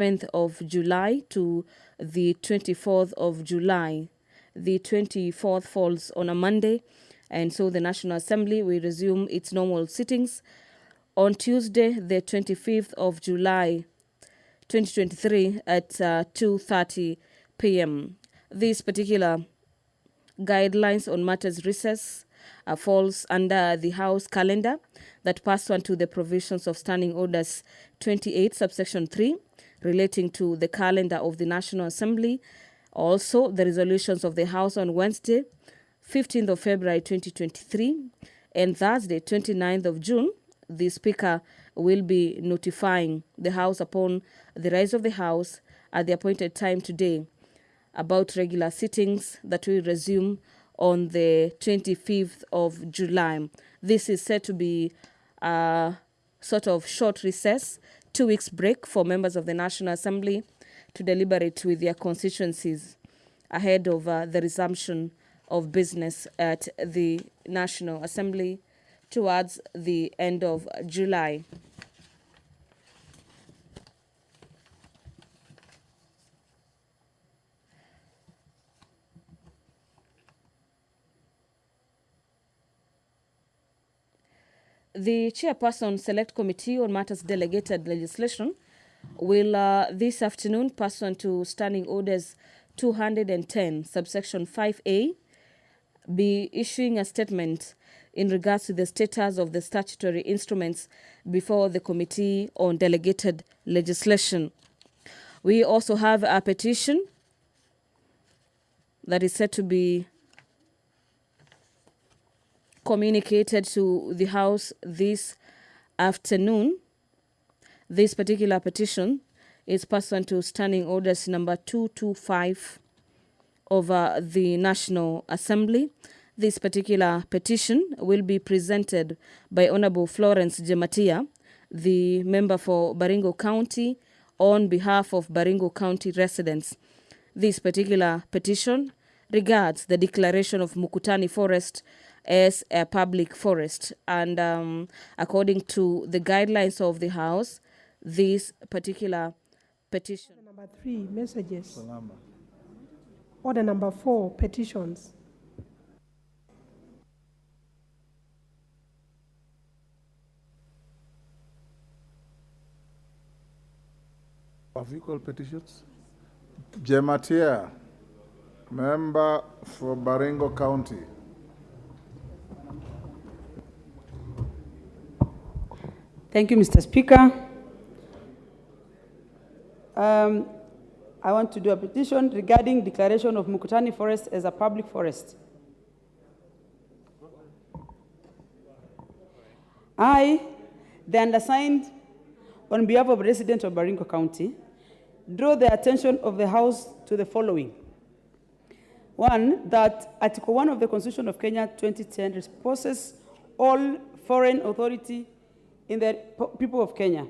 7th of July to the 24th of July. The 24th falls on a Monday, and so the National Assembly will resume its normal sittings on Tuesday, the 25th of July, 2023 at 2:30 p.m. These particular guidelines on matters recess falls under the House calendar that pursuant to the provisions of Standing Orders 28, subsection 3, relating to the calendar of the National Assembly. Also, the resolutions of the House on Wednesday, 15th of February 2023, and Thursday, 29th of June, the Speaker will be notifying the House upon the rise of the House at the appointed time today about regular sittings that will resume on the 25th of July. This is said to be a sort of short recess, 2 weeks break for members of the National Assembly to deliberate with their constituencies ahead of the resumption of business at the National Assembly towards the end of July. The Chairperson Select Committee on Matters Delegated Legislation will this afternoon, pursuant to Standing Orders 210, subsection 5A, be issuing a statement in regards to the status of the statutory instruments before the Committee on Delegated Legislation. We also have a petition that is said to be communicated to the House this afternoon. This particular petition is pursuant to Standing Orders number 225 of the National Assembly. This particular petition will be presented by Honorable Florence Jematia, the member for Baringo County, on behalf of Baringo County residents. This particular petition regards the declaration of Mukutani Forest as a public forest, and according to the guidelines of the House, this particular petition. Order number 3, messages. Order number 4, petitions. Have you called petitions? Jematia, member for Baringo County. Thank you, Mr. Speaker. I want to do a petition regarding declaration of Mukutani Forest as a public forest. I, the undersigned, on behalf of residents of Baringo County, draw the attention of the House to the following. 1, that Article 1 of the Constitution of Kenya 2010 exposes all foreign authority in the people of Kenya.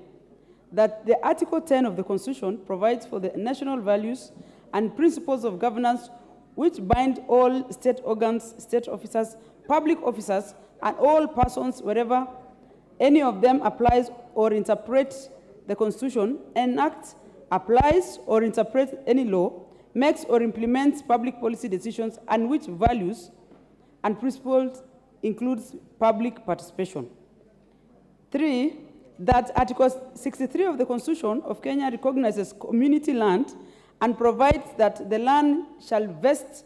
That the Article 10 of the Constitution provides for the national values and principles of governance which bind all state organs, state officers, public officers, and all persons wherever any of them applies or interprets the Constitution, enacts, applies or interprets any law, makes or implements public policy decisions, and which values and principles includes public participation. 3, that Article 63 of the Constitution of Kenya recognizes community land and provides that the land shall vest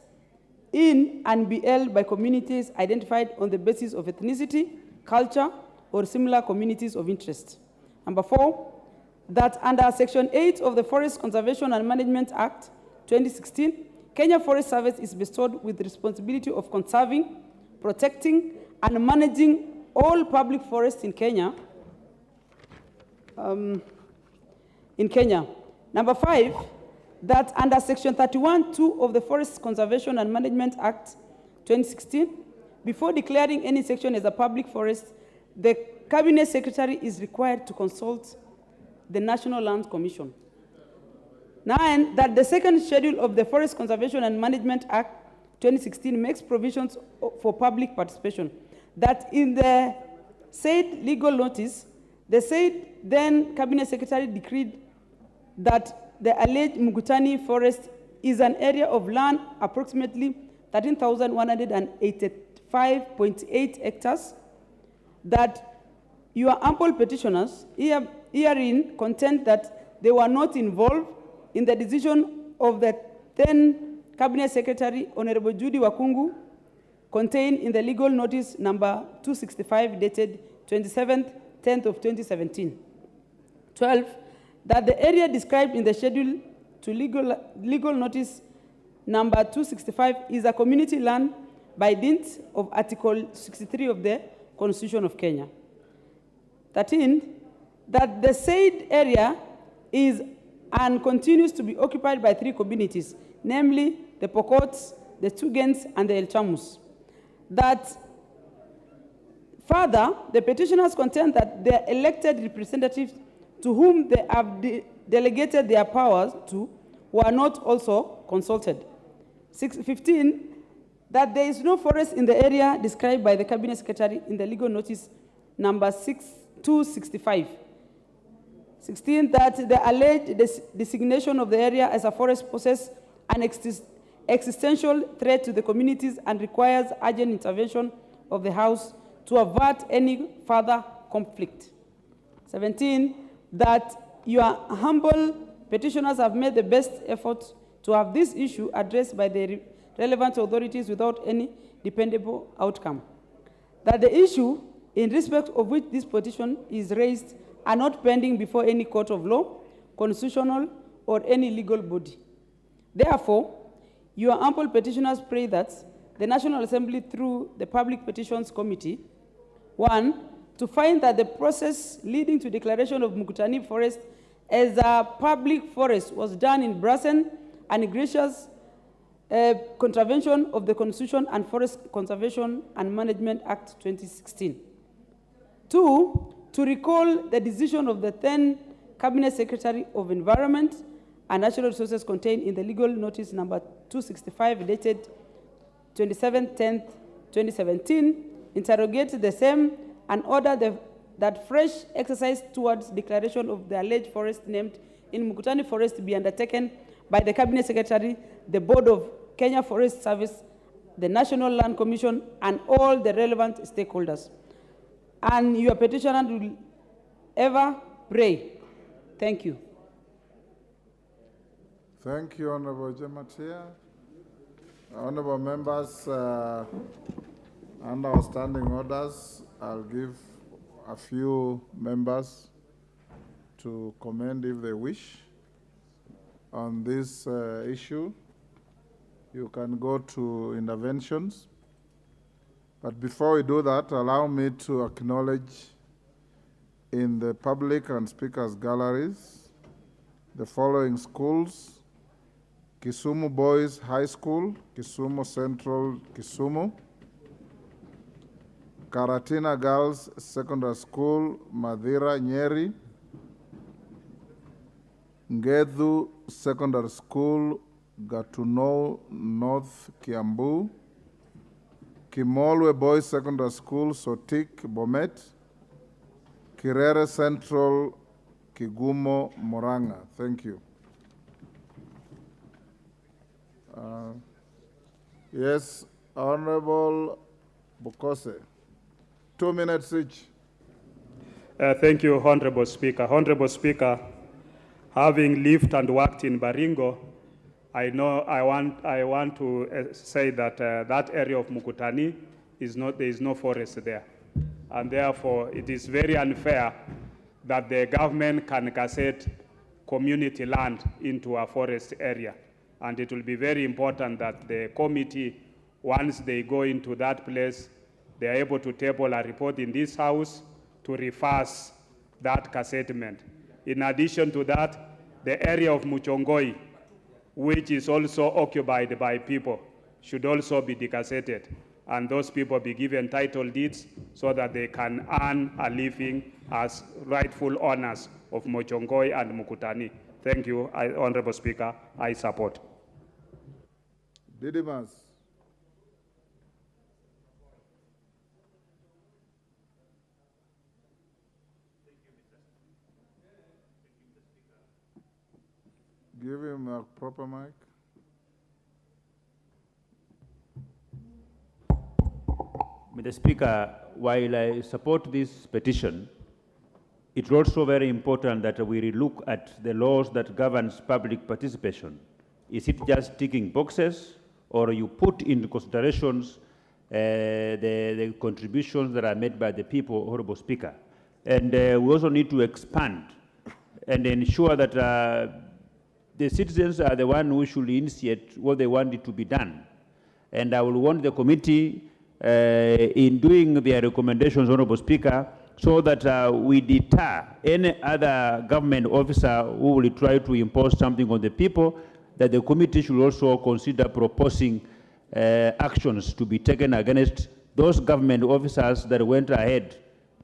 in and be held by communities identified on the basis of ethnicity, culture, or similar communities of interest. Number 4, that under Section 8 of the Forest Conservation and Management Act 2016, Kenya Forest Service is bestowed with the responsibility of conserving, protecting, and managing all public forests in Kenya. Number 5, that under Section 31(2) of the Forest Conservation and Management Act 2016, before declaring any section as a public forest, the Cabinet Secretary is required to consult the National Land Commission. 9, that the second schedule of the Forest Conservation and Management Act 2016 makes provisions for public participation. That in the said legal notice, the said then Cabinet Secretary decreed that the alleged Mukutani forest is an area of land approximately 13,185.8 hectares, that your ample petitioners herein contend that they were not involved in the decision of the then Cabinet Secretary, Honorable Judy Wakungu, contained in the legal notice number 265 dated 27th 10th of 2017. 12, that the area described in the schedule to legal notice number 265 is a community land by dint of Article 63 of the Constitution of Kenya. 13, that the said area is and continues to be occupied by 3 communities, namely the Pokots, the Tugens, and the El Chamus. That further, the petitioners contend that their elected representatives to whom they have delegated their powers to were not also consulted. 15, that there is no forest in the area described by the Cabinet Secretary in the legal notice number 265. 16, that the alleged designation of the area as a forest poses an existential threat to the communities and requires urgent intervention of the House to avert any further conflict. 17, that your humble petitioners have made the best effort to have this issue addressed by the relevant authorities without any dependable outcome. That the issue in respect of which this petition is raised are not pending before any court of law, constitutional, or any legal body. Therefore, your ample petitioners pray that the National Assembly, through the Public Petitions Committee, 1, to find that the process leading to declaration of Mukutani Forest as a public forest was done in brazen and egregious contravention of the Constitution and Forest Conservation and Management Act 2016. 2, to recall the decision of the then Cabinet Secretary of Environment and Natural Resources contained in the legal notice number 265 dated 27/10/2017, interrogate the same and order that fresh exercise towards declaration of the alleged forest named in Mukutani Forest be undertaken by the Cabinet Secretary, the Board of Kenya Forest Service, the National Land Commission, and all the relevant stakeholders. And your petitioner will ever pray. Thank you. Thank you, Honorable Jematia. Honorable members, under our standing orders, I'll give a few members to comment if they wish on this issue. You can go to interventions. But before we do that, allow me to acknowledge in the public and speakers galleries the following schools: Kisumu Boys High School, Kisumu Central, Kisumu; Karatina Girls Secondary School, Madhira, Nyeri; Ngedhu Secondary School, Gatunou, North Kiambu; Kimolwe Boys Secondary School, Sotik, Bomet; Kirere Central, Kigumo, Moranga. Thank you. Yes, Honorable Bukose. 2 minutes each. Thank you, Honorable Speaker. Honorable Speaker, having lived and worked in Baringo, I want to say that that area of Mukutani there is no forest there. And therefore, it is very unfair that the government can gazette community land into a forest area. And it will be very important that the committee, once they go into that place, they are able to table a report in this House to reverse that gazettement. In addition to that, the area of Muchongoi, which is also occupied by people, should also be degazetted, and those people be given title deeds so that they can earn a living as rightful owners of Muchongoi and Mukutani. Thank you, Honorable Speaker. I support. Didimas. Give him a proper mic. Mr. Speaker, while I support this petition, it's also very important that we look at the laws that governs public participation. Is it just ticking boxes, or you put in considerations the contributions that are made by the people, Honorable Speaker? And we also need to expand and ensure that the citizens are the ones who should initiate what they want it to be done. And I will want the committee in doing their recommendations, Honorable Speaker, so that we deter any other government officer who will try to impose something on the people, that the committee should also consider proposing actions to be taken against those government officers that went ahead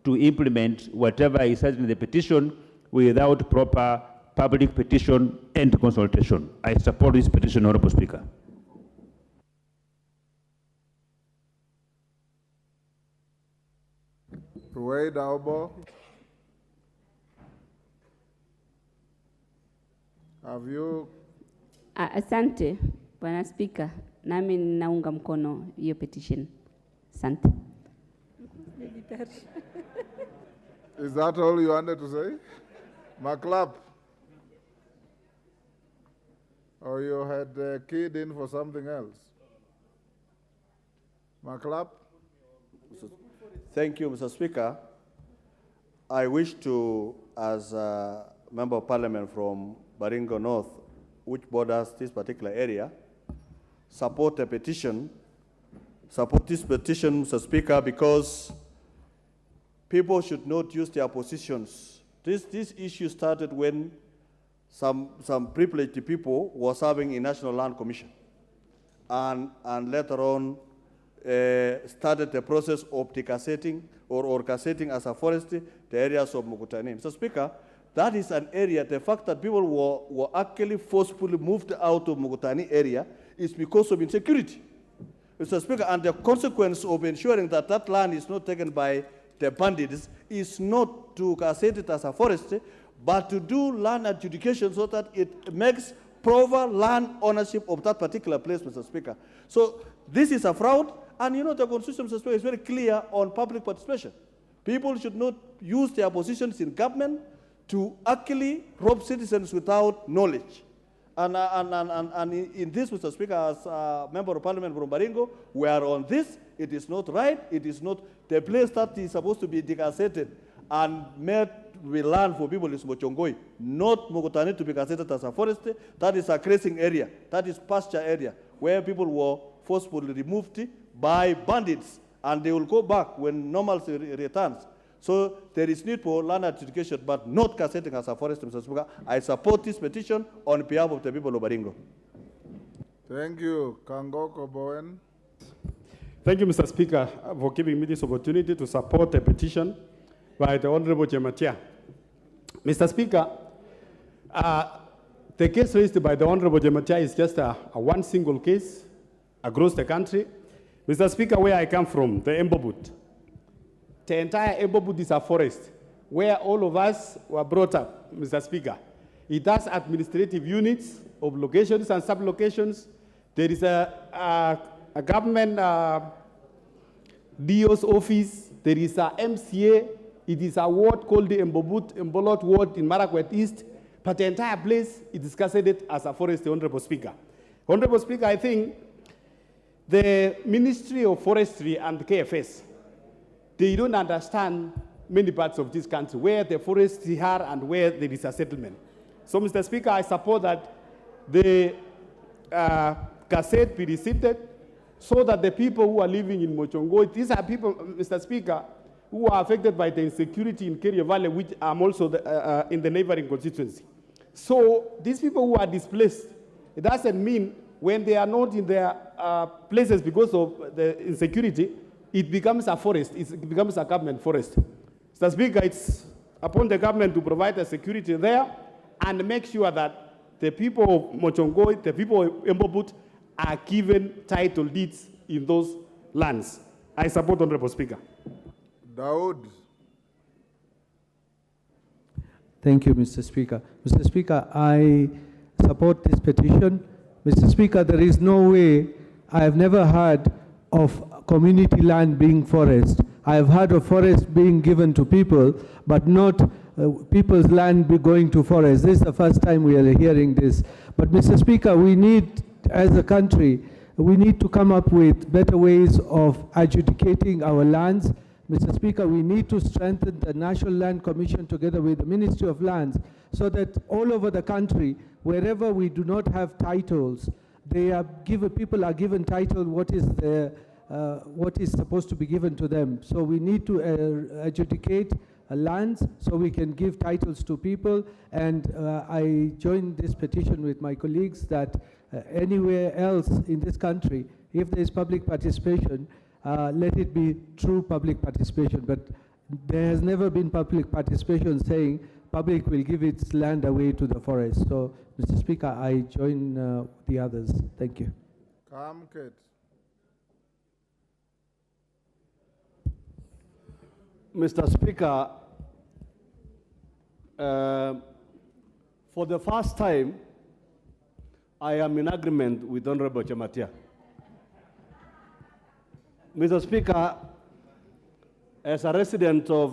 to implement whatever is said in the petition without proper public petition and consultation. I support this petition, Honorable Speaker. Wade Aubo. Have you? Asante, Bwana Spika. Nami naunga mkono hiyo petition. Asante. Is that all you wanted to say? Maclap? Or you had keyed in for something else? Maclap? Thank you, Mr. Speaker. I wish to, as a Member of Parliament from Baringo North, which borders this particular area, support this petition, Mr. Speaker, because people should not use their positions. This issue started when some privileged people were serving in National Land Commission, and later on started the process of decasseting or casseting as a forest the areas of Mukutani. Mr. Speaker, that is an area, the fact that people were actually forcefully moved out of Mukutani area is because of insecurity. Mr. Speaker, and the consequence of ensuring that that land is not taken by the bandits is not to cassette it as a forest, but to do land adjudication so that it makes proper land ownership of that particular place, Mr. Speaker. So this is a fraud, and you know the Constitution, Mr. Speaker, is very clear on public participation. People should not use their positions in government to actually rob citizens without knowledge. And in this, Mr. Speaker, as a Member of Parliament from Baringo, we are on this. It is not right. It is not the place that is supposed to be decasseted and made with land for people is Mochongoi, not Mukutani to be casseted as a forest. That is a grazing area. That is pasture area where people were forcefully removed by bandits, and they will go back when normalcy returns. So there is need for land adjudication, but not cassetting as a forest, Mr. Speaker. I support this petition on behalf of the people of Baringo. Thank you. Kangoko Bowen. Thank you, Mr. Speaker, for giving me this opportunity to support a petition by the Honorable Jematia. Mr. Speaker, the case raised by the Honorable Jematia is just a one single case across the country. Mr. Speaker, where I come from, the Embobut, the entire Embobut is a forest where all of us were brought up, Mr. Speaker. It has administrative units of locations and sub-locations. There is a government DO's office. There is a MCA. It is a ward called the Embolot ward in Marakwet East. But the entire place is considered as a forest, Honorable Speaker. Honorable Speaker, I think the Ministry of Forestry and the KFS, they don't understand many parts of this country where the forests are and where there is a settlement. So, Mr. Speaker, I support that the cassette be received so that the people who are living in Mochongo, these are people, Mr. Speaker, who are affected by the insecurity in Kerio Valley, which I'm also in the neighboring constituency. So these people who are displaced, it doesn't mean when they are not in their places because of the insecurity, it becomes a forest, it becomes a government forest. Mr. Speaker, it's upon the government to provide the security there and make sure that the people of Mochongo, the people of Embobut are given title deeds in those lands. I support Honorable Speaker. Daoud. Thank you, Mr. Speaker. Mr. Speaker, I support this petition. Mr. Speaker, there is no way, I have never heard of community land being forest. I have heard of forest being given to people, but not people's land be going to forest. This is the first time we are hearing this. But Mr. Speaker, we need, as a country, we need to come up with better ways of adjudicating our lands. Mr. Speaker, we need to strengthen the National Land Commission together with the Ministry of Lands so that all over the country, wherever we do not have titles, people are given title what is supposed to be given to them. So we need to adjudicate lands so we can give titles to people. And I join this petition with my colleagues that anywhere else in this country, if there is public participation, let it be true public participation. But there has never been public participation saying public will give its land away to the forest. So, Mr. Speaker, I join the others. Thank you. Kate. Mr. Speaker, for the first time, I am in agreement with Honorable Chematia. Mr. Speaker, as a resident of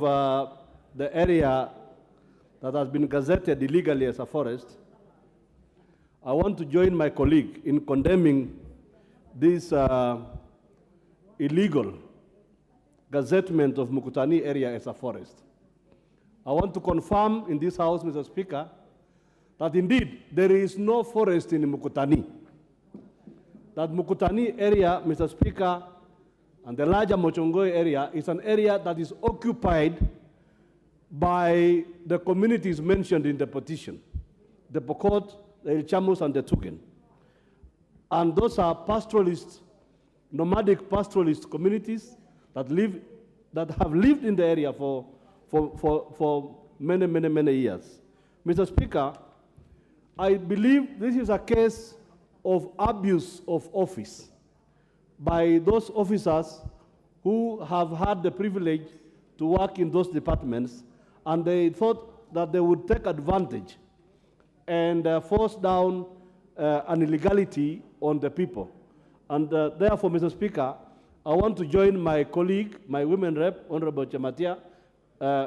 the area that has been gazetted illegally as a forest, I want to join my colleague in condemning this illegal gazettement of Mukutani area as a forest. I want to confirm in this House, Mr. Speaker, that indeed there is no forest in Mukutani. That Mukutani area, Mr. Speaker, and the larger Mochongoe area is an area that is occupied by the communities mentioned in the petition, the Pokot, the Ilchamus, and the Tugen. And those are pastoralists, nomadic pastoralist communities that have lived in the area for many years. Mr. Speaker, I believe this is a case of abuse of office by those officers who have had the privilege to work in those departments, and they thought that they would take advantage and force down an illegality on the people. And therefore, Mr. Speaker, I want to join my colleague, my women rep, Honorable Chematia,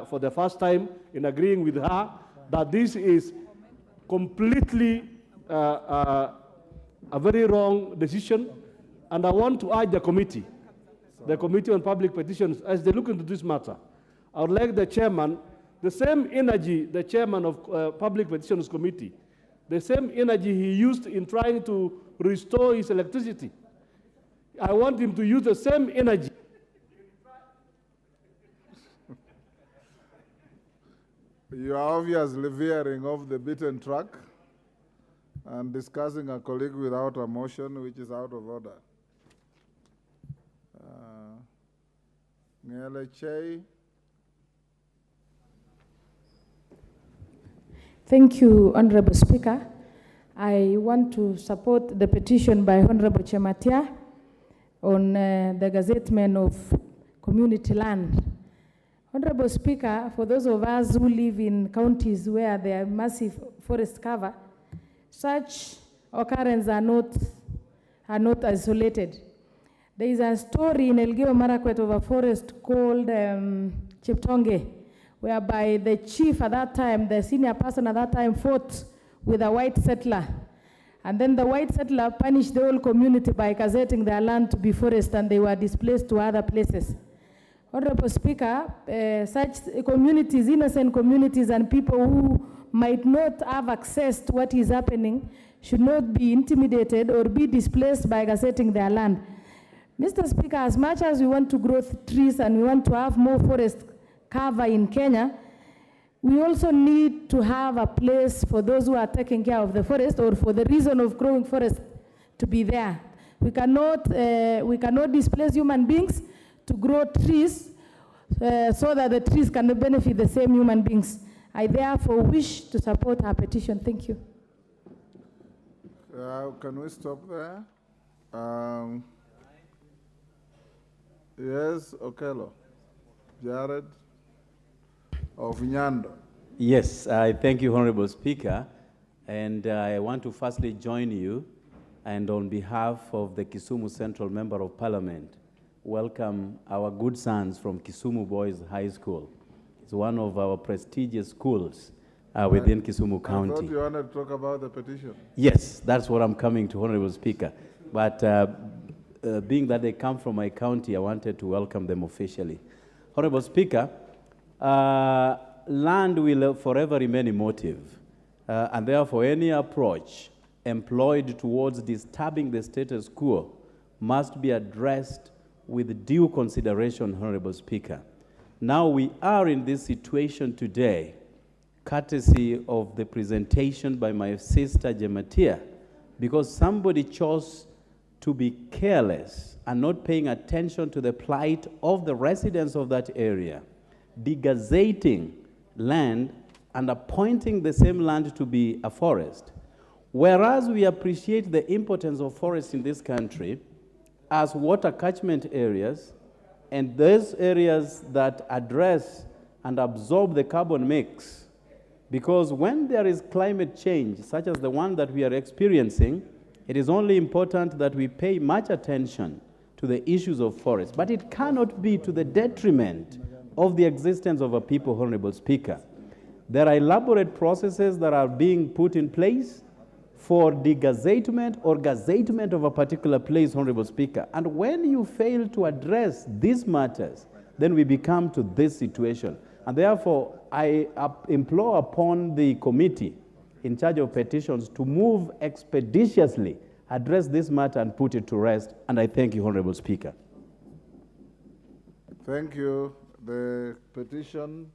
for the first time in agreeing with her that this is completely a very wrong decision. And I want to urge the Committee on Public Petitions, as they look into this matter, I would like the chairman, the same energy, the chairman of Public Petitions Committee, the same energy he used in trying to restore his electricity. I want him to use the same energy. You are obviously veering off the beaten track and discussing a colleague without a motion, which is out of order. Ngele Chei. Thank you, Honorable Speaker. I want to support the petition by Honorable Chematia on the gazettement of community land. Honorable Speaker, for those of us who live in counties where there are massive forest cover, such occurrences are not isolated. There is a story in Elgeyo Marakwet of a forest called Cheptonge, whereby the chief at that time, the senior person at that time, fought with a white settler. And then the white settler punished the whole community by gazetting their land to be forest, and they were displaced to other places. Honorable Speaker, such communities, innocent communities, and people who might not have access to what is happening should not be intimidated or be displaced by gazetting their land. Mr. Speaker, as much as we want to grow trees and we want to have more forest cover in Kenya, we also need to have a place for those who are taking care of the forest, or for the reason of growing forest, to be there. We cannot displace human beings to grow trees so that the trees can benefit the same human beings. I therefore wish to support her petition. Thank you. Can we stop there? Yes, Okello. Jared of Nyando. Yes, I thank you, Honorable Speaker. And I want to firstly join you, and on behalf of the Kisumu Central Member of Parliament, welcome our good sons from Kisumu Boys High School. It's one of our prestigious schools within Kisumu County. I thought you wanted to talk about the petition. Yes, that's what I'm coming to, Honorable Speaker. But being that they come from my county, I wanted to welcome them officially. Honorable Speaker, land will forever remain emotive, and therefore any approach employed towards disturbing the status quo must be addressed with due consideration, Honorable Speaker. Now we are in this situation today, courtesy of the presentation by my sister Jematia, because somebody chose to be careless and not paying attention to the plight of the residents of that area, degazetting land and appointing the same land to be a forest. Whereas we appreciate the importance of forests in this country as water catchment areas, and those areas that address and absorb the carbon mix, because when there is climate change, such as the one that we are experiencing, it is only important that we pay much attention to the issues of forests. But it cannot be to the detriment of the existence of a people, Honorable Speaker. There are elaborate processes that are being put in place for degazettement or gazettement of a particular place, Honorable Speaker. And when you fail to address these matters, then we become to this situation. And therefore, I implore upon the committee in charge of petitions to move expeditiously, address this matter and put it to rest. And I thank you, Honorable Speaker. Thank you. The petition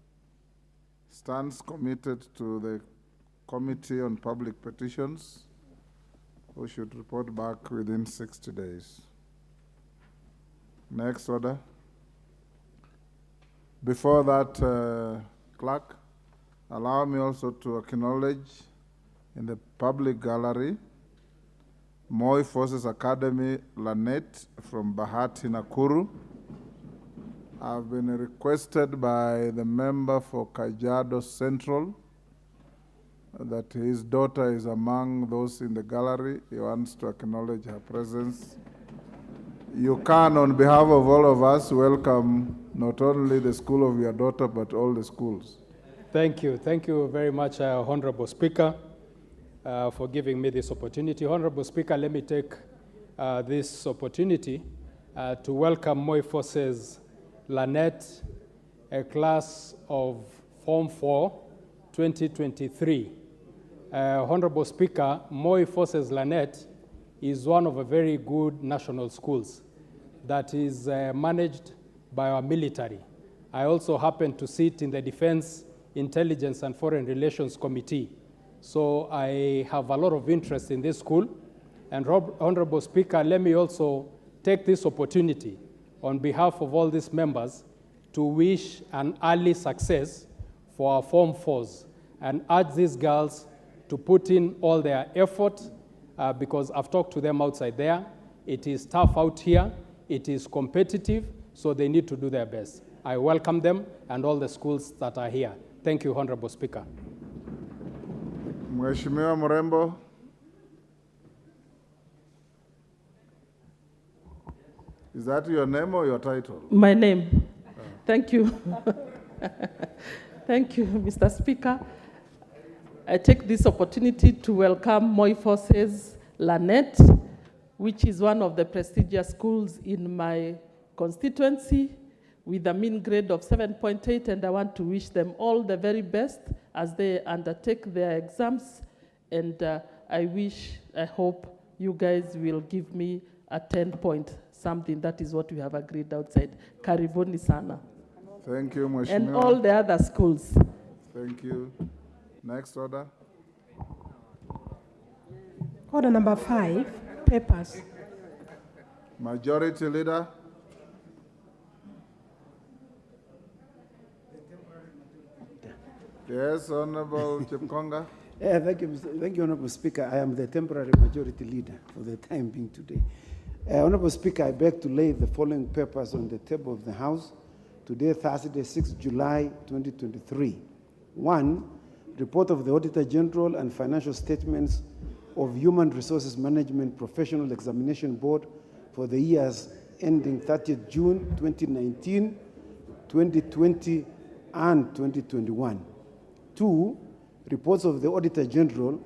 stands committed to the Committee on Public Petitions, who should report back within 60 days. Next order. Before that, Clerk, allow me also to acknowledge in the public gallery Moi Forces Academy Lanet from Bahati, Nakuru. I've been requested by the member for Kajiado Central that his daughter is among those in the gallery. He wants to acknowledge her presence. You can, on behalf of all of us, welcome not only the school of your daughter, but all the schools. Thank you. Thank you very much, Honorable Speaker, for giving me this opportunity. Honorable Speaker, let me take this opportunity to welcome Moi Forces Lanet, a class of Form 4, 2023. Honorable Speaker, Moi Forces Lanet is one of a very good national schools that is managed by our military. I also happen to sit in the Defense, Intelligence and Foreign Relations Committee. So I have a lot of interest in this school. And Honorable Speaker, let me also take this opportunity on behalf of all these members to wish an early success for our Form 4s and urge these girls to put in all their effort because I've talked to them outside there. It is tough out here. It is competitive, so they need to do their best. I welcome them and all the schools that are here. Thank you, Honorable Speaker. Mheshimiwa Mrembo. Is that your name or your title? My name. Thank you. Thank you, Mr. Speaker. I take this opportunity to welcome Moi Forces Lanet, which is one of the prestigious schools in my constituency with a mean grade of 7.8, and I want to wish them all the very best as they undertake their exams. And I hope you guys will give me a 10-point something. That is what we have agreed outside. Karibuni sana. Thank you, Mheshimiwa. And all the other schools. Thank you. Next order. Order number 5, papers. Majority Leader. Yes, Honorable Chepkonga. Thank you, Honorable Speaker. I am the temporary majority leader for the time being today. Honorable Speaker, I beg to lay the following papers on the table of the House today, Thursday, 6 July 2023. 1, report of the Auditor General and financial statements of Human Resources Management Professional Examination Board for the years ending 30th June 2019, 2020, and 2021. 2, reports of the Auditor General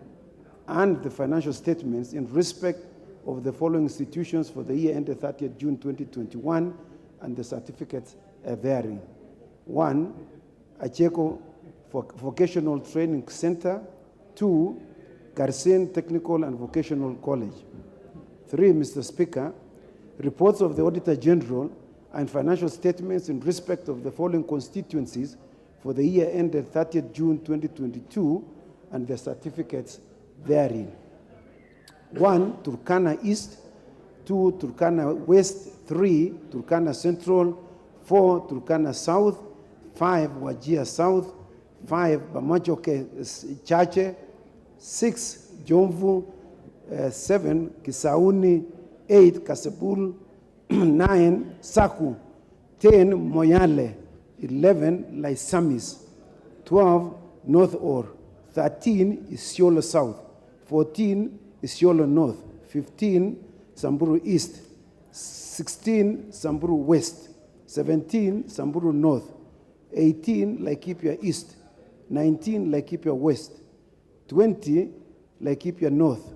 and the financial statements in respect of the following institutions for the year ended 30th June 2021 and the certificates therein. 1, Acheko Vocational Training Center. 2, Garsen Technical and Vocational College. 3, Mr. Speaker, reports of the Auditor General and financial statements in respect of the following constituencies for the year ended 30th June 2022 and the certificates therein. 1, Turkana East. 2, Turkana West. 3, Turkana Central. 4, Turkana South. 5, Wajir South. 5, Bamajoke Chache. 6, Jomvu. 7, Kisauni. 8, Kasepul. 9, Saku. 10, Moyale. 11, Laisamis. 12, North Or. 13, Isiolo South. 14, Isiolo North. 15, Samburu East. 16, Samburu West. 17, Samburu North. 18, Laikipia East. 19, Laikipia West. 20, Laikipia North.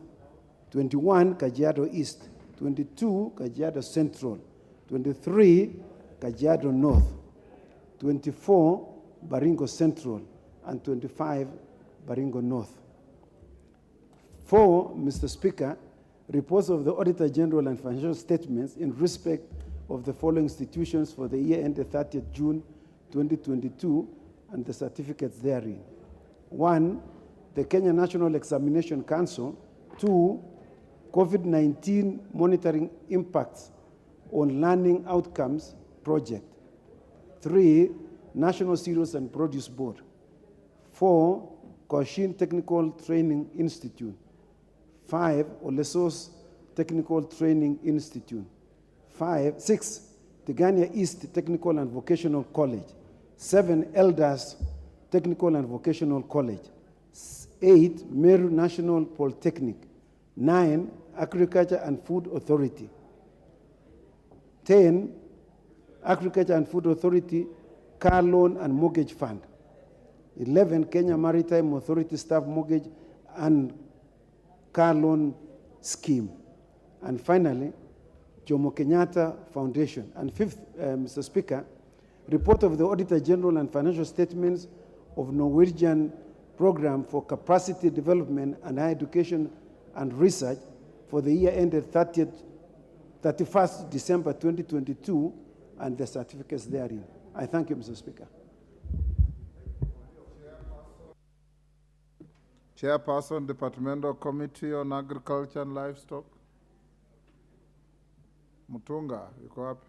21, Kajiado East. 22, Kajiado Central. 23, Kajiado North. 24, Baringo Central. And 25, Baringo North. 4, Mr. Speaker, reports of the Auditor General and financial statements in respect of the following institutions for the year ended 30th June 2022 and the certificates therein. 1, the Kenya National Examination Council. 2, COVID-19 monitoring impacts on learning outcomes project. 3, National Cereals and Produce Board. 4, Koshin Technical Training Institute. 5, Olesos Technical Training Institute. 6, Tigania East Technical and Vocational College. 7, Elders Technical and Vocational College. 8, Meru National Polytechnic. 9, Agriculture and Food Authority. 10, Agriculture and Food Authority Car Loan and Mortgage Fund. 11, Kenya Maritime Authority Staff Mortgage and Car Loan Scheme. And finally, Jomo Kenyatta Foundation. And 5th, Mr. Speaker, report of the Auditor General and financial statements of Norwegian Program for Capacity Development and Higher Education and Research for the year ended 31st December 2022 and the certificates therein. I thank you, Mr. Speaker. Chairperson, Departmental Committee on Agriculture and Livestock. Mutunga, yuko wapi?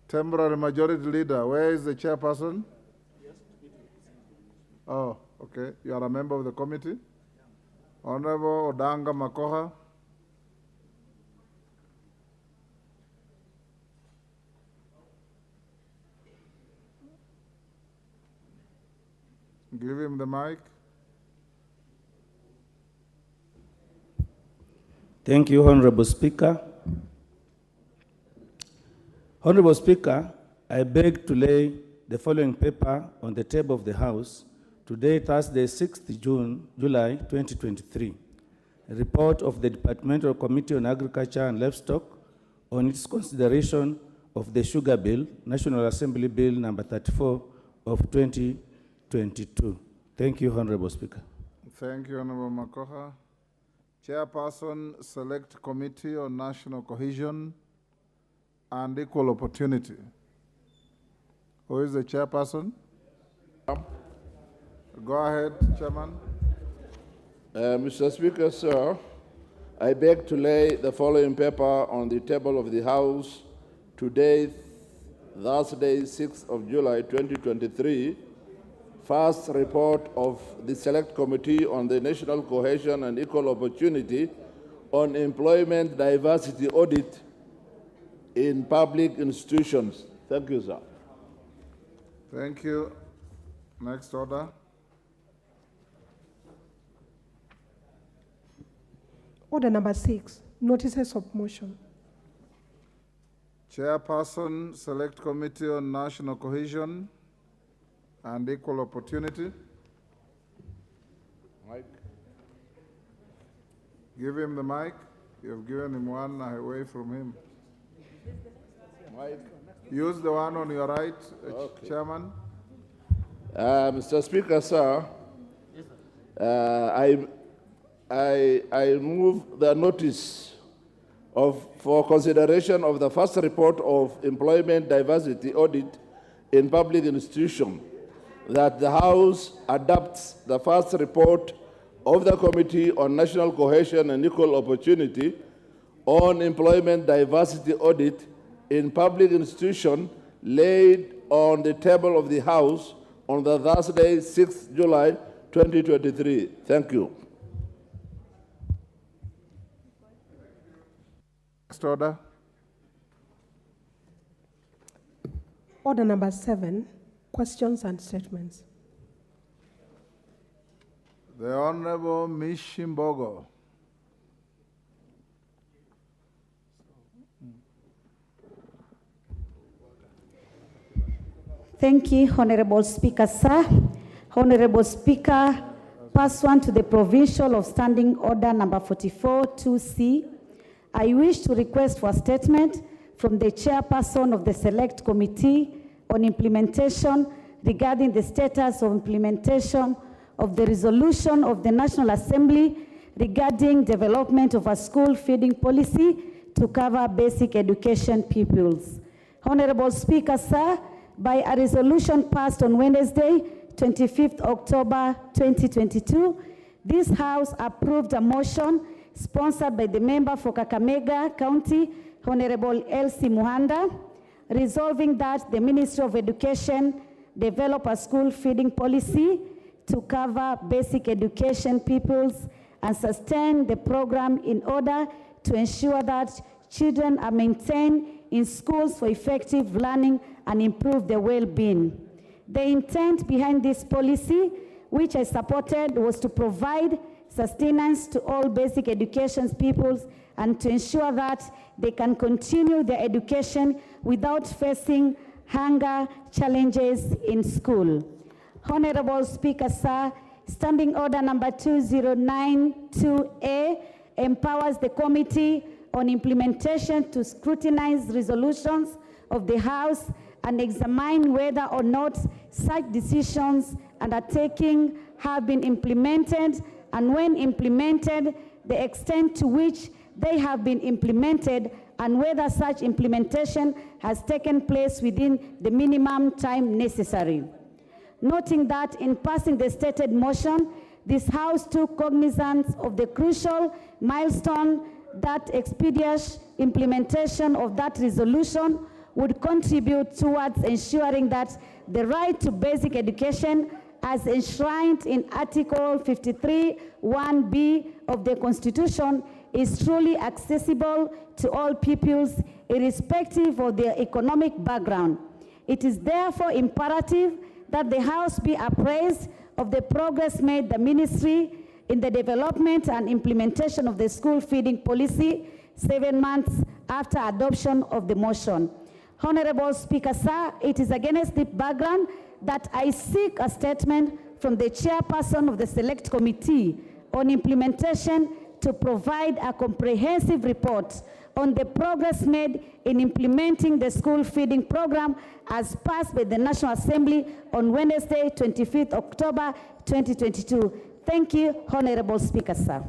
Temporary Majority Leader, where is the chairperson? Oh, okay. You are a member of the committee? Honorable Odanga Makoha. Give him the mic. Thank you, Honorable Speaker. Honorable Speaker, I beg to lay the following paper on the table of the House today, Thursday, 6th July 2023. A report of the Departmental Committee on Agriculture and Livestock on its consideration of the Sugar Bill, National Assembly Bill number 34 of 2022. Thank you, Honorable Speaker. Thank you, Honorable Makoha. Chairperson, Select Committee on National Cohesion and Equal Opportunity. Who is the chairperson? Go ahead, Chairman. Mr. Speaker, sir, I beg to lay the following paper on the table of the House today, Thursday, 6th of July, 2023. First report of the Select Committee on the National Cohesion and Equal Opportunity on Employment Diversity Audit in public institutions. Thank you, sir. Thank you. Next order. Order number 6, notices of motion. Chairperson, Select Committee on National Cohesion and Equal Opportunity. Mike. Give him the mic. You've given him one away from him. Mike. Use the one on your right, Okay. Chairman. Mr. Speaker, sir, I move the notice for consideration of the first report of employment diversity audit in public institution, that the House adopts the first report of the Committee on National Cohesion and Equal Opportunity on employment diversity audit in public institution laid on the table of the House on the Thursday, 6th July 2023. Thank you. Next order. Order number 7, questions and statements. The Honorable Mishimbogo. Thank you, Honorable Speaker, sir. Honorable Speaker, pursuant to the provincial of Standing Order number 44-2C, I wish to request for a statement from the chairperson of the Select Committee on Implementation regarding the status of implementation of the resolution of the National Assembly regarding development of a school feeding policy to cover basic education pupils. Honorable Speaker, sir, by a resolution passed on Wednesday, 25th October 2022, this House approved a motion sponsored by the member for Kakamega County, Honorable Elsie Muhanda, resolving that the Ministry of Education develop a school feeding policy to cover basic education pupils and sustain the program in order to ensure that children are maintained in schools for effective learning and improve their well-being. The intent behind this policy, which I supported, was to provide sustenance to all basic education pupils and to ensure that they can continue their education without facing hunger challenges in school. Honorable Speaker, sir, Standing Order number 2092A empowers the Committee on Implementation to scrutinize resolutions of the House and examine whether or not such decisions undertaking have been implemented, and when implemented, the extent to which they have been implemented, and whether such implementation has taken place within the minimum time necessary. Noting that in passing the stated motion, this House took cognizance of the crucial milestone that expeditious implementation of that resolution would contribute towards ensuring that the right to basic education as enshrined in Article 53(1)(b) of the Constitution is truly accessible to all pupils, irrespective of their economic background. It is therefore imperative that the House be apprised of the progress made the Ministry in the development and implementation of the school feeding policy 7 months after adoption of the motion. Honorable Speaker, sir, it is against this background that I seek a statement from the chairperson of the Select Committee on Implementation to provide a comprehensive report on the progress made in implementing the school feeding program as passed by the National Assembly on Wednesday, 25th October 2022. Thank you, Honorable Speaker, sir.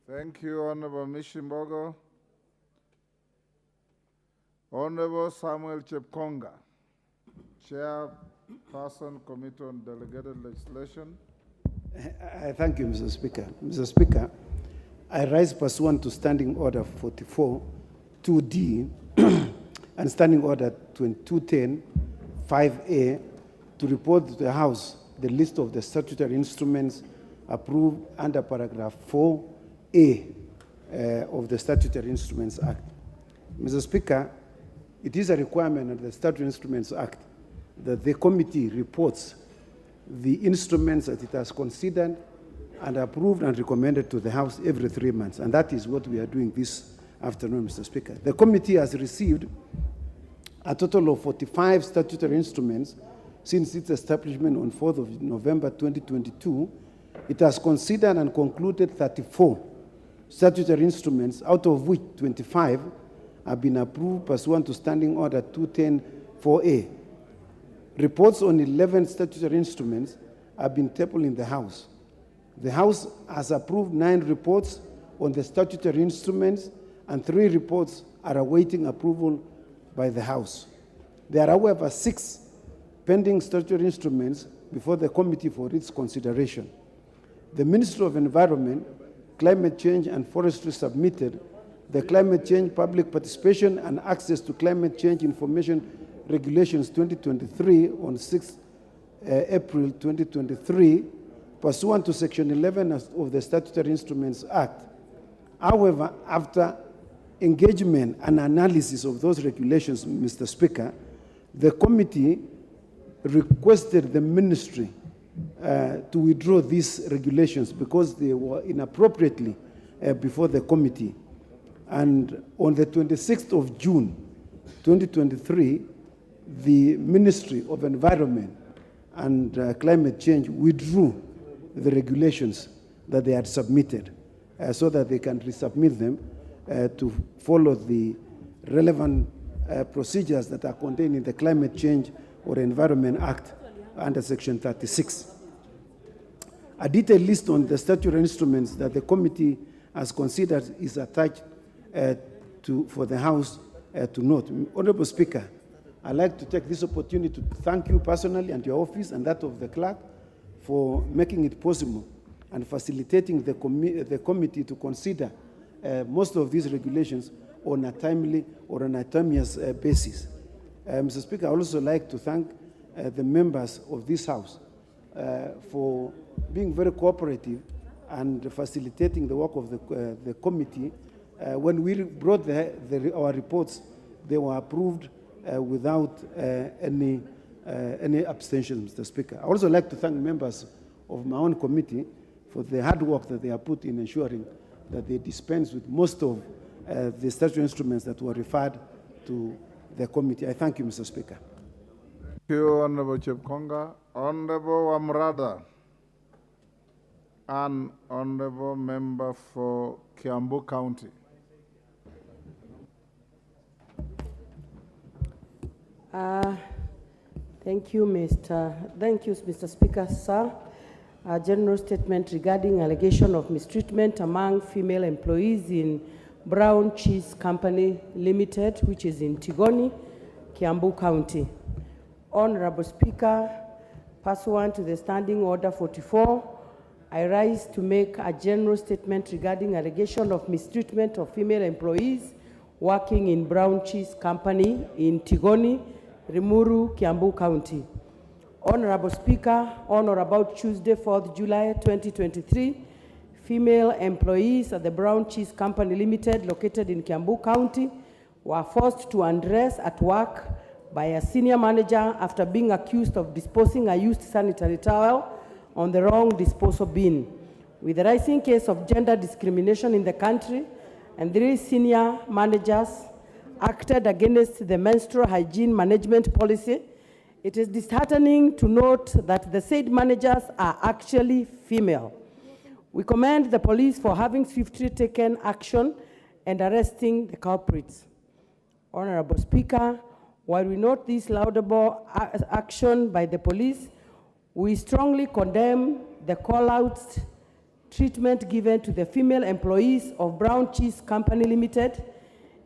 Thank you, Honorable Mishimbogo. Honorable Samuel Chepkonga, Chairperson, Committee on Delegated Legislation. I thank you, Mr. Speaker. Mr. Speaker, I rise pursuant to Standing Order 44-2D and Standing Order 2210-5A to report to the House the list of the statutory instruments approved under paragraph 4A of the Statutory Instruments Act. Mr. Speaker, it is a requirement of the Statutory Instruments Act that the committee reports the instruments that it has considered and approved and recommended to the House every 3 months. And that is what we are doing this afternoon, Mr. Speaker. The committee has received a total of 45 statutory instruments since its establishment on 4th of November 2022. It has considered and concluded 34 statutory instruments, out of which 25 have been approved pursuant to Standing Order 210-4A. Reports on 11 statutory instruments have been tabled in the House. The House has approved 9 reports on the statutory instruments, and 3 reports are awaiting approval by the House. There are, however, 6 pending statutory instruments before the committee for its consideration. The Ministry of Environment, Climate Change and Forestry submitted the Climate Change Public Participation and Access to Climate Change Information Regulations 2023 on 6 April 2023, pursuant to Section 11 of the Statutory Instruments Act. However, after engagement and analysis of those regulations, Mr. Speaker, the committee requested the ministry to withdraw these regulations because they were inappropriately before the committee. And on the 26th of June 2023, the Ministry of Environment and Climate Change withdrew the regulations that they had submitted so that they can resubmit them to follow the relevant procedures that are contained in the Climate Change or Environment Act under Section 36. A detailed list on the statutory instruments that the committee has considered is attached for the House to note. Honorable Speaker, I'd like to take this opportunity to thank you personally and your office and that of the clerk for making it possible and facilitating the committee to consider most of these regulations on a timely or on a timeous basis. Mr. Speaker, I would also like to thank the members of this House for being very cooperative and facilitating the work of the committee. When we brought our reports, they were approved without any abstentions, Mr. Speaker. I also like to thank members of my own committee for the hard work that they have put in ensuring that they dispense with most of the statutory instruments that were referred to the committee. I thank you, Mr. Speaker. Thank you, Honorable Chepkonga. Honorable Amrada, an honorable member for Kiambu County. Thank you, Mr. Speaker, sir. A general statement regarding allegation of mistreatment among female employees in Brown Cheese Company Limited, which is in Tigoni, Kiambu County. Honorable Speaker, pursuant to the Standing Order 44, I rise to make a general statement regarding allegation of mistreatment of female employees working in Brown Cheese Company in Tigoni, Rimuru, Kiambu County. Honorable Speaker, on or about Tuesday, 4th July 2023, female employees at the Brown Cheese Company Limited, located in Kiambu County, were forced to undress at work by a senior manager after being accused of disposing a used sanitary towel on the wrong disposal bin. With the rising case of gender discrimination in the country, and 3 senior managers acted against the menstrual hygiene management policy, it is disheartening to note that the said managers are actually female. We commend the police for having swiftly taken action and arresting the culprits. Honorable Speaker, while we note this laudable action by the police, we strongly condemn the call-out treatment given to the female employees of Brown Cheese Company Limited,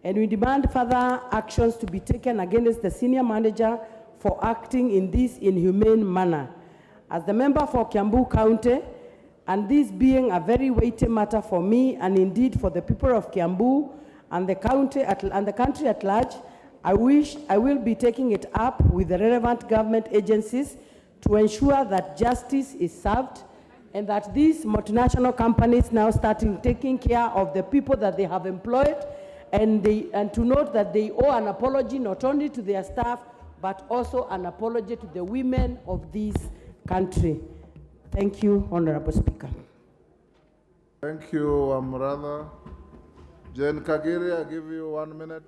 and we demand further actions to be taken against the senior manager for acting in this inhumane manner. As the member for Kiambu County, and this being a very weighty matter for me and indeed for the people of Kiambu and the country at large, I will be taking it up with the relevant government agencies to ensure that justice is served and that these multinational companies now starting taking care of the people that they have employed and to note that they owe an apology not only to their staff, but also an apology to the women of this country. Thank you, Honorable Speaker. Thank you, Amrada. Jane Kagiri, I give you 1 minute.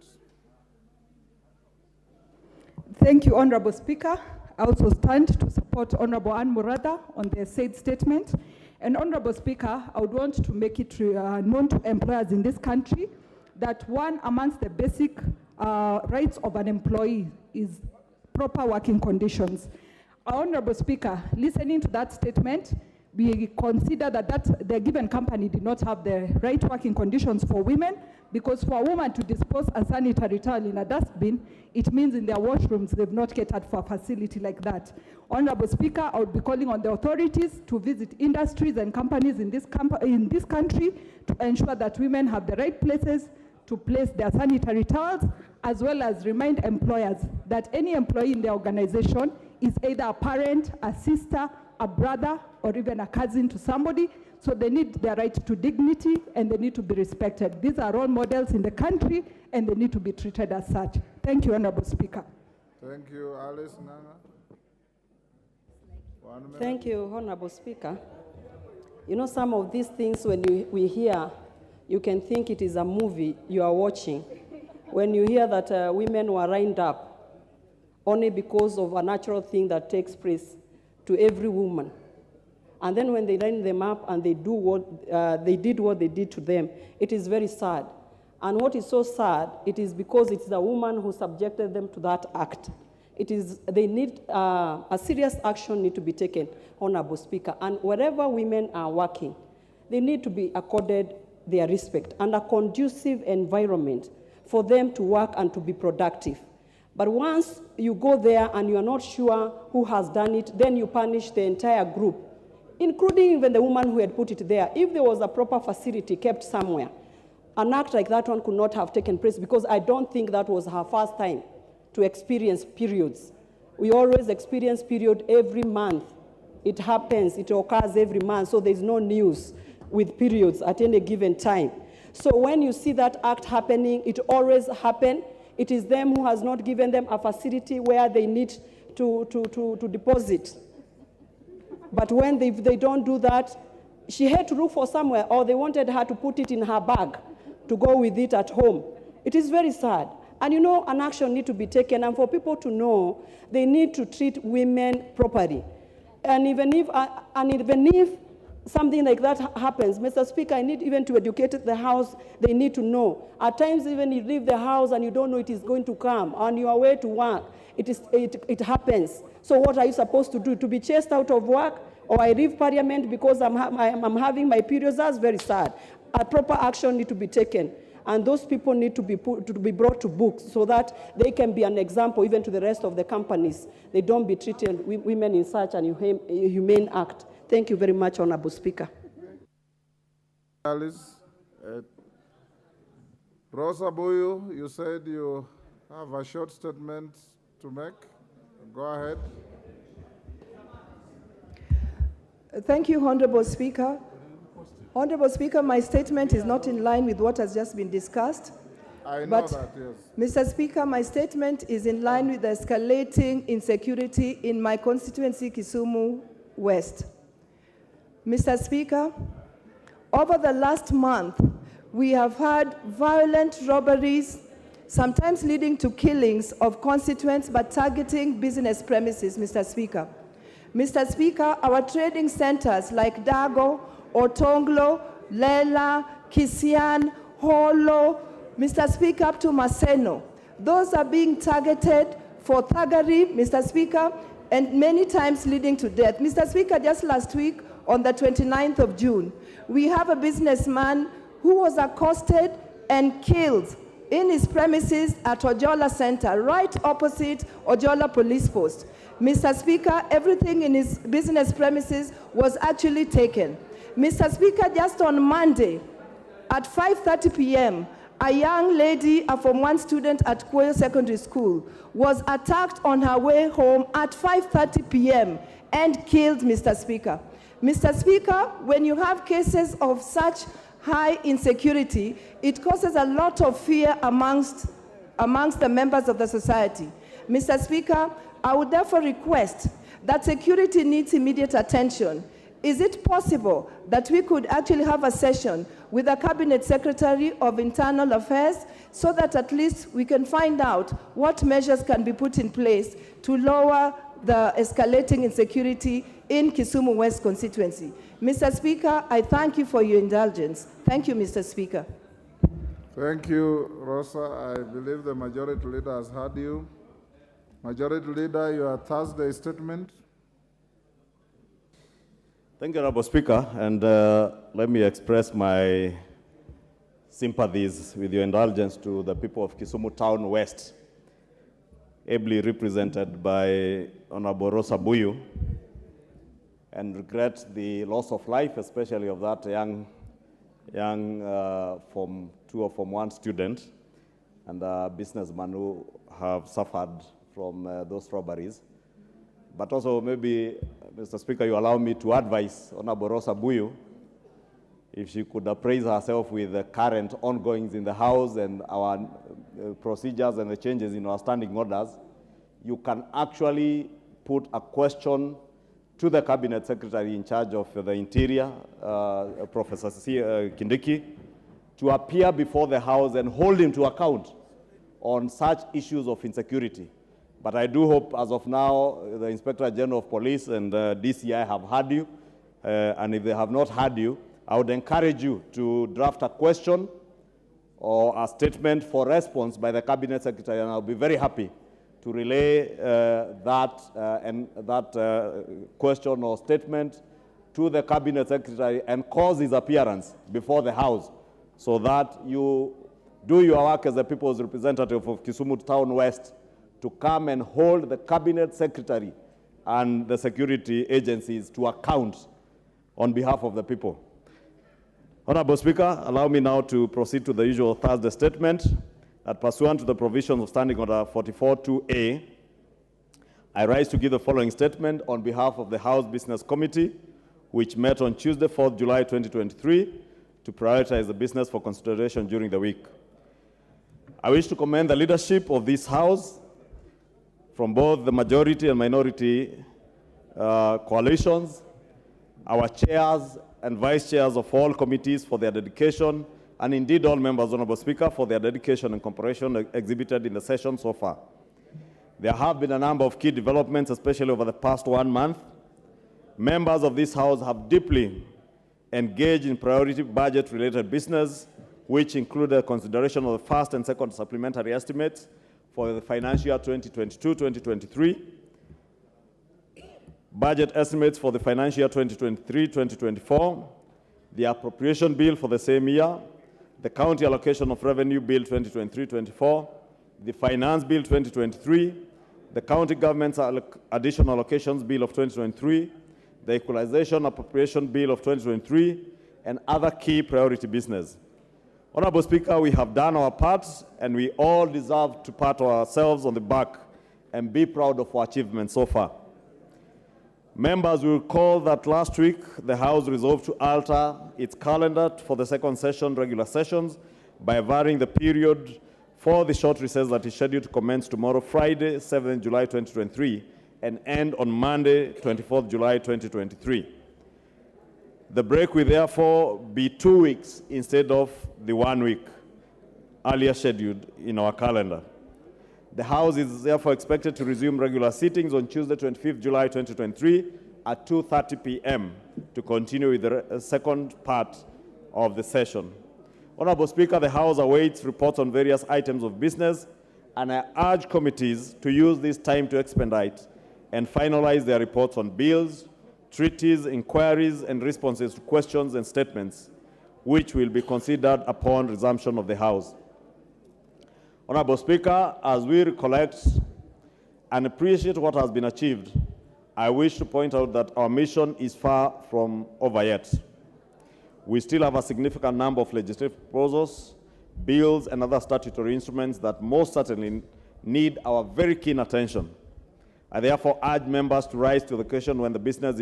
Thank you, Honorable Speaker. I also stand to support Honorable Ann Murada on the said statement. And Honorable Speaker, I would want to make it known to employers in this country that one amongst the basic rights of an employee is proper working conditions. Honorable Speaker, listening to that statement, we consider that the given company did not have the right working conditions for women, because for a woman to dispose a sanitary towel in a dustbin, it means in their washrooms they've not catered for a facility like that. Honorable Speaker, I would be calling on the authorities to visit industries and companies in this country to ensure that women have the right places to place their sanitary towels, as well as remind employers that any employee in the organization is either a parent, a sister, a brother, or even a cousin to somebody, so they need their right to dignity and they need to be respected. These are role models in the country and they need to be treated as such. Thank you, Honorable Speaker. Thank you, Alice Nanga. 1 minute. Thank you, Honorable Speaker. You know, some of these things, when we hear, you can think it is a movie you are watching. When you hear that women were lined up only because of a natural thing that takes place to every woman, and then when they line them up and they did what they did to them, it is very sad. And what is so sad, it is because it's the woman who subjected them to that act. They need a serious action need to be taken, Honorable Speaker. And wherever women are working, they need to be accorded their respect and a conducive environment for them to work and to be productive. But once you go there and you are not sure who has done it, then you punish the entire group, including even the woman who had put it there. If there was a proper facility kept somewhere, an act like that one could not have taken place, because I don't think that was her first time to experience periods. We always experience period every month. It happens, it occurs every month, so there's no news with periods at any given time. So when you see that act happening, it always happens. It is them who has not given them a facility where they need to deposit. But when they don't do that, she had to look for somewhere, or they wanted her to put it in her bag to go with it at home. It is very sad. And you know, an action needs to be taken, and for people to know, they need to treat women properly. And even if something like that happens, Mr. Speaker, I need even to educate the House. They need to know. At times, even you leave the House and you don't know it is going to come, on your way to work, it happens. So what are you supposed to do? To be chased out of work? Or I leave Parliament because I'm having my periods? That's very sad. A proper action needs to be taken. And those people need to be brought to book so that they can be an example even to the rest of the companies. They don't be treated women in such an humane act. Thank you very much, Honorable Speaker. Alice, Rosa Boyu, you said you have a short statement to make. Go ahead. Thank you, Honorable Speaker. Honorable Speaker, my statement is not in line with what has just been discussed. I know that, yes. Mr. Speaker, my statement is in line with the escalating insecurity in my constituency, Kisumu West. Mr. Speaker, over the last month, we have had violent robberies, sometimes leading to killings of constituents, but targeting business premises, Mr. Speaker. Mr. Speaker, our trading centers like Dago, Otonglo, Lela, Kisian, Holo, Mr. Speaker, up to Maseno. Those are being targeted for thuggery, Mr. Speaker, and many times leading to death. Mr. Speaker, just last week, on the 29th of June, we have a businessman who was accosted and killed in his premises at Ojola Center, right opposite Ojola Police Post. Mr. Speaker, everything in his business premises was actually taken. Mr. Speaker, just on Monday at 5:30 p.m., a young lady, a Form 1 student at Kwoyo Secondary School, was attacked on her way home at 5:30 p.m. and killed, Mr. Speaker. Mr. Speaker, when you have cases of such high insecurity, it causes a lot of fear amongst the members of the society. Mr. Speaker, I would therefore request that security needs immediate attention. Is it possible that we could actually have a session with the Cabinet Secretary of Internal Affairs so that at least we can find out what measures can be put in place to lower the escalating insecurity in Kisumu West constituency? Mr. Speaker, I thank you for your indulgence. Thank you, Mr. Speaker. Thank you, Rosa. I believe the Majority Leader has heard you. Majority Leader, your Thursday statement. Thank you, Honorable Speaker, and let me express my sympathies with your indulgence to the people of Kisumu Town West, ably represented by Honorable Rosa Buyu, and regret the loss of life, especially of that young Form 2 or Form 1 student and a businessman who have suffered from those robberies. But also maybe, Mr. Speaker, you allow me to advise Honorable Rosa Buyu if she could appraise herself with the current ongoings in the House and our procedures and the changes in our standing orders. You can actually put a question to the Cabinet Secretary in charge of the Interior, Professor Kindiki, to appear before the House and hold him to account on such issues of insecurity. But I do hope, as of now, the Inspector General of Police and DCI have heard you, and if they have not heard you, I would encourage you to draft a question or a statement for response by the Cabinet Secretary, and I'll be very happy to relay that question or statement to the Cabinet Secretary and cause his appearance before the House so that you do your work as a people's representative of Kisumu Town West to come and hold the Cabinet Secretary and the security agencies to account on behalf of the people. Honorable Speaker, allow me now to proceed to the usual Thursday statement that pursuant to the provisions of Standing Order 44.2a, I rise to give the following statement on behalf of the House Business Committee, which met on Tuesday, 4th July 2023, to prioritize the business for consideration during the week. I wish to commend the leadership of this House from both the majority and minority coalitions, our chairs and vice chairs of all committees for their dedication, and indeed all members, Honorable Speaker, for their dedication and cooperation exhibited in the session so far. There have been a number of key developments, especially over the past 1 month. Members of this House have deeply engaged in priority budget-related business, which included consideration of the first and second supplementary estimates for the financial year 2022-2023, budget estimates for the financial year 2023-2024, the appropriation bill for the same year, the county allocation of revenue bill 2023-24, the finance bill 2023, the county government's additional allocations bill of 2023, the equalization appropriation bill of 2023, and other key priority business. Honorable Speaker, we have done our part, and we all deserve to pat ourselves on the back and be proud of our achievements so far. Members will recall that last week, the House resolved to alter its calendar for the second session, regular sessions, by varying the period for the short recess that is scheduled to commence tomorrow, Friday, 7th July 2023, and end on Monday, 24th July 2023. The break will therefore be 2 weeks instead of the 1 week earlier scheduled in our calendar. The House is therefore expected to resume regular sittings on Tuesday, 25th July 2023 at 2:30 p.m. to continue with the second part of the session. Honorable Speaker, the House awaits reports on various items of business, and I urge committees to use this time to expedite and finalize their reports on bills, treaties, inquiries, and responses to questions and statements, which will be considered upon resumption of the House. Honorable Speaker, as we recollect and appreciate what has been achieved, I wish to point out that our mission is far from over yet. We still have a significant number of legislative proposals, bills, and other statutory instruments that most certainly need our very keen attention. I therefore urge members to rise to the occasion when the business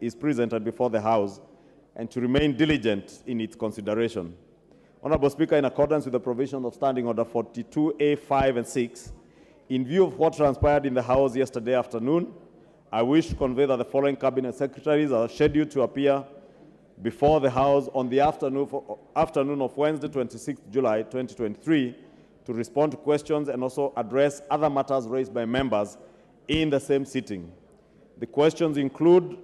is presented before the House and to remain diligent in its consideration. Honorable Speaker, in accordance with the provision of Standing Order 42A, 5 and 6, in view of what transpired in the House yesterday afternoon, I wish to convey that the following Cabinet Secretaries are scheduled to appear before the House on the afternoon of Wednesday, 26 July 2023, to respond to questions and also address other matters raised by members in the same sitting. The questions include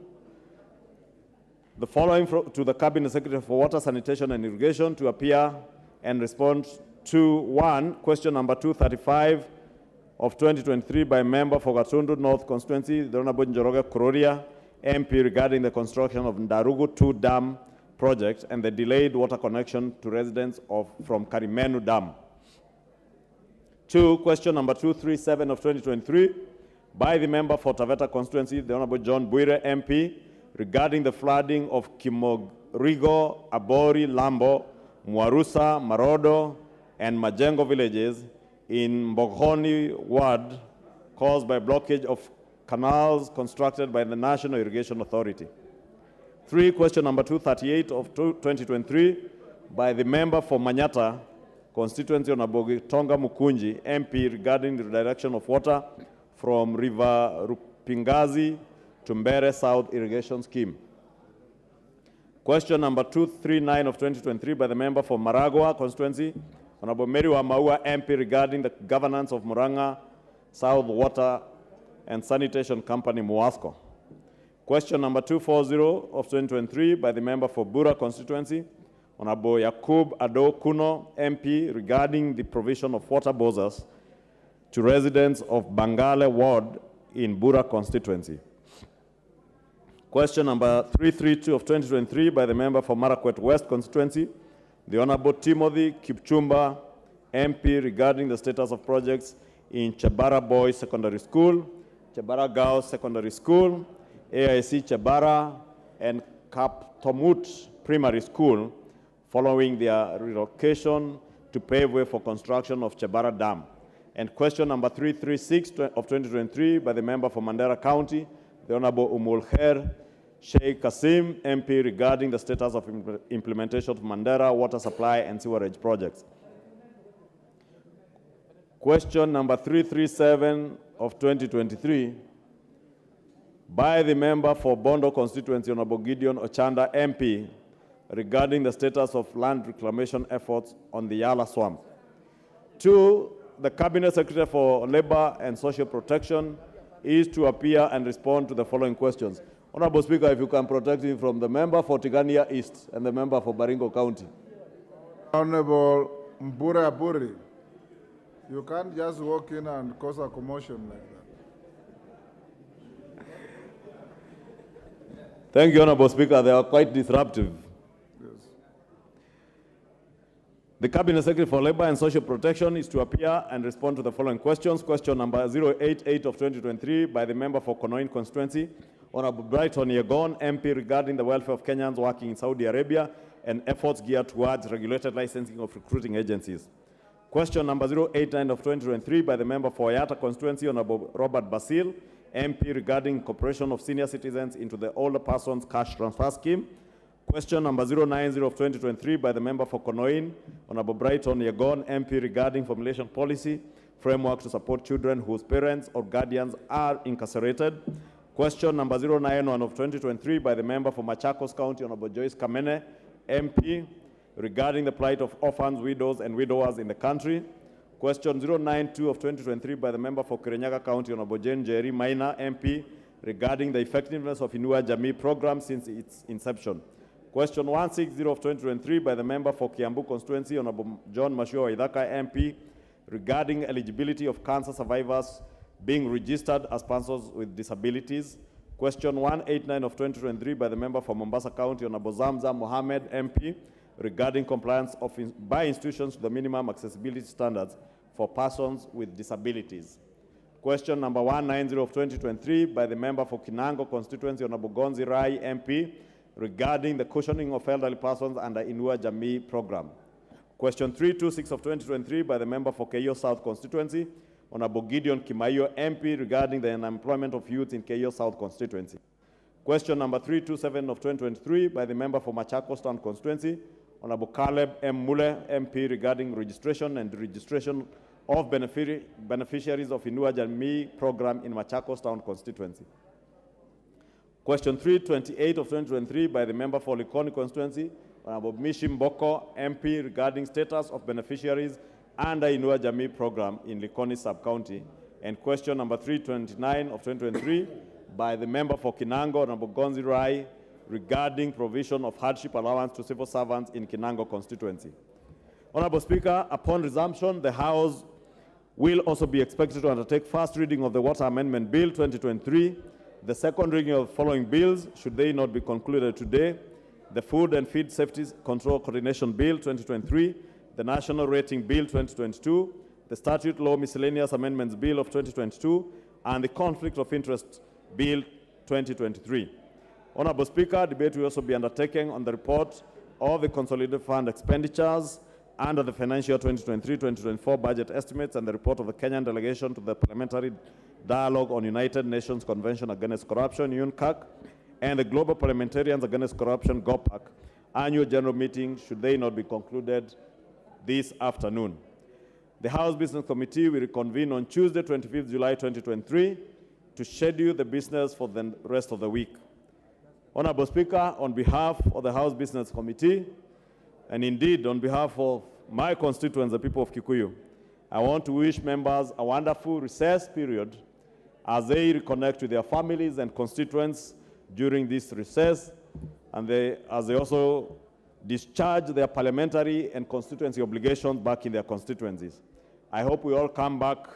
the following to the Cabinet Secretary for Water, Sanitation and Irrigation to appear and respond to 1, question number 235 of 2023 by member for Gatundu North Constituency, the Honorable Njoroge Kuroria, MP, regarding the construction of Ndarugu 2 Dam project and the delayed water connection to residents from Karimenu Dam. 2, question number 237 of 2023 by the member for Taveta Constituency, the Honorable John Buire, MP, regarding the flooding of Kimogrigo, Abori, Lambo, Mwarusa, Marodo, and Majengo villages in Mbogoni Ward caused by blockage of canals constructed by the National Irrigation Authority. 3, question number 238 of 2023 by the member for Manyata Constituency, Honorable Tonga Mukunji, MP, regarding the redirection of water from River Rupingazi to Mbere South Irrigation Scheme. Question number 239 of 2023 by the member for Maragua Constituency, Honorable Mary Wamaua, MP, regarding the governance of Muranga South Water and Sanitation Company, Muasco. Question number 240 of 2023 by the member for Bura Constituency, Honorable Yakub Ado Kuno, MP, regarding the provision of water bozers to residents of Bangale Ward in Bura Constituency. Question number 332 of 2023 by the member for Marakwet West Constituency, the Honorable Timothy Kipchumba, MP, regarding the status of projects in Chabara Boys Secondary School, Chabara Girls Secondary School, AIC Chabara, and Kaptomut Primary School, following their relocation to pave way for construction of Chabara Dam. And question number 336 of 2023 by the member for Mandera County, the Honorable Umul Khair Sheikh Kasim, MP, regarding the status of implementation of Mandera water supply and sewerage projects. Question number 337 of 2023 by the member for Bondo Constituency, Honorable Gideon Ochanda, MP, regarding the status of land reclamation efforts on the Yala Swamp. 2, the Cabinet Secretary for Labor and Social Protection is to appear and respond to the following questions. Honorable Speaker, if you can protect him from the member for Tigania East and the member for Baringo County. Honorable Mbura Aburi, you can't just walk in and cause a commotion like that. Thank you, Honorable Speaker. They are quite disruptive. Yes. The Cabinet Secretary for Labor and Social Protection is to appear and respond to the following questions. Question number 088 of 2023 by the member for Konoin Constituency, Honorable Brighton Yegon, MP, regarding the welfare of Kenyans working in Saudi Arabia and efforts geared towards regulated licensing of recruiting agencies. Question number 089 of 2023 by the member for Oyata Constituency, Honorable Robert Basil, MP, regarding incorporation of senior citizens into the Older Persons Cash Transfer Scheme. Question number 090 of 2023 by the member for Konoin, Honorable Brighton Yegon, MP, regarding formulation policy framework to support children whose parents or guardians are incarcerated. Question number 091 of 2023 by the member for Machakos County, Honorable Joyce Kamene, MP, regarding the plight of orphans, widows, and widowers in the country. Question 092 of 2023 by the member for Kirinyaga County, Honorable Jane Jerry Maina, MP, regarding the effectiveness of Inua Jamii program since its inception. Question 160 of 2023 by the member for Kiambu Constituency, Honorable John Mashua Waithaka, MP, regarding eligibility of cancer survivors being registered as persons with disabilities. Question 189 of 2023 by the member for Mombasa County, Honorable Zamza Mohammed, MP, regarding compliance by institutions to the minimum accessibility standards for persons with disabilities. Question number 190 of 2023 by the member for Kinango Constituency, Honorable Gonzi Rai, MP, regarding the cushioning of elderly persons under Inua Jamii program. Question 326 of 2023 by the member for Keio South Constituency, Honorable Gideon Kimaiyo, MP, regarding the unemployment of youth in Keio South Constituency. Question number 327 of 2023 by the member for Machakos Town Constituency, Honorable Caleb M. Mule, MP, regarding registration and registration of beneficiaries of Inua Jamii program in Machakos Town Constituency. Question 328 of 2023 by the member for Likoni Constituency, Honorable Mishi Mboko, MP, regarding status of beneficiaries under Inua Jamii program in Likoni sub-county. And question number 329 of 2023 by the member for Kinango, Honorable Gonzi Rai, regarding provision of hardship allowance to civil servants in Kinango constituency. Honorable Speaker, upon resumption, the House will also be expected to undertake first reading of the Water Amendment Bill 2023, the second reading of the following bills, should they not be concluded today: the Food and Feed Safety Control Coordination Bill 2023, the National Rating Bill 2022, the Statute Law Miscellaneous Amendments Bill of 2022, and the Conflict of Interest Bill 2023. Honorable Speaker, debate will also be undertaken on the report of the Consolidated Fund expenditures under the financial 2023-2024 budget estimates and the report of the Kenyan delegation to the Parliamentary Dialogue on United Nations Convention Against Corruption, UNCAC, and the Global Parliamentarians Against Corruption, GOPAC, annual general meeting, should they not be concluded this afternoon. The House Business Committee will reconvene on Tuesday, 25th July 2023, to schedule the business for the rest of the week. Honorable Speaker, on behalf of the House Business Committee, and indeed on behalf of my constituents, the people of Kikuyu, I want to wish members a wonderful recess period as they reconnect with their families and constituents during this recess, and as they also discharge their parliamentary and constituency obligations back in their constituencies. I hope we all come back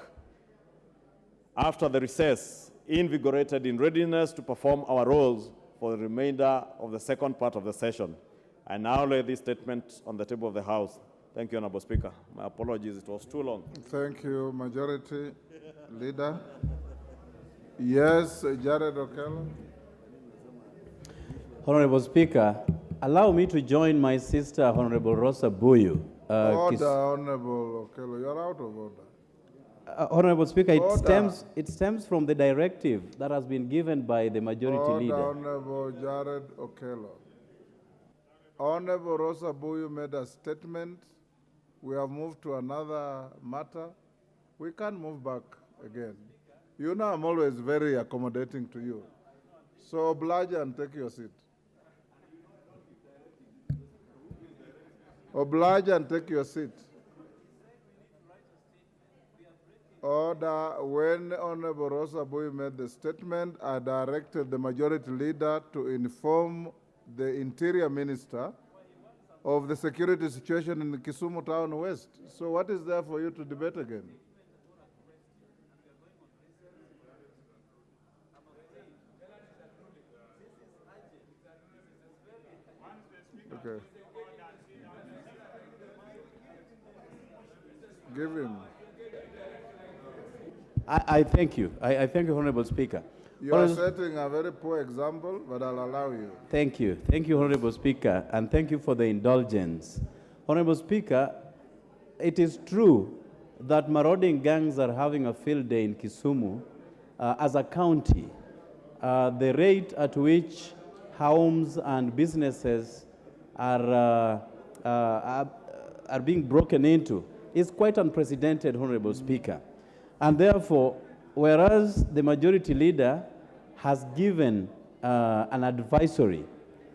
after the recess, invigorated, in readiness to perform our roles for the remainder of the second part of the session. I now lay this statement on the table of the House. Thank you, Honorable Speaker. My apologies, it was too long. Thank you, Majority Leader. Yes, Jared Okello. Honorable Speaker, allow me to join my sister, Honorable Rosa Buyu. Order, Honorable Okello, you're out of order. Honorable Speaker, it stems from the directive that has been given by the majority leader. Honorable Jared Okello. Honorable Rosa Buyu made a statement. We have moved to another matter. We can't move back again. You know I'm always very accommodating to you. So oblige and take your seat. Oblige and take your seat. Order. When Honorable Rosa Buyu made the statement, I directed the majority leader to inform the Interior Minister of the security situation in the Kisumu Town West. So what is there for you to debate again? Okay. Give him. I thank you. I thank you, Honorable Speaker. You are setting a very poor example, but I'll allow you. Thank you. Thank you, Honorable Speaker, and thank you for the indulgence. Honorable Speaker, it is true that marauding gangs are having a field day in Kisumu. As a county, the rate at which homes and businesses are being broken into is quite unprecedented, Honorable Speaker. And therefore, whereas the majority leader has given an advisory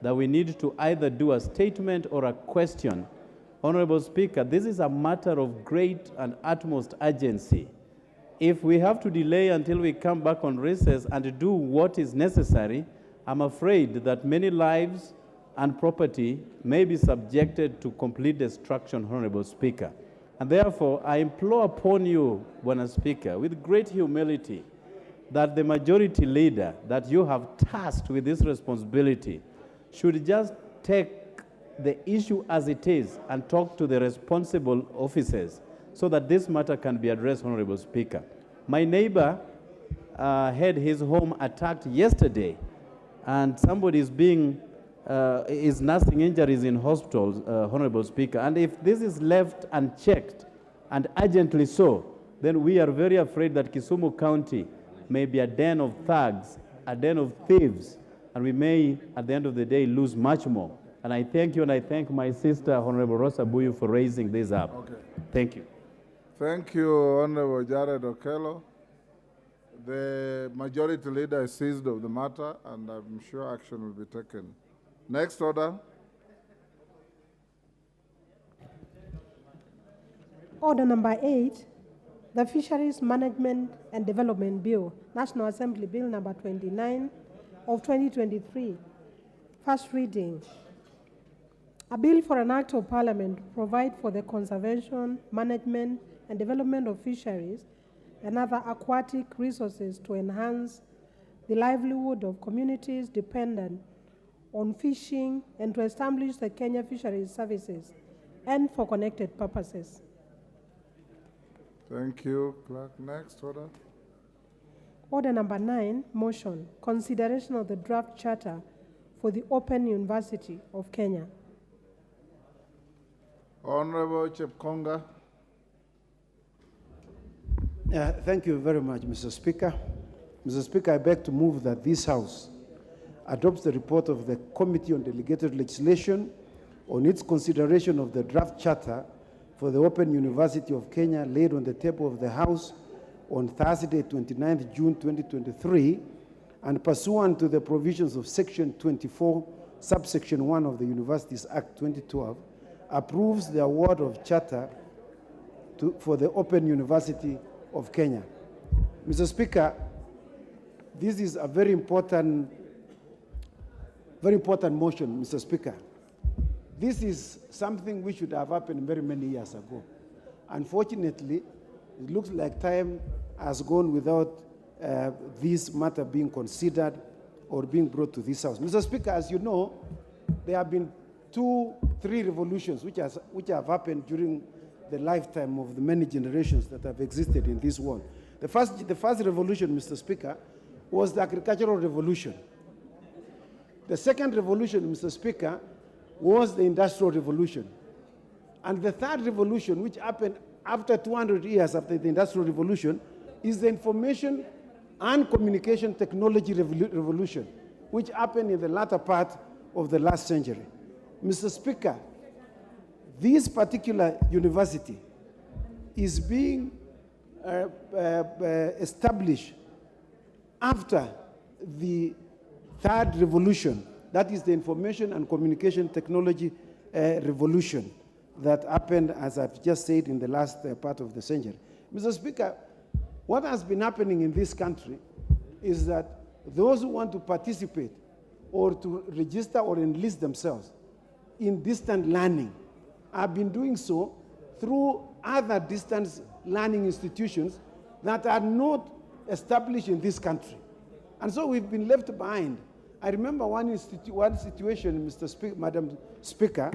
that we need to either do a statement or a question, Honorable Speaker, this is a matter of great and utmost urgency. If we have to delay until we come back on recess and do what is necessary, I'm afraid that many lives and property may be subjected to complete destruction, Honorable Speaker. And therefore, I implore upon you, Honorable Speaker, with great humility, that the majority leader that you have tasked with this responsibility should just take the issue as it is and talk to the responsible officers so that this matter can be addressed, Honorable Speaker. My neighbor had his home attacked yesterday, and somebody is nursing injuries in hospitals, Honorable Speaker. And if this is left unchecked, and urgently so, then we are very afraid that Kisumu County may be a den of thugs, a den of thieves, and we may, at the end of the day, lose much more. And I thank you, and I thank my sister, Honorable Rosa Buyu, for raising this up. Okay. Thank you. Thank you, Honorable Jared Okello. The majority leader is seized of the matter, and I'm sure action will be taken. Next order. Order number 8, the Fisheries Management and Development Bill, National Assembly Bill number 29 of 2023. First reading. A bill for an act of parliament to provide for the conservation, management, and development of fisheries and other aquatic resources to enhance the livelihood of communities dependent on fishing and to establish the Kenya Fisheries Services and for connected purposes. Thank you, Clerk. Next order. Order number 9, motion, consideration of the draft charter for the Open University of Kenya. Honorable Chepkonga. Thank you very much, Mr. Speaker. Mr. Speaker, I beg to move that this House adopts the report of the Committee on Delegated Legislation on its consideration of the draft charter for the Open University of Kenya laid on the table of the House on Thursday, 29th June 2023, and pursuant to the provisions of Section 24, subsection 1 of the Universities Act 2012, approves the award of charter for the Open University of Kenya. Mr. Speaker, this is a very important motion, Mr. Speaker. This is something which should have happened very many years ago. Unfortunately, it looks like time has gone without this matter being considered or being brought to this House. Mr. Speaker, as you know, there have been 2-3 revolutions which have happened during the lifetime of the many generations that have existed in this world. The first revolution, Mr. Speaker, was the agricultural revolution. The second revolution, Mr. Speaker, was the industrial revolution. And the third revolution, which happened after 200 years after the industrial revolution, is the information and communication technology revolution, which happened in the latter part of the last century. Mr. Speaker, this particular university is being established after the third revolution, that is the information and communication technology revolution that happened, as I've just said, in the last part of the century. Mr. Speaker, what has been happening in this country is that those who want to participate or to register or enlist themselves in distant learning have been doing so through other distance learning institutions that are not established in this country. And so we've been left behind. I remember one situation, Madam Speaker,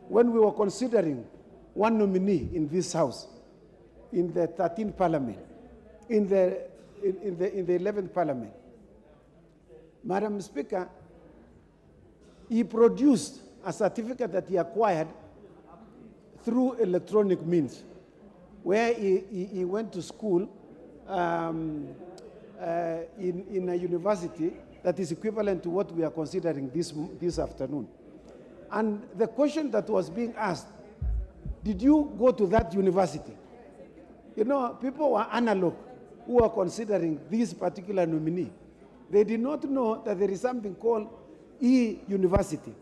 when we were considering one nominee in this House, in the 13th Parliament, in the 11th Parliament. Madam Speaker, he produced a certificate that he acquired through electronic means, where he went to school in a university that is equivalent to what we are considering this afternoon. And the question that was being asked, did you go to that university? You know, people were analog who were considering this particular nominee. They did not know that there is something called e-university.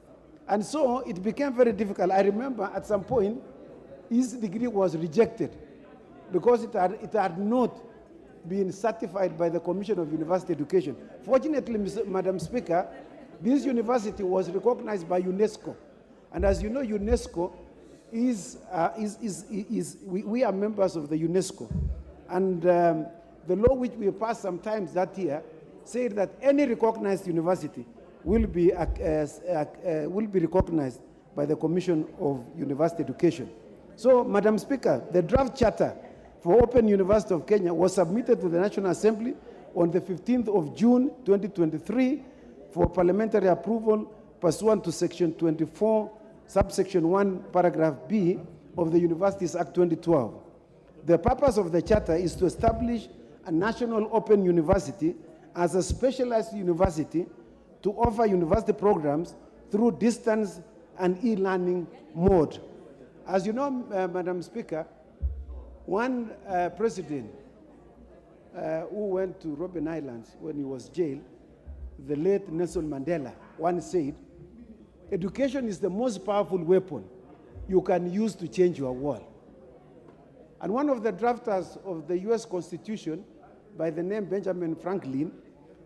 And so it became very difficult. I remember at some point, his degree was rejected because it had not been certified by the Commission of University Education. Fortunately, Madam Speaker, this university was recognized by UNESCO. And as you know, UNESCO we are members of the UNESCO. And the law which we passed sometimes that year said that any recognized university will be recognized by the Commission of University Education. So, Madam Speaker, the draft charter for Open University of Kenya was submitted to the National Assembly on the 15th of June 2023 for parliamentary approval pursuant to Section 24, subsection 1, paragraph B of the Universities Act 2012. The purpose of the charter is to establish a national open university as a specialized university to offer university programs through distance and e-learning mode. As you know, Madam Speaker, one president who went to Robben Islands when he was jailed, the late Nelson Mandela, once said, education is the most powerful weapon you can use to change your world. And one of the drafters of the US Constitution, by the name Benjamin Franklin,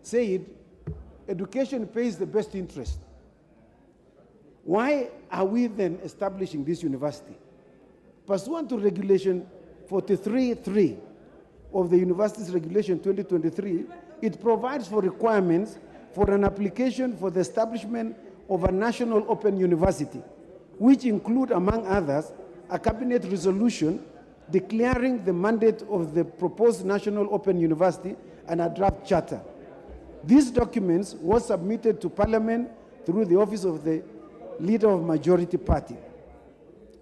said, education pays the best interest. Why are we then establishing this university? Pursuant to Regulation 43.3 of the Universities Regulation 2023, it provides for requirements for an application for the establishment of a national open university, which include, among others, a cabinet resolution declaring the mandate of the proposed national open university and a draft charter. These documents were submitted to Parliament through the office of the Leader of Majority Party.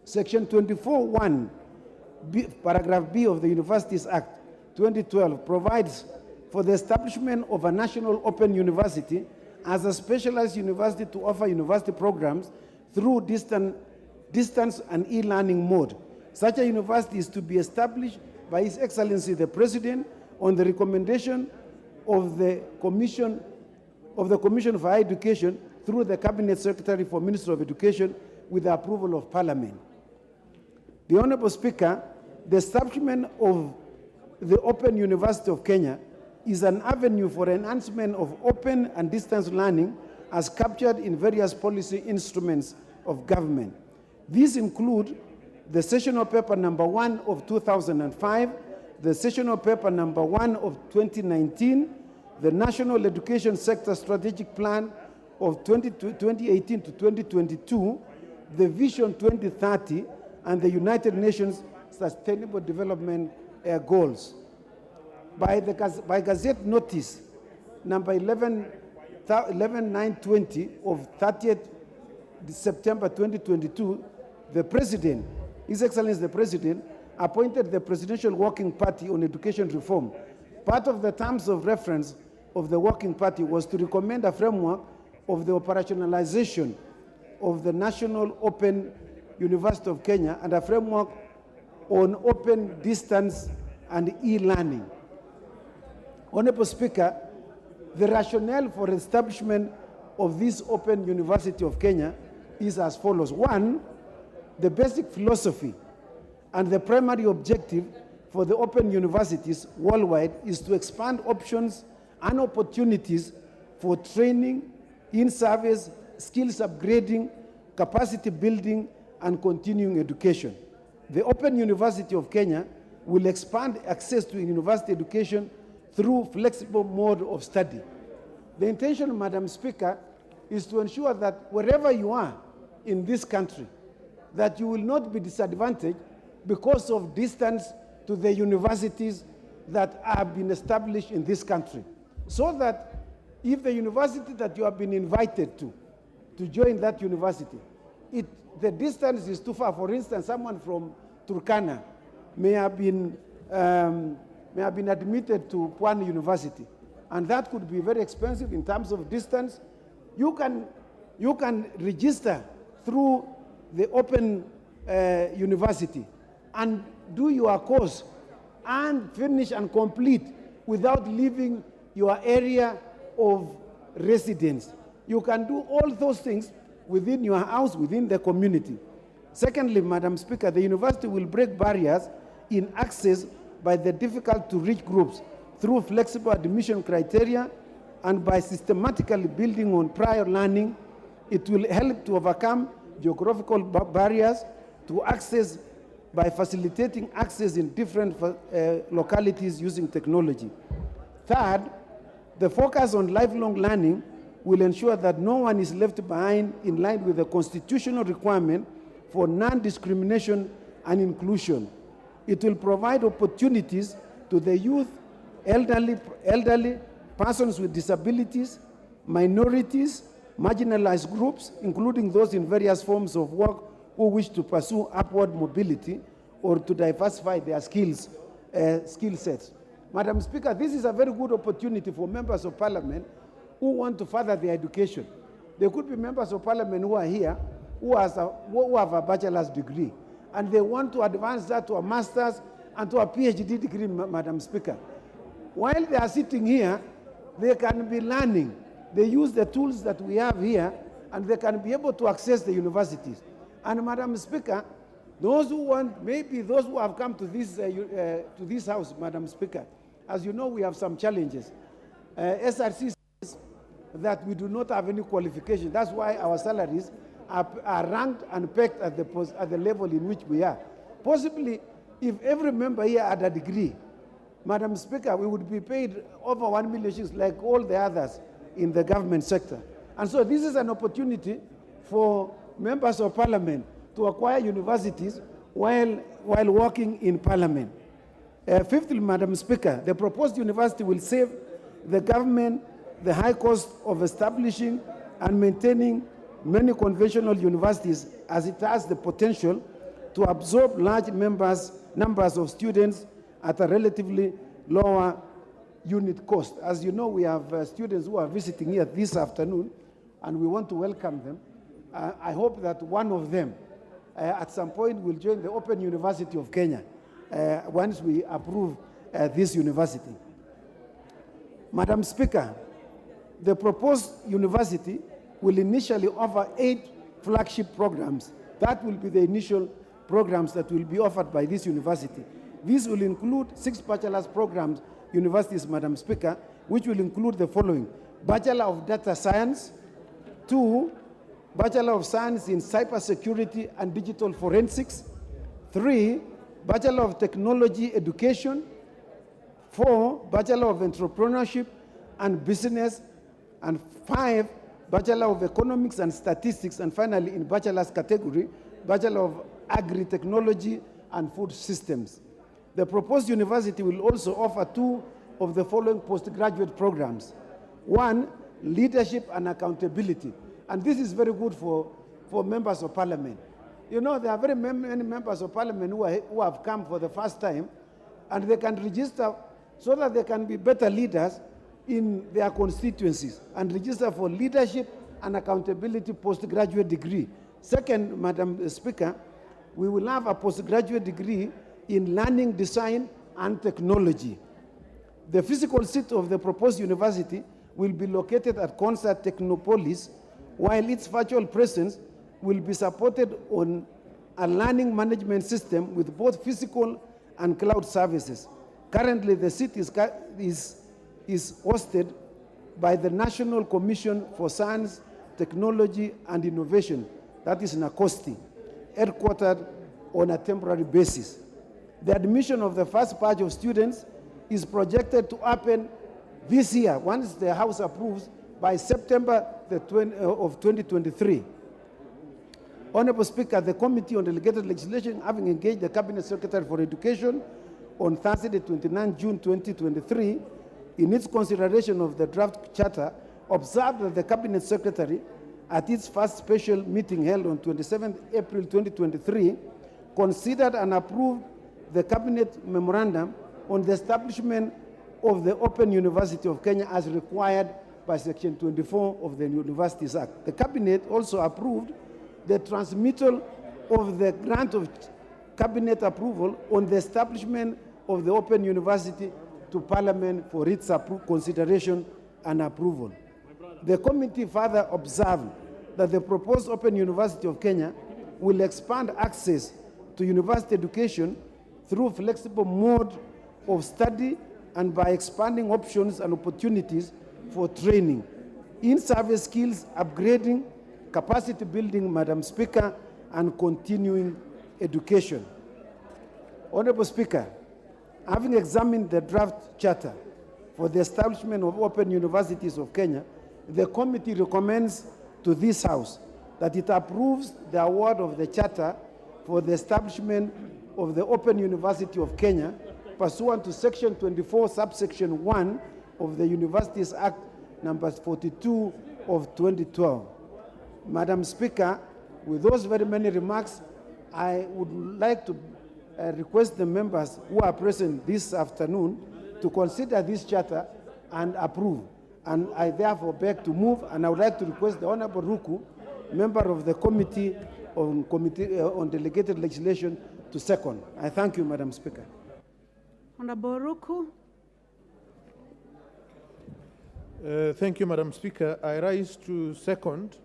Section 24(1), paragraph B of the Universities Act 2012 provides for the establishment of a national open university as a specialized university to offer university programs through distance and e-learning mode. Such a university is to be established by His Excellency the President on the recommendation of the Commission for Higher Education through the Cabinet Secretary for Ministry of Education with the approval of Parliament. The Honorable Speaker, the establishment of the Open University of Kenya is an avenue for enhancement of open and distance learning as captured in various policy instruments of government. These include the Sessional Paper number 1 of 2005, the Sessional Paper number 1 of 2019, the National Education Sector Strategic Plan of 2018 to 2022, the Vision 2030, and the United Nations Sustainable Development Goals. By Gazette Notice number 11920 of 30th September 2022, the President, His Excellency the President, appointed the Presidential Working Party on Education Reform. Part of the terms of reference of the Working Party was to recommend a framework of the operationalization of the National Open University of Kenya and a framework on open distance and e-learning. Honorable Speaker, the rationale for establishment of this Open University of Kenya is as follows. One, the basic philosophy and the primary objective for the open universities worldwide is to expand options and opportunities for training, in-service, skills upgrading, capacity building, and continuing education. The Open University of Kenya will expand access to university education through flexible mode of study. The intention, Madam Speaker, is to ensure that wherever you are in this country, that you will not be disadvantaged because of distance to the universities that have been established in this country. So that if the university that you have been invited to join that university, the distance is too far. For instance, someone from Turkana may have been admitted to Pwani University, and that could be very expensive in terms of distance. You can register through the Open University and do your course and finish and complete without leaving your area of residence. You can do all those things within your house, within the community. Secondly, Madam Speaker, the university will break barriers in access by the difficult-to-reach groups through flexible admission criteria and by systematically building on prior learning. It will help to overcome geographical barriers to access by facilitating access in different localities using technology. Third, the focus on lifelong learning will ensure that no one is left behind in line with the constitutional requirement for non-discrimination and inclusion. It will provide opportunities to the youth, elderly, persons with disabilities, minorities, marginalized groups, including those in various forms of work who wish to pursue upward mobility or to diversify their skill sets. Madam Speaker, this is a very good opportunity for members of parliament who want to further their education. There could be members of parliament who are here who have a bachelor's degree, and they want to advance that to a master's and to a PhD degree, Madam Speaker. While they are sitting here, they can be learning. They use the tools that we have here, and they can be able to access the universities. And Madam Speaker, those who want, maybe those who have come to this house, Madam Speaker, as you know, we have some challenges. SRC says that we do not have any qualification. That's why our salaries are ranked and pegged at the level in which we are. Possibly, if every member here had a degree, Madam Speaker, we would be paid over 1 million shillings like all the others in the government sector. And so this is an opportunity for members of parliament to acquire universities while working in parliament. Fifthly, Madam Speaker, the proposed university will save the government the high cost of establishing and maintaining many conventional universities, as it has the potential to absorb large numbers of students at a relatively lower unit cost. As you know, we have students who are visiting here this afternoon, and we want to welcome them. I hope that one of them at some point will join the Open University of Kenya once we approve this university. Madam Speaker, the proposed university will initially offer 8 flagship programs. That will be the initial programs that will be offered by this university. These will include 6 bachelor's programs, universities, Madam Speaker, which will include the following: Bachelor of Data Science, 2, Bachelor of Science in Cybersecurity and Digital Forensics, 3, Bachelor of Technology Education, 4, Bachelor of Entrepreneurship and Business, and 5, Bachelor of Economics and Statistics, and finally, in bachelor's category, Bachelor of Agri-Technology and Food Systems. The proposed university will also offer 2 of the following postgraduate programs. 1, Leadership and Accountability. And this is very good for members of parliament. You know, there are very many members of parliament who have come for the first time, and they can register so that they can be better leaders in their constituencies, and register for Leadership and Accountability postgraduate degree. Second, Madam Speaker, we will have a postgraduate degree in Learning, Design and Technology. The physical seat of the proposed university will be located at Concert Technopolis, while its virtual presence will be supported on a learning management system with both physical and cloud services. Currently, the seat is hosted by the National Commission for Science, Technology and Innovation, that is NACOSTI, headquartered on a temporary basis. The admission of the first batch of students is projected to happen this year, once the House approves, by September of 2023. Honorable Speaker, the Committee on Delegated Legislation, having engaged the Cabinet Secretary for Education on Thursday, 29 June 2023, in its consideration of the draft charter, observed that the Cabinet Secretary, at its first special meeting held on 27 April 2023, considered and approved the Cabinet Memorandum on the establishment of the Open University of Kenya as required by Section 24 of the Universities Act. The Cabinet also approved the transmittal of the grant of Cabinet approval on the establishment of the Open University to Parliament for its consideration and approval. The committee further observed that the proposed Open University of Kenya will expand access to university education through flexible mode of study and by expanding options and opportunities for training, in-service skills upgrading, capacity building, Madam Speaker, and continuing education. Honorable Speaker, having examined the draft charter for the establishment of Open Universities of Kenya, the committee recommends to this House that it approves the award of the charter for the establishment of the Open University of Kenya pursuant to Section 24, subsection 1 of the Universities Act number 42 of 2012. Madam Speaker, with those very many remarks, I would like to request the members who are present this afternoon to consider this charter and approve. And I therefore beg to move, and I would like to request the Honorable Ruku, member of the Committee on Delegated Legislation, to second. I thank you, Madam Speaker. Honorable Ruku. Thank you, Madam Speaker. I rise to second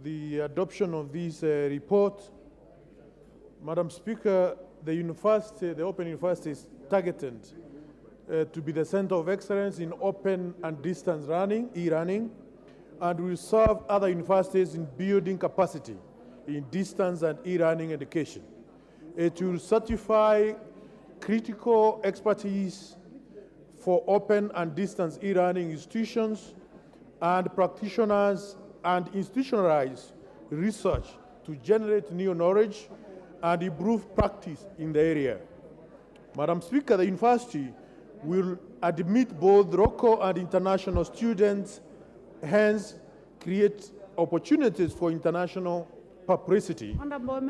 the adoption of this report. Madam Speaker, the Open University is targeted to be the center of excellence in open and distance learning, e-learning, and will serve other universities in building capacity in distance and e-learning education. It will certify critical expertise for open and distance e-learning institutions and practitioners, and institutionalize research to generate new knowledge and improve practice in the area. Madam Speaker, the university will admit both local and international students, hence create opportunities for international publicity,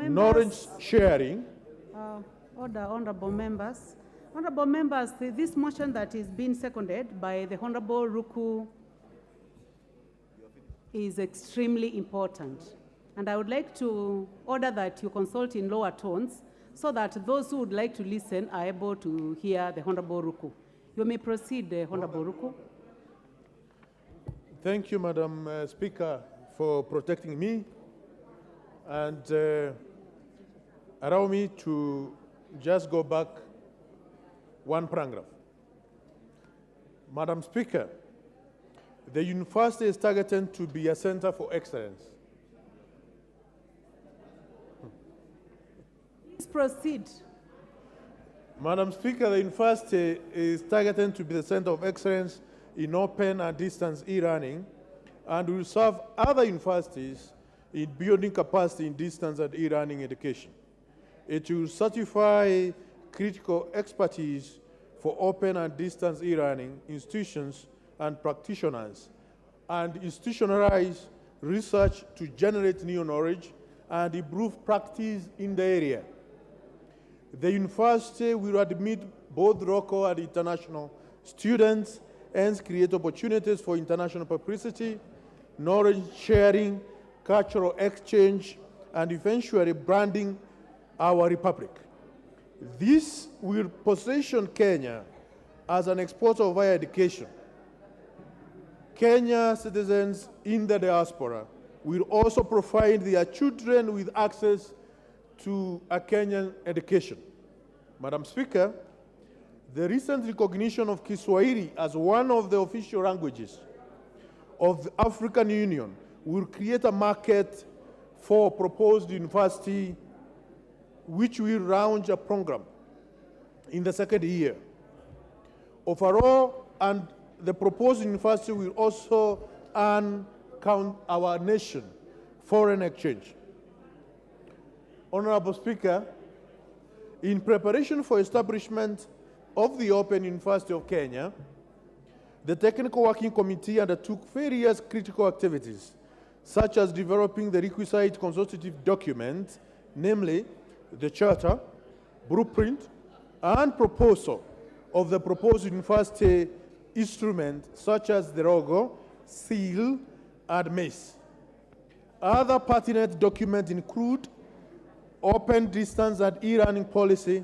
knowledge sharing. Honorable members. Honorable members, this motion that is being seconded by the Honorable Ruku is extremely important. And I would like to order that you consult in lower tones so that those who would like to listen are able to hear the Honorable Ruku. You may proceed, Honorable Ruku. Thank you, Madam Speaker, for protecting me. And allow me to just go back one paragraph. Madam Speaker, the university is targeted to be a center for excellence. Please proceed. Madam Speaker, the university is targeted to be the center of excellence in open and distance e-learning and will serve other universities in building capacity in distance and e-learning education. It will certify critical expertise for open and distance e-learning institutions and practitioners, and institutionalize research to generate new knowledge and improve practice in the area. The university will admit both local and international students, hence create opportunities for international publicity, knowledge sharing, cultural exchange, and eventually branding our republic. This will position Kenya as an exporter of higher education. Kenya citizens in the diaspora will also provide their children with access to a Kenyan education. Madam Speaker, the recent recognition of Kiswahili as one of the official languages of the African Union will create a market for proposed university which will launch a program in the second year. Overall, and the proposed university will also earn our nation foreign exchange. Honorable Speaker, in preparation for establishment of the Open University of Kenya, the Technical Working Committee undertook various critical activities, such as developing the requisite consultative document, namely the charter, blueprint, and proposal of the proposed university instrument, such as the logo, seal, and mace. Other pertinent documents include open distance and e-learning policy,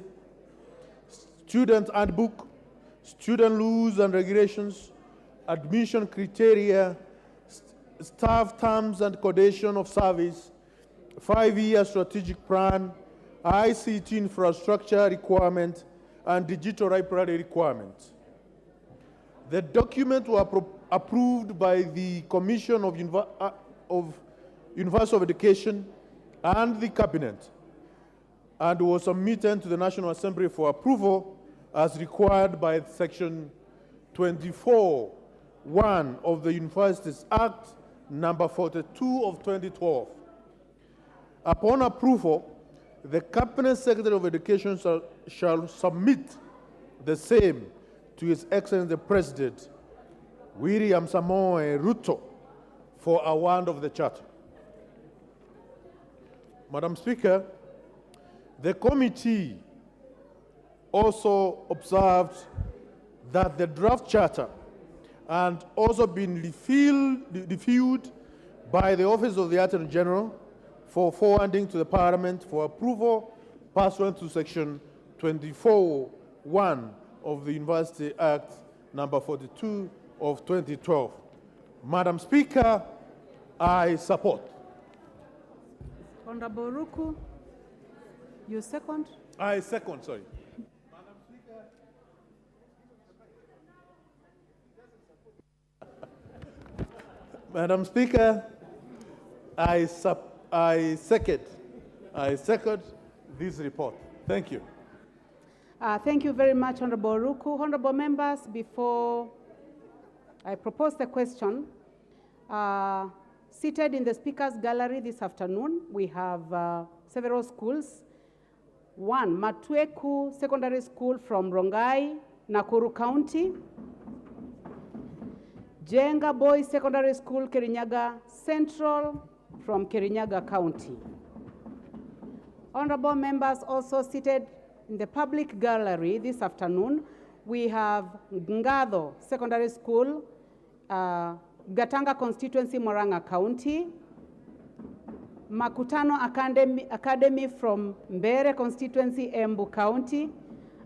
student handbook, student rules and regulations, admission criteria, staff terms and condition of service, 5-year strategic plan, ICT infrastructure requirement, and digital library requirements. The document was approved by the Commission of University of Education and the Cabinet, and was submitted to the National Assembly for approval as required by Section 24(1) of the Universities Act number 42 of 2012. Upon approval, the Cabinet Secretary of Education shall submit the same to His Excellency the President, William Samoei Ruto, for award of the Charter. Madam Speaker, the committee also observed that the draft charter and also been reviewed by the Office of the Attorney General for forwarding to the Parliament for approval pursuant to Section 24(1) of the University Act number 42 of 2012. Madam Speaker, I support. Honorable Ruku, you second? I second, sorry. Madam Speaker, I second this report. Thank you. Thank you very much, Honorable Ruku. Honorable members, before I propose the question, seated in the Speaker's Gallery this afternoon, we have several schools. One, Matweku Secondary School from Rongai, Nakuru County. Jenga Boys Secondary School, Kirinyaga Central from Kirinyaga County. Honorable members, also seated in the public gallery this afternoon, we have Ngado Secondary School, Gatanga Constituency, Moranga County. Mukutani Academy from Mbere Constituency, Embu County,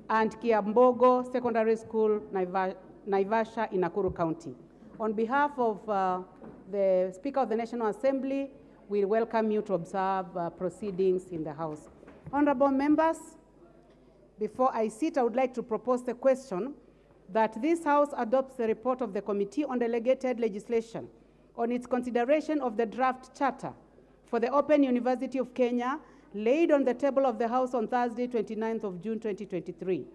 and Kiambogo Secondary School, Naivasha in Nakuru County. On behalf of the Speaker of the National Assembly, we welcome you to observe proceedings in the House. Honorable members, before I sit, I would like to propose the question that this House adopts the report of the Committee on Delegated Legislation on its consideration of the draft charter for the Open University of Kenya, laid on the table of the House on Thursday, 29th of June, 2023,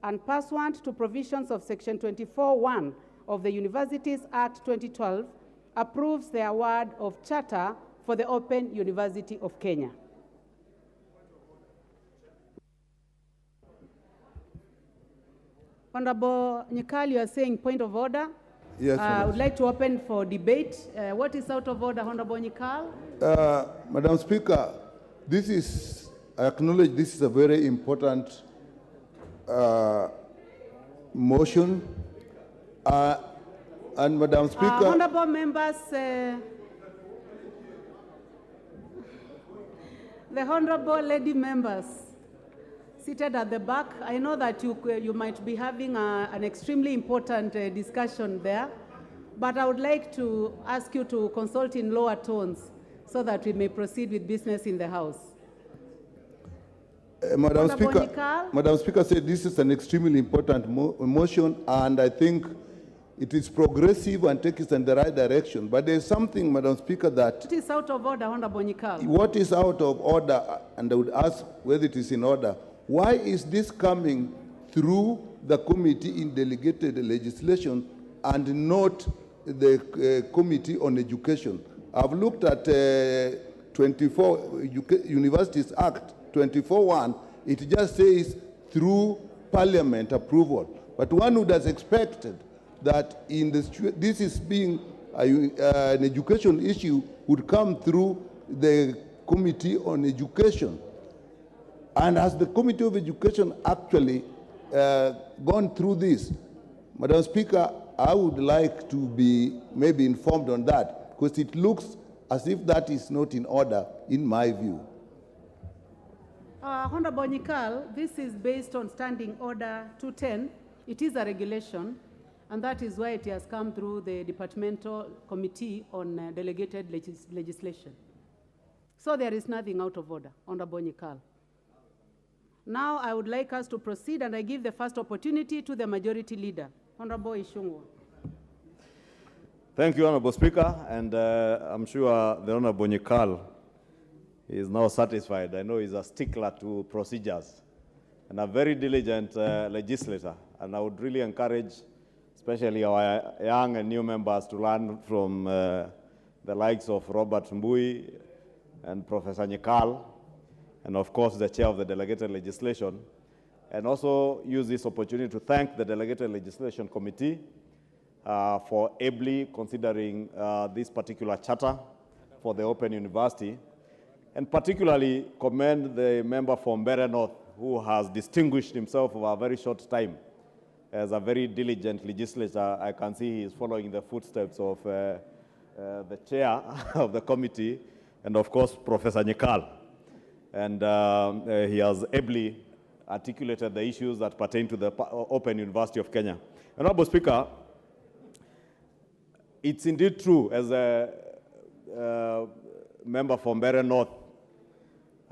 and pursuant to provisions of Section 24(1) of the Universities Act 2012, approves the award of charter for the Open University of Kenya. Honorable Nyikal, you are saying point of order. Yes, I would like to open for debate. What is out of order, Honorable Nyikal? Madam Speaker, I acknowledge this is a very important motion. And Madam Speaker, Honorable members, the honorable lady members seated at the back, I know that you might be having an extremely important discussion there, but I would like to ask you to consult in lower tones so that we may proceed with business in the House. Madam Speaker said this is an extremely important motion, and I think it is progressive and takes us in the right direction. But there is something, Madam Speaker, that... It is out of order, Honorable Nyikal. What is out of order, and I would ask whether it is in order, why is this coming through the Committee in Delegated Legislation and not the Committee on Education? I've looked at 24 Universities Act 24(1). It just says through Parliament approval. But one would have expected that in this is being an education issue would come through the Committee on Education. And has the Committee of Education actually gone through this? Madam Speaker, I would like to be maybe informed on that, because it looks as if that is not in order, in my view. Honorable Nyikal, this is based on Standing Order 210. It is a regulation, and that is why it has come through the Departmental Committee on Delegated Legislation. So there is nothing out of order, Honorable Nyikal. Now I would like us to proceed, and I give the first opportunity to the Majority Leader, Honorable Ishungwa. Thank you, Honorable Speaker, and I'm sure the Honorable Nyikal is now satisfied. I know he's a stickler to procedures and a very diligent legislator, and I would really encourage especially our young and new members to learn from the likes of Robert Mbui and Professor Nyikal, and of course the chair of the Delegated Legislation, and also use this opportunity to thank the Delegated Legislation Committee for ably considering this particular charter for the Open University, and particularly commend the member from Mbere North, who has distinguished himself over a very short time as a very diligent legislator, I can see he is following the footsteps of the chair of the committee, and of course, Professor Nyekal. And he has ably articulated the issues that pertain to the Open University of Kenya. Honorable Speaker, it's indeed true, as a member from Mbeere North,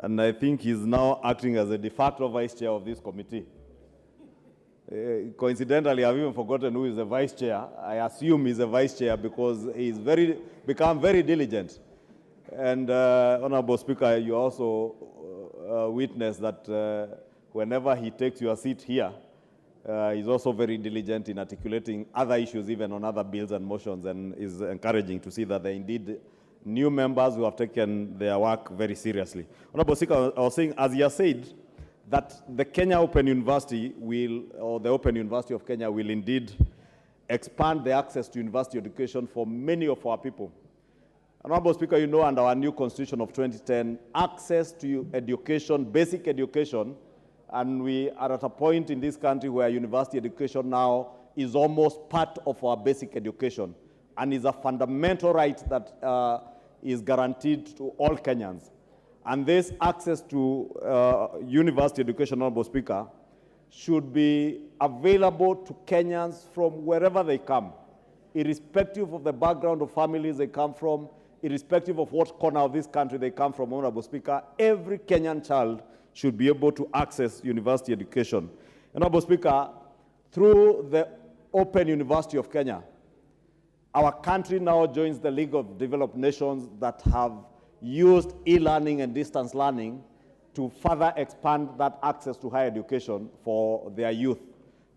and I think he's now acting as a de facto vice chair of this committee. Coincidentally, I've even forgotten who is the vice chair. I assume he's a vice chair because he's become very diligent. And Honorable Speaker, you also witness that whenever he takes your seat here, he's also very diligent in articulating other issues, even on other bills and motions, and is encouraging to see that there are indeed new members who have taken their work very seriously. Honorable Speaker, I was saying, as you said, that the Kenya Open University will, or the Open University of Kenya will indeed expand the access to university education for many of our people. Honorable Speaker, you know, under our new constitution of 2010, access to education, basic education, and we are at a point in this country where university education now is almost part of our basic education and is a fundamental right that is guaranteed to all Kenyans. And this access to university education, Honorable Speaker, should be available to Kenyans from wherever they come, irrespective of the background of families they come from, irrespective of what corner of this country they come from, Honorable Speaker. Every Kenyan child should be able to access university education. Honorable Speaker, through the Open University of Kenya, our country now joins the League of Developed Nations that have used e-learning and distance learning to further expand that access to higher education for their youth.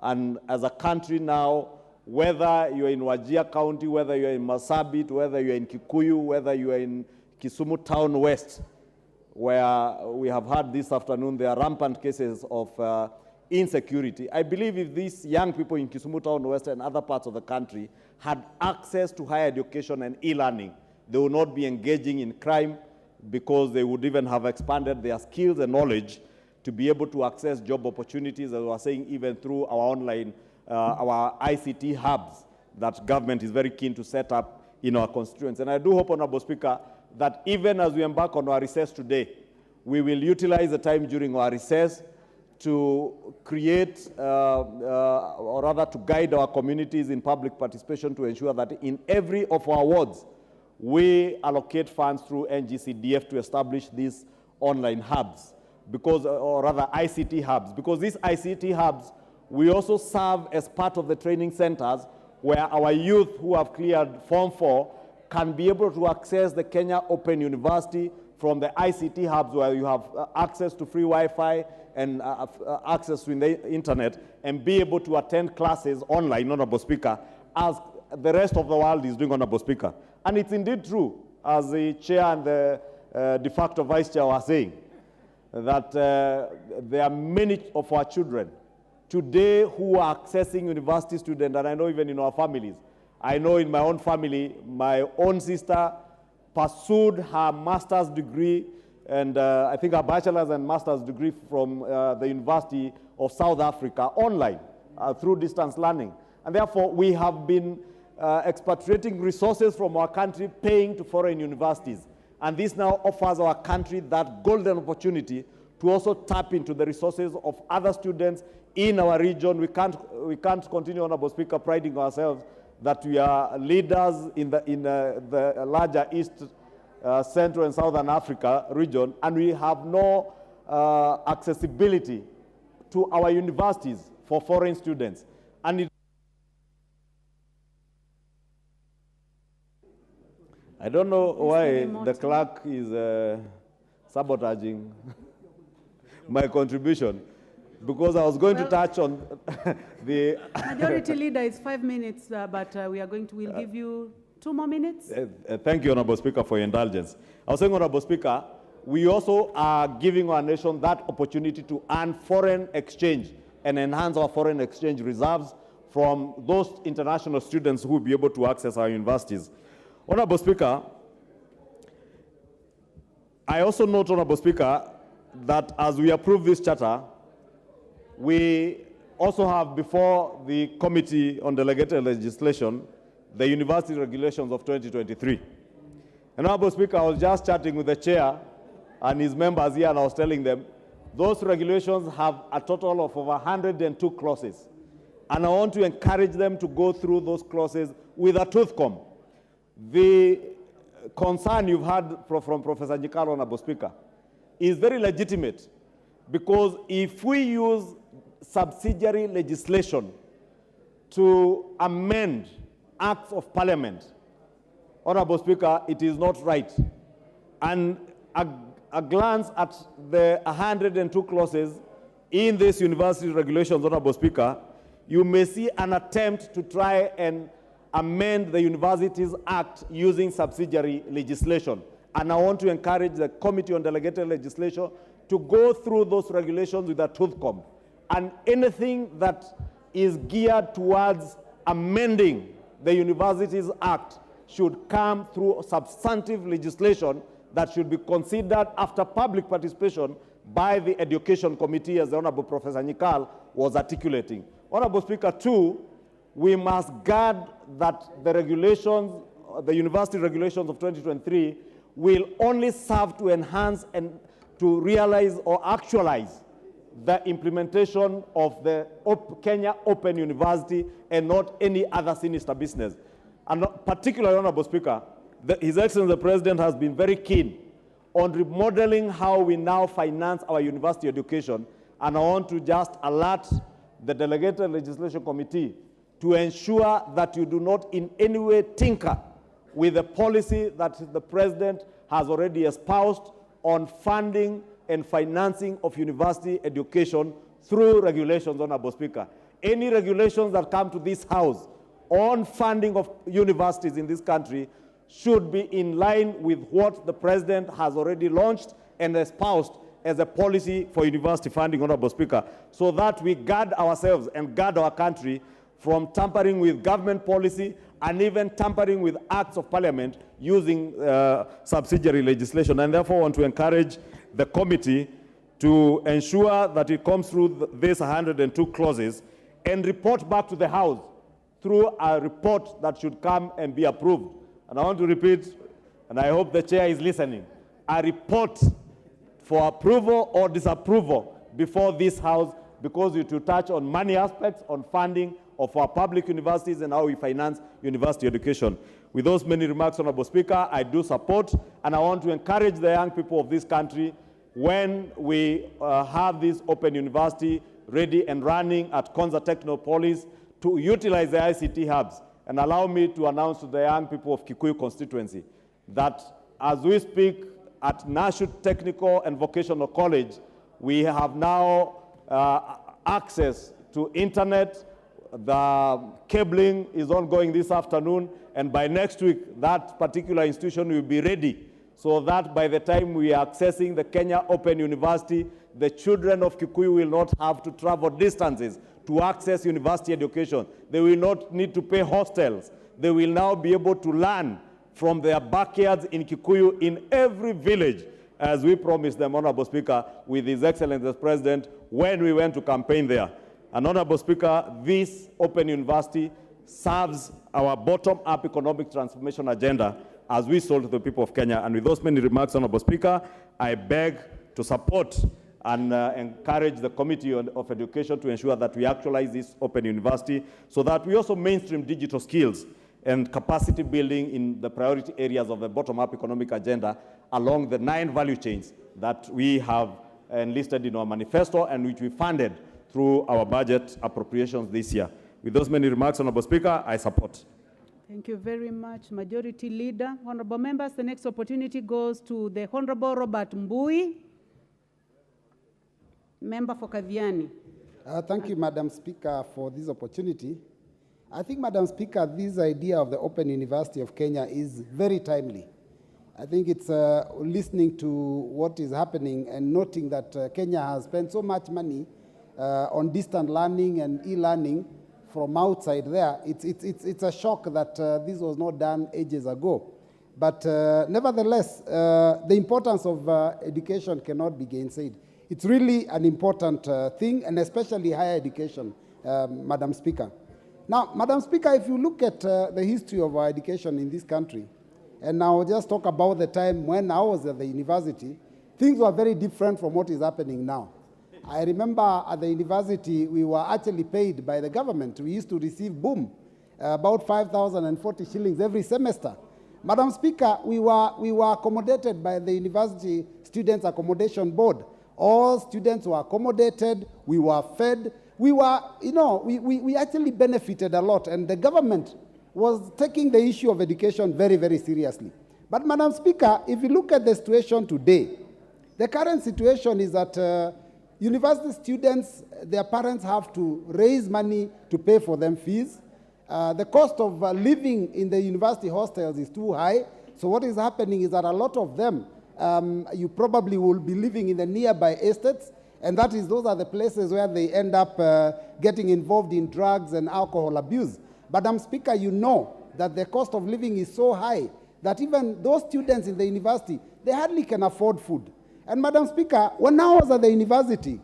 And as a country now, whether you're in Wajir County, whether you're in Marsabit, whether you're in Kikuyu, whether you're in Kisumu Town West, where we have had this afternoon, there are rampant cases of insecurity. I believe if these young people in Kisumu Town West and other parts of the country had access to higher education and e-learning, they would not be engaging in crime, because they would even have expanded their skills and knowledge to be able to access job opportunities, as we were saying, even through our online, our ICT hubs that government is very keen to set up in our constituents. And I do hope, Honorable Speaker, that even as we embark on our recess today, we will utilize the time during our recess to create, or rather to guide our communities in public participation to ensure that in every of our wards, we allocate funds through NGCDF to establish these online hubs, because, or rather ICT hubs, because these ICT hubs, we also serve as part of the training centers where our youth who have cleared Form 4 can be able to access the Kenya Open University from the ICT hubs, where you have access to free Wi-Fi and access to the internet, and be able to attend classes online, Honorable Speaker, as the rest of the world is doing, Honorable Speaker. And it's indeed true, as the chair and the de facto vice chair were saying, that there are many of our children today who are accessing university students, and I know even in our families. I know in my own family, my own sister pursued her master's degree and I think a bachelor's and master's degree from the University of South Africa online through distance learning. And therefore, we have been expatriating resources from our country, paying to foreign universities. And this now offers our country that golden opportunity to also tap into the resources of other students in our region. We can't continue, Honorable Speaker, priding ourselves that we are leaders in the larger East, Central and Southern Africa region, and we have no accessibility to our universities for foreign students. And I don't know why the clerk is sabotaging my contribution, because I was going to touch on the... Majority Leader is 5 minutes, but we'll give you 2 more minutes. Thank you, Honorable Speaker, for your indulgence. I was saying, Honorable Speaker, we also are giving our nation that opportunity to earn foreign exchange and enhance our foreign exchange reserves from those international students who will be able to access our universities. Honorable Speaker, I also note, Honorable Speaker, that as we approve this charter, we also have before the Committee on Delegated Legislation the University Regulations of 2023. And Honorable Speaker, I was just chatting with the chair and his members here, and I was telling them those regulations have a total of over 102 clauses. And I want to encourage them to go through those clauses with a tooth comb. The concern you've had from Professor Nyikalo, Honorable Speaker, is very legitimate, because if we use subsidiary legislation to amend acts of parliament, Honorable Speaker, it is not right. And a glance at the 102 clauses in this university regulations, Honorable Speaker, you may see an attempt to try and amend the Universities Act using subsidiary legislation. And I want to encourage the Committee on Delegated Legislation to go through those regulations with a tooth comb. And anything that is geared towards amending the Universities Act should come through substantive legislation that should be considered after public participation by the Education Committee, as the Honorable Professor Nyikal was articulating. Honorable Speaker, too, we must guard that the regulations, the university regulations of 2023, will only serve to enhance and to realize or actualize the implementation of the Kenya Open University and not any other sinister business. And particularly, Honorable Speaker, His Excellency the President has been very keen on remodeling how we now finance our university education. And I want to just alert the Delegated Legislation Committee to ensure that you do not in any way tinker with the policy that the President has already espoused on funding and financing of university education through regulations, Honorable Speaker. Any regulations that come to this House on funding of universities in this country should be in line with what the President has already launched and espoused as a policy for university funding, Honorable Speaker, so that we guard ourselves and guard our country from tampering with government policy and even tampering with acts of parliament using subsidiary legislation. And therefore, I want to encourage the committee to ensure that it comes through these 102 clauses and report back to the House through a report that should come and be approved. And I want to repeat, and I hope the chair is listening, a report for approval or disapproval before this House, because it will touch on many aspects on funding of our public universities and how we finance university education. With those many remarks, Honorable Speaker, I do support, and I want to encourage the young people of this country, when we have this open university ready and running at Konza Technopolis, to utilize the ICT hubs. And allow me to announce to the young people of Kikuyu constituency that as we speak at Nashut Technical and Vocational College, we have now access to internet. The cabling is ongoing this afternoon, and by next week, that particular institution will be ready, so that by the time we are accessing the Kenya Open University, the children of Kikuyu will not have to travel distances to access university education. They will not need to pay hostels. They will now be able to learn from their backyards in Kikuyu in every village, as we promised them, Honorable Speaker, with His Excellency the President when we went to campaign there. And Honorable Speaker, this open university serves our bottom-up economic transformation agenda as we sold to the people of Kenya. And with those many remarks, Honorable Speaker, I beg to support and encourage the Committee of Education to ensure that we actualize this open university, so that we also mainstream digital skills and capacity building in the priority areas of the bottom-up economic agenda along the 9 value chains that we have enlisted in our manifesto and which we funded through our budget appropriations this year. With those many remarks, Honorable Speaker, I support. Thank you very much, Majority Leader. Honorable members, the next opportunity goes to the Honorable Robert Mbui, member for Kaviani. Thank you, Madam Speaker, for this opportunity. I think, Madam Speaker, this idea of the Open University of Kenya is very timely. I think it's listening to what is happening and noting that Kenya has spent so much money on distant learning and e-learning from outside there. It's a shock that this was not done ages ago. But nevertheless, the importance of education cannot be gainsaid. It's really an important thing, and especially higher education. Madam Speaker. Now, Madam Speaker, if you look at the history of our education in this country, and now just talk about the time when I was at the university, things were very different from what is happening now. I remember at the university, we were actually paid by the government. We used to receive, about 5,040 shillings every semester. Madam Speaker, we were accommodated by the University Students Accommodation Board. All students were accommodated, we were fed, we actually benefited a lot, and the government was taking the issue of education very, very seriously. But Madam Speaker, if you look at the situation today, the current situation is that university students, their parents have to raise money to pay for them fees. The cost of living in the university hostels is too high. So what is happening is that a lot of them, you probably will be living in the nearby estates, and those are the places where they end up getting involved in drugs and alcohol abuse. Madam Speaker, you know that the cost of living is so high that even those students in the university, they hardly can afford food. And Madam Speaker, when I was at the university,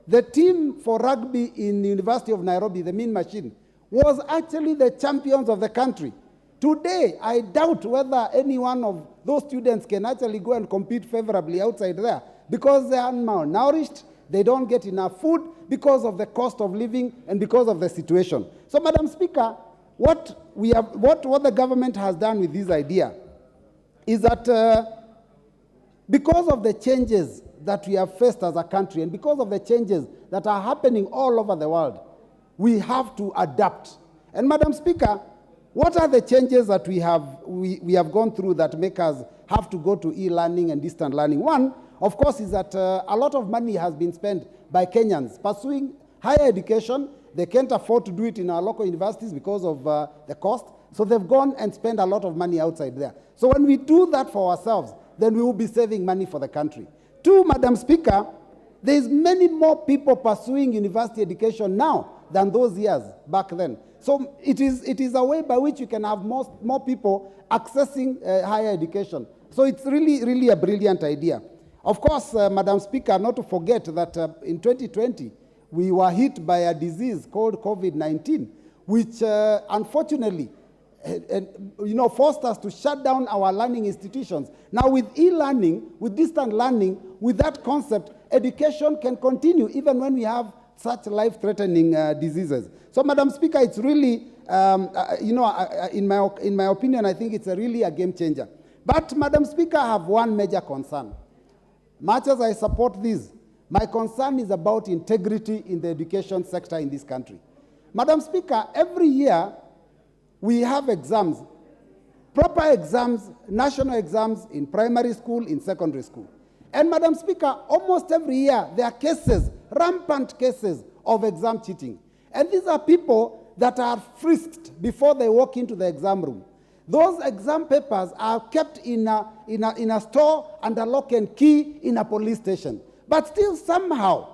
the team for rugby in the University of Nairobi, the Mean Machine, was actually the champions of the country. Today, I doubt whether any one of those students can actually go and compete favorably outside there because they are malnourished, they don't get enough food because of the cost of living and because of the situation. So, Madam Speaker, what the government has done with this idea is that because of the changes that we have faced as a country and because of the changes that are happening all over the world, we have to adapt. And Madam Speaker, what are the changes that we have gone through that make us have to go to e-learning and distant learning? One, of course, is that a lot of money has been spent by Kenyans pursuing higher education. They can't afford to do it in our local universities because of the cost. So they've gone and spent a lot of money outside there. So when we do that for ourselves, then we will be saving money for the country. Two, Madam Speaker, there's many more people pursuing university education now than those years back then. So it is a way by which you can have more people accessing higher education. So it's really, really a brilliant idea. Of course, Madam Speaker, not to forget that in 2020, we were hit by a disease called COVID-19, which unfortunately forced us to shut down our learning institutions. Now with e-learning, with distant learning, with that concept, education can continue even when we have such life-threatening diseases. So, Madam Speaker, it's really, in my opinion, I think it's really a game changer. But, Madam Speaker, I have one major concern. Much as I support this, my concern is about integrity in the education sector in this country. Madam Speaker, every year we have exams, proper exams, national exams in primary school, in secondary school. And Madam Speaker, almost every year there are cases, rampant cases of exam cheating. And these are people that are frisked before they walk into the exam room. Those exam papers are kept in a store under lock and key in a police station. But still somehow,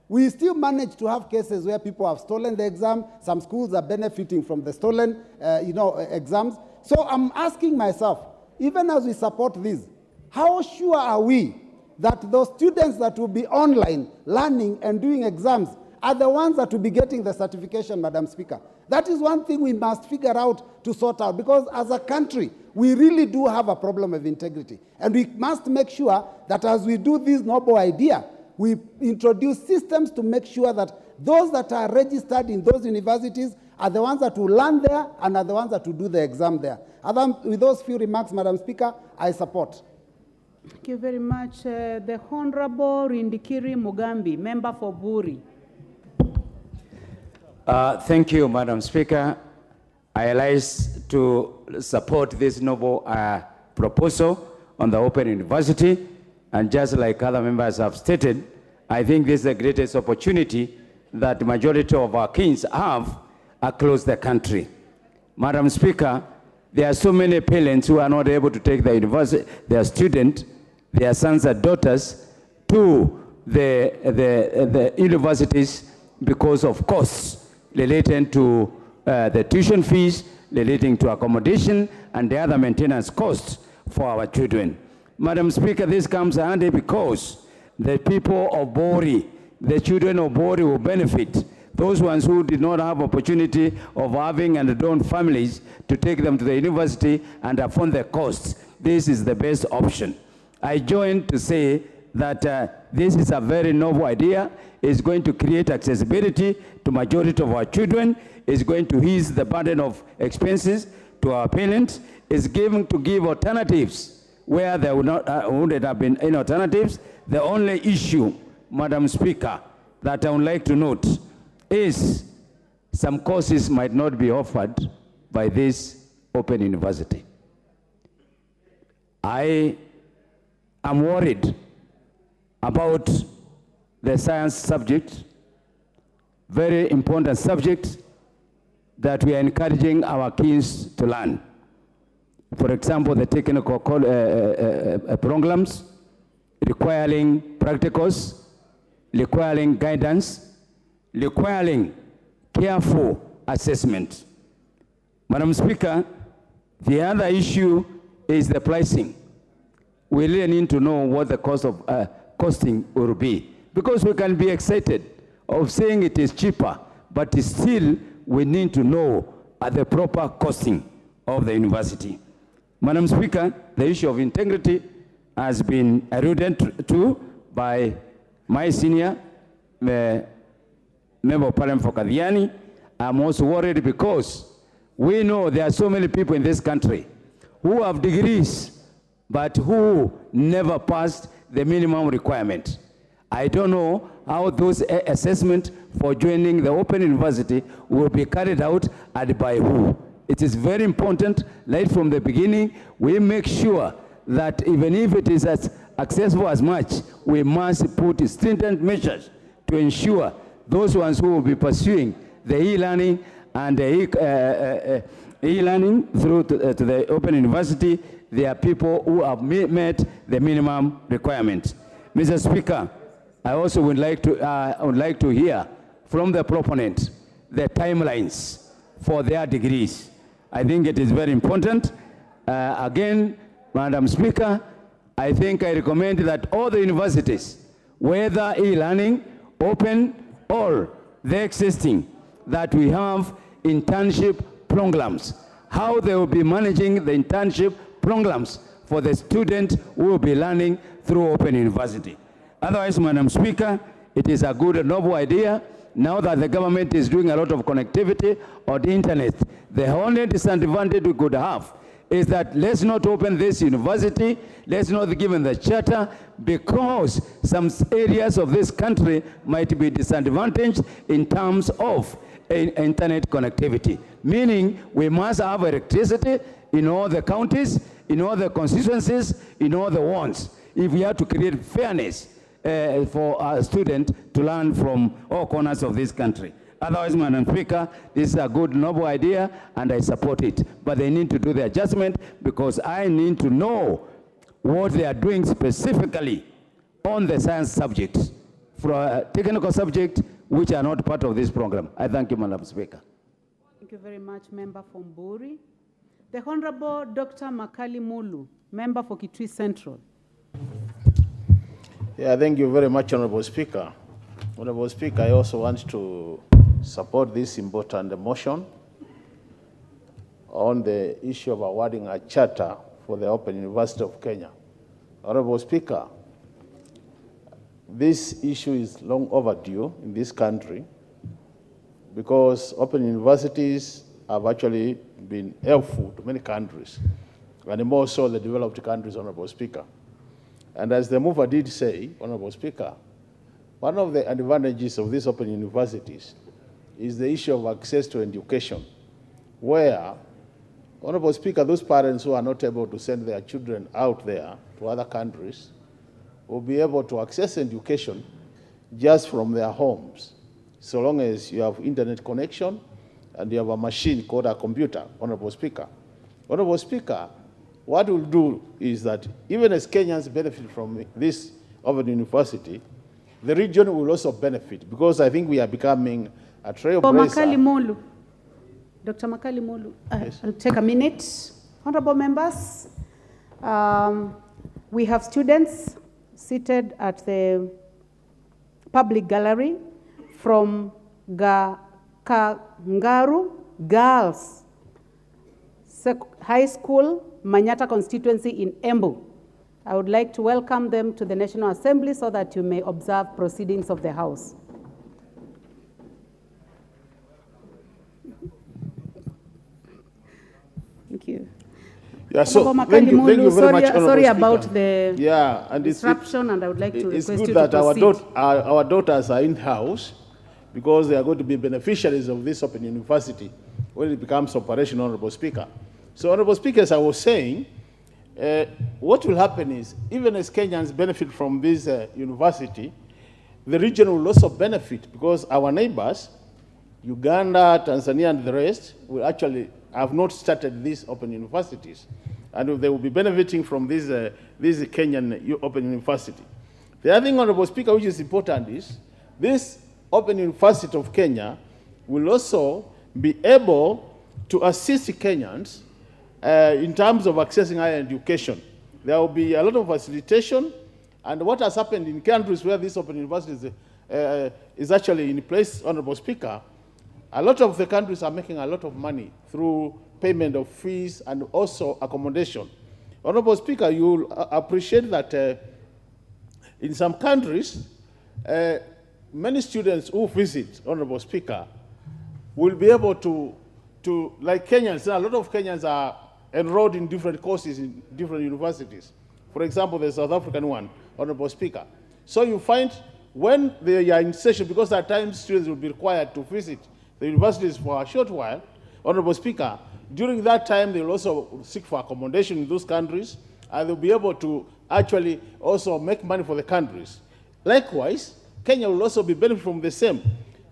we still manage to have cases where people have stolen the exam. Some schools are benefiting from the stolen exams. So I'm asking myself, even as we support this, how sure are we that those students that will be online learning and doing exams are the ones that will be getting the certification, Madam Speaker? That is one thing we must figure out to sort out, because as a country, we really do have a problem of integrity. And we must make sure that as we do this noble idea, we introduce systems to make sure that those that are registered in those universities are the ones that will learn there and are the ones that will do the exam there. With those few remarks, Madam Speaker, I support. Thank you very much. The Honorable Rindikiri Mugambi, member for Buri. Thank you, Madam Speaker. I rise to support this noble proposal on the Open University. And just like other members have stated, I think this is the greatest opportunity that the majority of our kings have across the country. Madam Speaker, there are so many parents who are not able to take their student, their sons and daughters, to the universities because of costs relating to the tuition fees, relating to accommodation, and the other maintenance costs for our children. Madam Speaker, this comes handy because the people of Bori, the children of Bori will benefit those ones who did not have opportunity of having and don't families to take them to the university and fund the costs, this is the best option. I join to say that this is a very novel idea. It's going to create accessibility to majority of our children. It's going to ease the burden of expenses to our parents. It's going to give alternatives where there wouldn't have been any alternatives. The only issue, Madam Speaker, that I would like to note is some courses might not be offered by this open university. I am worried about the science subject, very important subject that we are encouraging our kids to learn. For example, the technical programs requiring practicals, requiring guidance, requiring careful assessment. Madam Speaker, the other issue is the pricing. We really need to know what the cost of costing will be, because we can be excited of saying it is cheaper, but still we need to know the proper costing of the university. Madam Speaker, the issue of integrity has been alluded to by my senior Member of Parliament for Kadiani. I'm also worried because we know there are so many people in this country who have degrees but who never passed the minimum requirement. I don't know how those assessments for joining the Open University will be carried out and by who. It is very important, right from the beginning, we make sure that even if it is as accessible as much, we must put stringent measures to ensure those ones who will be pursuing the e-learning and the e-learning through to the Open University, they are people who have met the minimum requirements. Mr. Speaker, I also would like to hear from the proponent the timelines for their degrees. I think it is very important. Again, Madam Speaker, I think I recommend that all the universities, whether e-learning, open, or the existing, that we have internship programs, how they will be managing the internship programs for the students who will be learning through Open University. Otherwise, Madam Speaker, it is a good and noble idea. Now that the government is doing a lot of connectivity on the internet, the only disadvantage we could have is that let's not open this university, let's not give them the charter, because some areas of this country might be disadvantaged in terms of internet connectivity. Meaning we must have electricity in all the counties, in all the constituencies, in all the wards, if we have to create fairness for our students to learn from all corners of this country. Otherwise, Madam Speaker, this is a good, noble idea, and I support it. But they need to do the adjustment, because I need to know what they are doing specifically on the science subjects, for a technical subject which are not part of this program. I thank you, Madam Speaker. Thank you very much, Member from Buri. The Honorable Dr. Makali Mulu, Member for Kitui Central. Yeah, thank you very much, Honorable Speaker. Honorable Speaker, I also want to support this important motion on the issue of awarding a charter for the Open University of Kenya. Honorable Speaker, this issue is long overdue in this country, because open universities have actually been helpful to many countries, and more so the developed countries, Honorable Speaker. And as the mover did say, Honorable Speaker, one of the advantages of these open universities is the issue of access to education, where, Honorable Speaker, those parents who are not able to send their children out there to other countries will be able to access education just from their homes, so long as you have internet connection and you have a machine called a computer, Honorable Speaker. Honorable Speaker, what we'll do is that even as Kenyans benefit from this open university, the region will also benefit, because I think we are becoming a trailblazer. Dr. Makali Mulu, I'll take a minute. Honorable members, we have students seated at the public gallery from Kangaru Girls High School, Manyata constituency in Embu. I would like to welcome them to the National Assembly so that you may observe proceedings of the House. Thank you. Yeah, so Honorable thank you very sorry, much, Honorable sorry Speaker. about the Yeah, and disruption, and I would like to it's request good you that to proceed. our daughters are in-house because they are going to be beneficiaries of this Open University when it becomes operational, Honorable Speaker. So, Honorable Speaker, as I was saying, what will happen is, even as Kenyans benefit from this university, the region will also benefit because our neighbors, Uganda, Tanzania, and the rest, will actually have not started these open universities. And they will be benefiting from this Kenyan Open University. The other thing, Honorable Speaker, which is important is, this Open University of Kenya will also be able to assist Kenyans in terms of accessing higher education. There will be a lot of facilitation, and what has happened in countries where this Open University is actually in place, Honorable Speaker, a lot of the countries are making a lot of money through payment of fees and also accommodation. Honorable Speaker, you'll appreciate that in some countries, many students who visit, Honorable Speaker, will be able to like Kenyans, a lot of Kenyans are enrolled in different courses in different universities. For example, the South African one, Honorable Speaker. So you find when they are in session, because at times students will be required to visit the universities for a short while, Honorable Speaker, during that time they will also seek for accommodation in those countries, and they'll be able to actually also make money for the countries. Likewise, Kenya will also be benefiting from the same.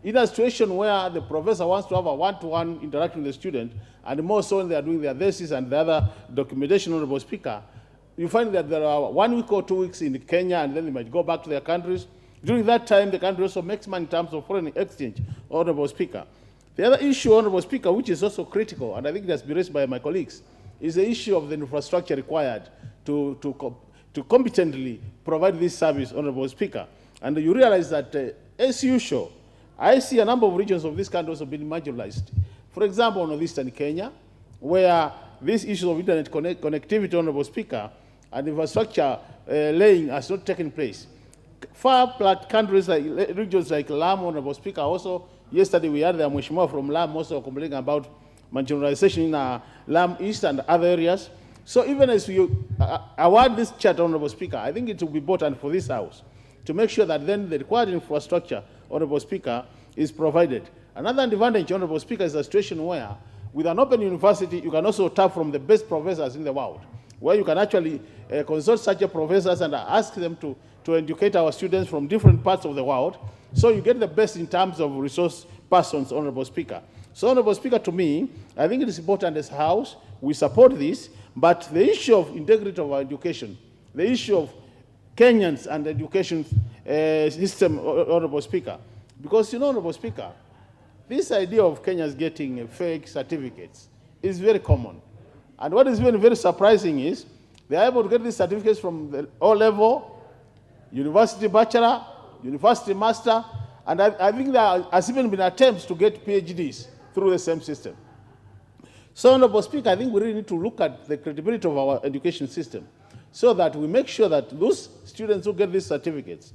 In a situation where the professor wants to have a one-to-one interaction with the student, and more so when they are doing their thesis and the other documentation, Honorable Speaker, you find that there are 1 week or 2 weeks in Kenya, and then they might go back to their countries. During that time, the country also makes money in terms of foreign exchange, Honorable Speaker. The other issue, Honorable Speaker, which is also critical, and I think it has been raised by my colleagues, is the issue of the infrastructure required to competently provide this service, Honorable Speaker. And you realize that, as usual, I see a number of regions of this country also being marginalized. For example, northeastern Kenya, where these issues of internet connectivity, Honorable Speaker, and infrastructure laying has not taken place. Far-flung countries like regions like Lamu, Honorable Speaker, also yesterday we had the Mheshimiwa from Lamu also complaining about marginalization in Lamu East and other areas. So even as we award this charter, Honorable Speaker, I think it will be important for this House to make sure that then the required infrastructure, Honorable Speaker, is provided. Another advantage, Honorable Speaker, is a situation where with an open university, you can also tap from the best professors in the world, where you can actually consult such professors and ask them to educate our students from different parts of the world. So you get the best in terms of resource persons, Honorable Speaker. So, Honorable Speaker, to me, I think it is important as a House, we support this, but the issue of integrity of our education, the issue of Kenyans and education system, Honorable Speaker, because, you know, Honorable Speaker, this idea of Kenyans getting fake certificates is very common. And what is very, very surprising is they are able to get these certificates from the O-level, university bachelor, university master, and I think there has even been attempts to get PhDs through the same system. So, Honorable Speaker, I think we really need to look at the credibility of our education system so that we make sure that those students who get these certificates,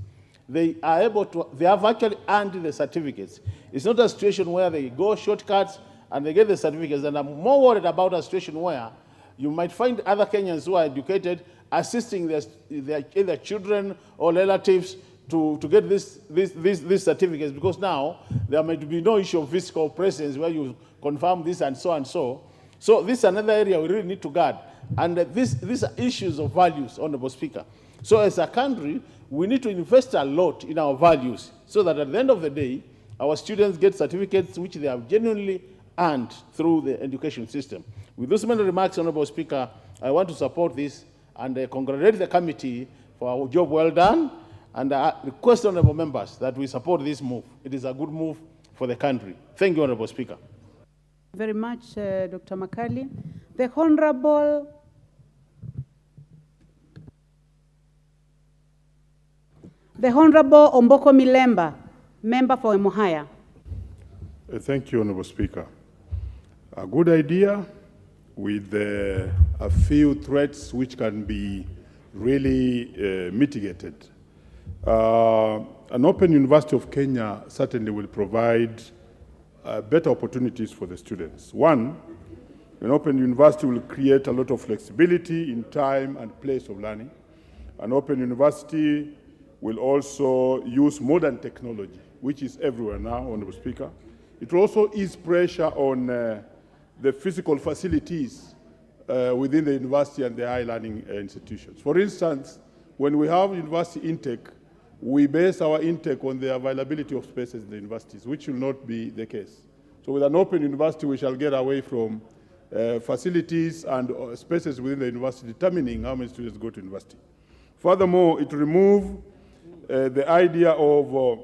they have actually earned the certificates. It's not a situation where they go shortcuts and they get the certificates. And I'm more worried about a situation where you might find other Kenyans who are educated assisting their either children or relatives to get these certificates, because now there might be no issue of physical presence where you confirm this and so and so. So this is another area we really need to guard. And these are issues of values, Honorable Speaker. So as a country, we need to invest a lot in our values so that at the end of the day, our students get certificates which they have genuinely earned through the education system. With those many remarks, Honorable Speaker, I want to support this and congratulate the committee for a job well done, and request honorable members that we support this move. It is a good move for the country. Thank you, Honorable Speaker. Very much, Dr. Makali. The Honorable Omboko Milemba, member for Emuhaya. Thank you, Honorable Speaker. A good idea with a few threats which can be really mitigated. An open University of Kenya certainly will provide better opportunities for the students. One, an open university will create a lot of flexibility in time and place of learning. An open university will also use modern technology, which is everywhere now, Honorable Speaker. It will also ease pressure on the physical facilities within the university and the high learning institutions. For instance, when we have university intake, we base our intake on the availability of spaces in the universities, which will not be the case. So with an open university, we shall get away from facilities and spaces within the university determining how many students go to university. Furthermore, it removes the idea of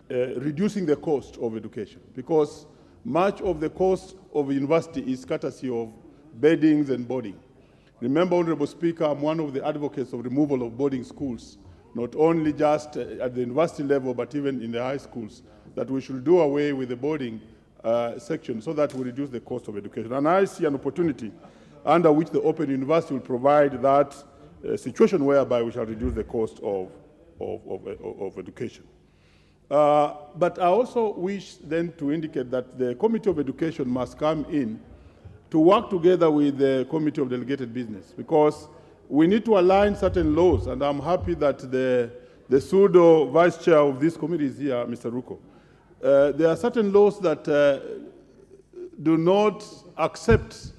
reducing the cost of education, because much of the cost of a university is courtesy of beddings and boarding. Remember, Honorable Speaker, I'm one of the advocates of removal of boarding schools, not only just at the university level, but even in the high schools, that we should do away with the boarding section so that we reduce the cost of education. And I see an opportunity under which the Open University will provide that situation whereby we shall reduce the cost of education. But I also wish then to indicate that the Committee of Education must come in to work together with the Committee of Delegated Business, because we need to align certain laws, and I'm happy that the pseudo vice chair of this committee is here, Mr. Ruko. There are certain laws that do not accept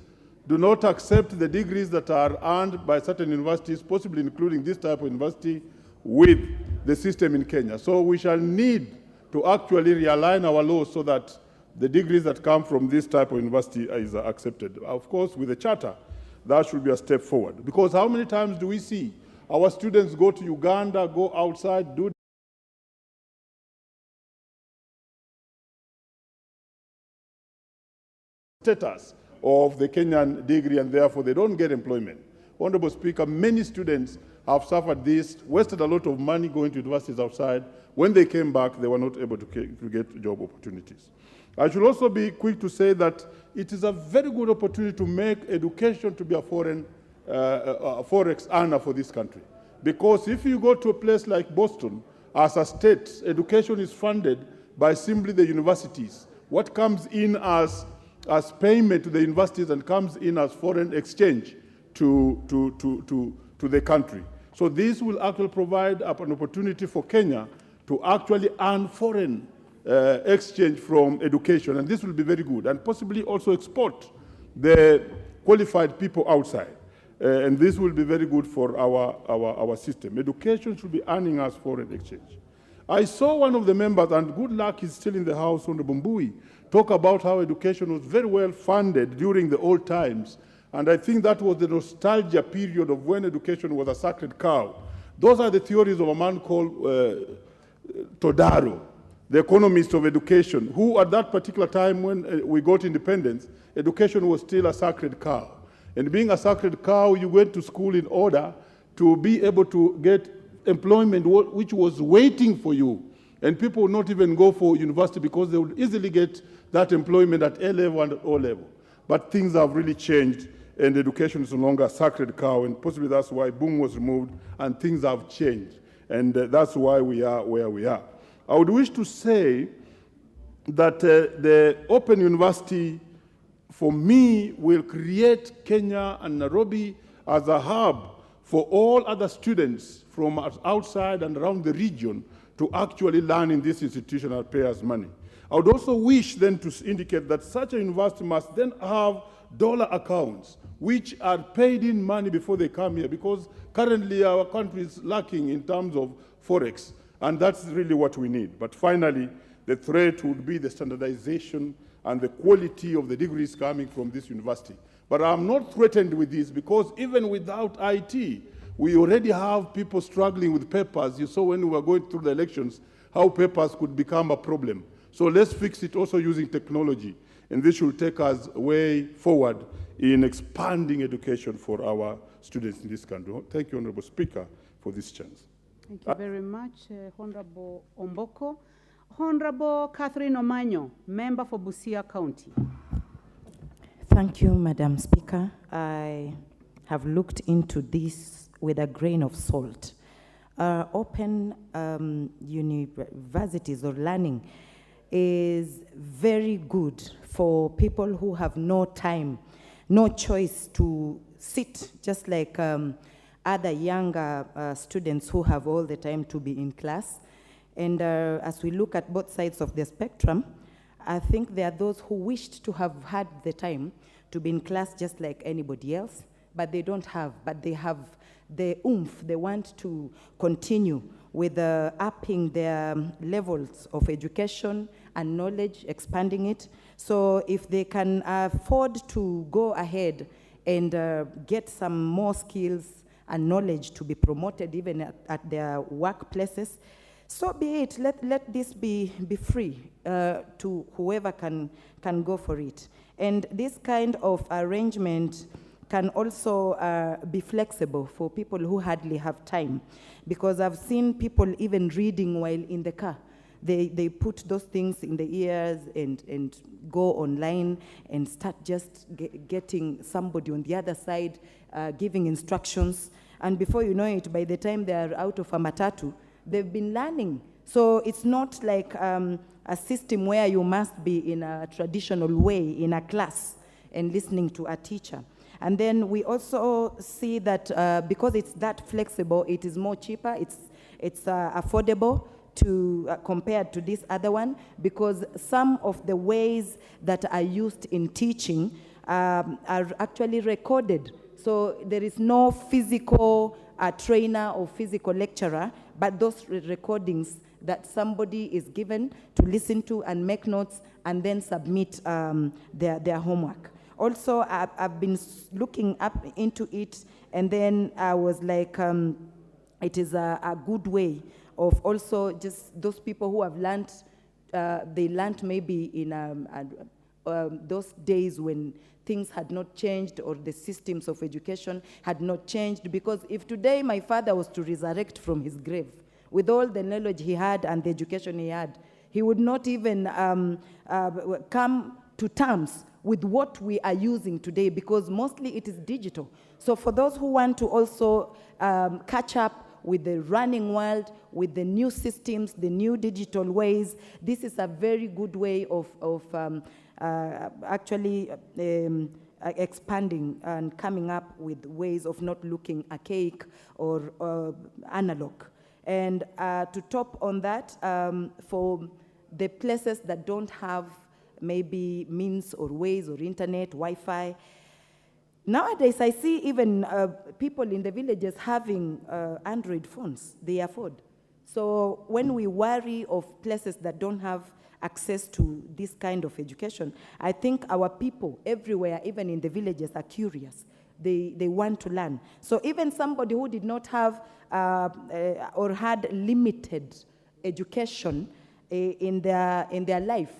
the degrees that are earned by certain universities, possibly including this type of university, with the system in Kenya. So we shall need to actually realign our laws so that the degrees that come from this type of university is accepted. Of course, with the charter, that should be a step forward. Because how many times do we see our students go to Uganda, go outside, do status of the Kenyan degree, and therefore they don't get employment. Honorable Speaker, many students have suffered this, wasted a lot of money going to universities outside. When they came back, they were not able to get job opportunities. I should also be quick to say that it is a very good opportunity to make education to be a foreign forex earner for this country. Because if you go to a place like Boston, as a state, education is funded by simply the universities. What comes in as payment to the universities and comes in as foreign exchange to the country. So this will actually provide an opportunity for Kenya to actually earn foreign exchange from education, and this will be very good, and possibly also export the qualified people outside. And this will be very good for our system. Education should be earning us foreign exchange. I saw one of the members, and good luck is still in the House, Honorable Mbui, talk about how education was very well funded during the old times. And I think that was the nostalgia period of when education was a sacred cow. Those are the theories of a man called Todaro, the economist of education, who at that particular time when we got independence, education was still a sacred cow. And being a sacred cow, you went to school in order to be able to get employment which was waiting for you. And people would not even go for university because they would easily get that employment at A level and at O level. But things have really changed, and education is no longer a sacred cow, and possibly that's why boom was removed and things have changed. And that's why we are where we are. I would wish to say that the Open University, for me, will create Kenya and Nairobi as a hub for all other students from outside and around the region to actually learn in this institution and pay us money. I would also wish then to indicate that such a university must then have dollar accounts which are paid in money before they come here, because currently our country is lacking in terms of forex, and that's really what we need. But finally, the threat would be the standardization and the quality of the degrees coming from this university. But I'm not threatened with this, because even without IT, we already have people struggling with papers. You saw when we were going through the elections, how papers could become a problem. So let's fix it also using technology. And this should take us way forward in expanding education for our students in this country. Thank you, Honorable Speaker, for this chance. Thank you very much, Honorable Omboko. Honorable Catherine Omanyo, member for Busia County. Thank you, Madam Speaker. I have looked into this with a grain of salt. Open universities or learning is very good for people who have no time, no choice to sit, just like other younger students who have all the time to be in class. And as we look at both sides of the spectrum, I think there are those who wished to have had the time to be in class just like anybody else, but they don't have, but they have the oomph. They want to continue with upping their levels of education and knowledge, expanding it. So if they can afford to go ahead and get some more skills and knowledge to be promoted even at their workplaces, so be it. Let this be free to whoever can go for it. And this kind of arrangement can also be flexible for people who hardly have time, because I've seen people even reading while in the car. They put those things in the ears and go online and start just getting somebody on the other side giving instructions. And before you know it, by the time they are out of a matatu, they've been learning. So it's not like a system where you must be in a traditional way in a class and listening to a teacher. And then we also see that because it's that flexible, it is more cheaper, it's affordable to compared to this other one, because some of the ways that are used in teaching are actually recorded. So there is no physical trainer or physical lecturer, but those recordings that somebody is given to listen to and make notes and then submit their homework. Also, I've been looking up into it, and then I was like, it is a good way of also just those people who have learned, they learned maybe in those days when things had not changed or the systems of education had not changed. Because if today my father was to resurrect from his grave, with all the knowledge he had and the education he had, he would not even come to terms with what we are using today, because mostly it is digital. So for those who want to also catch up with the running world, with the new systems, the new digital ways, this is a very good way of actually expanding and coming up with ways of not looking archaic or analog. And to top on that, for the places that don't have maybe means or ways or internet, Wi-Fi, nowadays I see even people in the villages having Android phones they afford. So when we worry of places that don't have access to this kind of education, I think our people everywhere, even in the villages, are curious. They want to learn. So even somebody who did not have or had limited education in their life,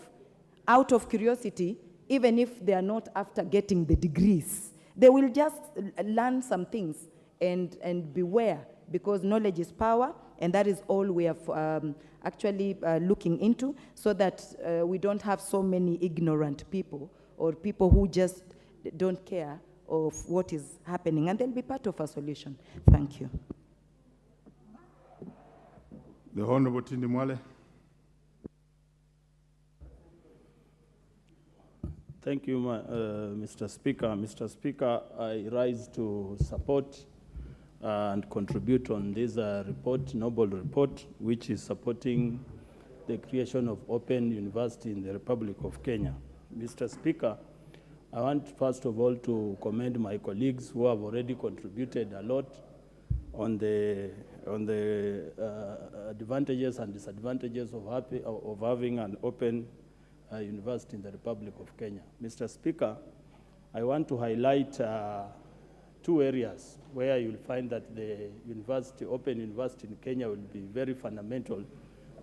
out of curiosity, even if they are not after getting the degrees, they will just learn some things and beware, because knowledge is power, and that is all we are actually looking into, so that we don't have so many ignorant people or people who just don't care of what is happening, and they'll be part of a solution. Thank you. The Honorable Tindi Mwale. Thank you, Mr. Speaker. Mr. Speaker, I rise to support and contribute on this report, noble report, which is supporting the creation of open university in the Republic of Kenya. Mr. Speaker, I want first of all to commend my colleagues who have already contributed a lot on the advantages and disadvantages of having an open university in the Republic of Kenya. Mr. Speaker, I want to highlight two areas where you'll find that the open university in Kenya will be very fundamental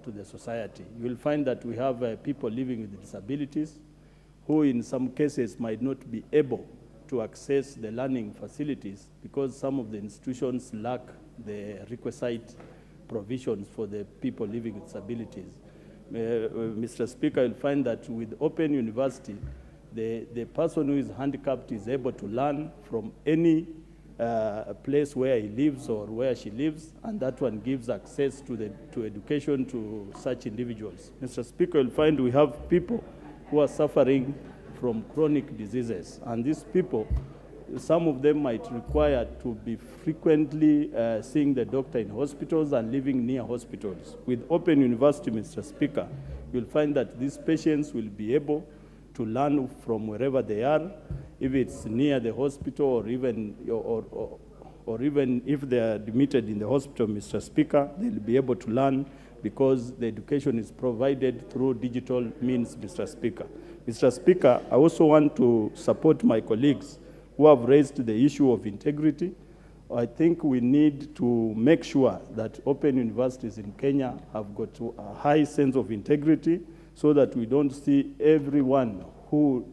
to the society. You'll find that we have people living with disabilities who in some cases might not be able to access the learning facilities because some of the institutions lack the requisite provisions for the people living with disabilities. Mr. Speaker, you'll find that with open university, the person who is handicapped is able to learn from any place where he lives or where she lives, and that one gives access to education to such individuals. Mr. Speaker, you'll find we have people who are suffering from chronic diseases, and these people, some of them might require to be frequently seeing the doctor in hospitals and living near hospitals. With open university, Mr. Speaker, you'll find that these patients will be able to learn from wherever they are, if it's near the hospital or even if they are admitted in the hospital, Mr. Speaker, they'll be able to learn because the education is provided through digital means, Mr. Speaker. Mr. Speaker, I also want to support my colleagues who have raised the issue of integrity. I think we need to make sure that open universities in Kenya have got a high sense of integrity so that we don't see everyone who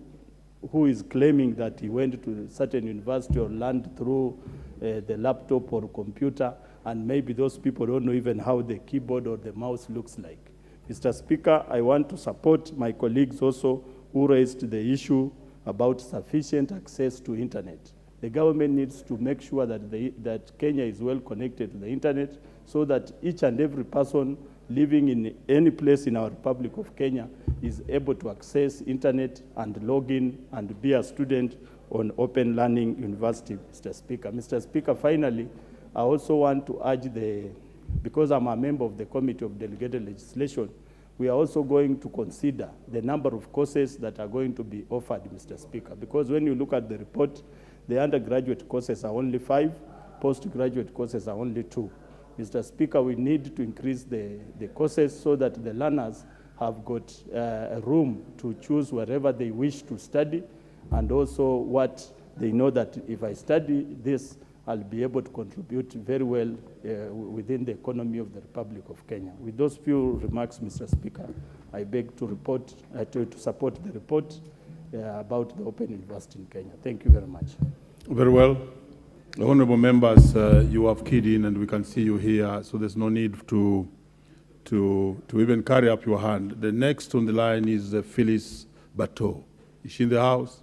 is claiming that he went to a certain university or learned through the laptop or computer, and maybe those people don't know even how the keyboard or the mouse looks like. Mr. Speaker, I want to support my colleagues also who raised the issue about sufficient access to internet. The government needs to make sure that Kenya is well connected to the internet so that each and every person living in any place in our Republic of Kenya is able to access internet and log in and be a student on open learning university, Mr. Speaker. Mr. Speaker, finally, I also want to urge because I'm a member of the Committee of Delegated Legislation, we are also going to consider the number of courses that are going to be offered, Mr. Speaker, because when you look at the report, the undergraduate courses are only 5, postgraduate courses are only 2. Mr. Speaker, we need to increase the courses so that the learners have got a room to choose wherever they wish to study, and also what they know that if I study this, I'll be able to contribute very well within the economy of the Republic of Kenya. With those few remarks, Mr. Speaker, I beg to support the report about the Open University in Kenya. Thank you very much. Very well. Honorable members, you have keyed in and we can see you here, so there's no need to even carry up your hand. The next on the line is Phyllis Bateau. Is she in the house?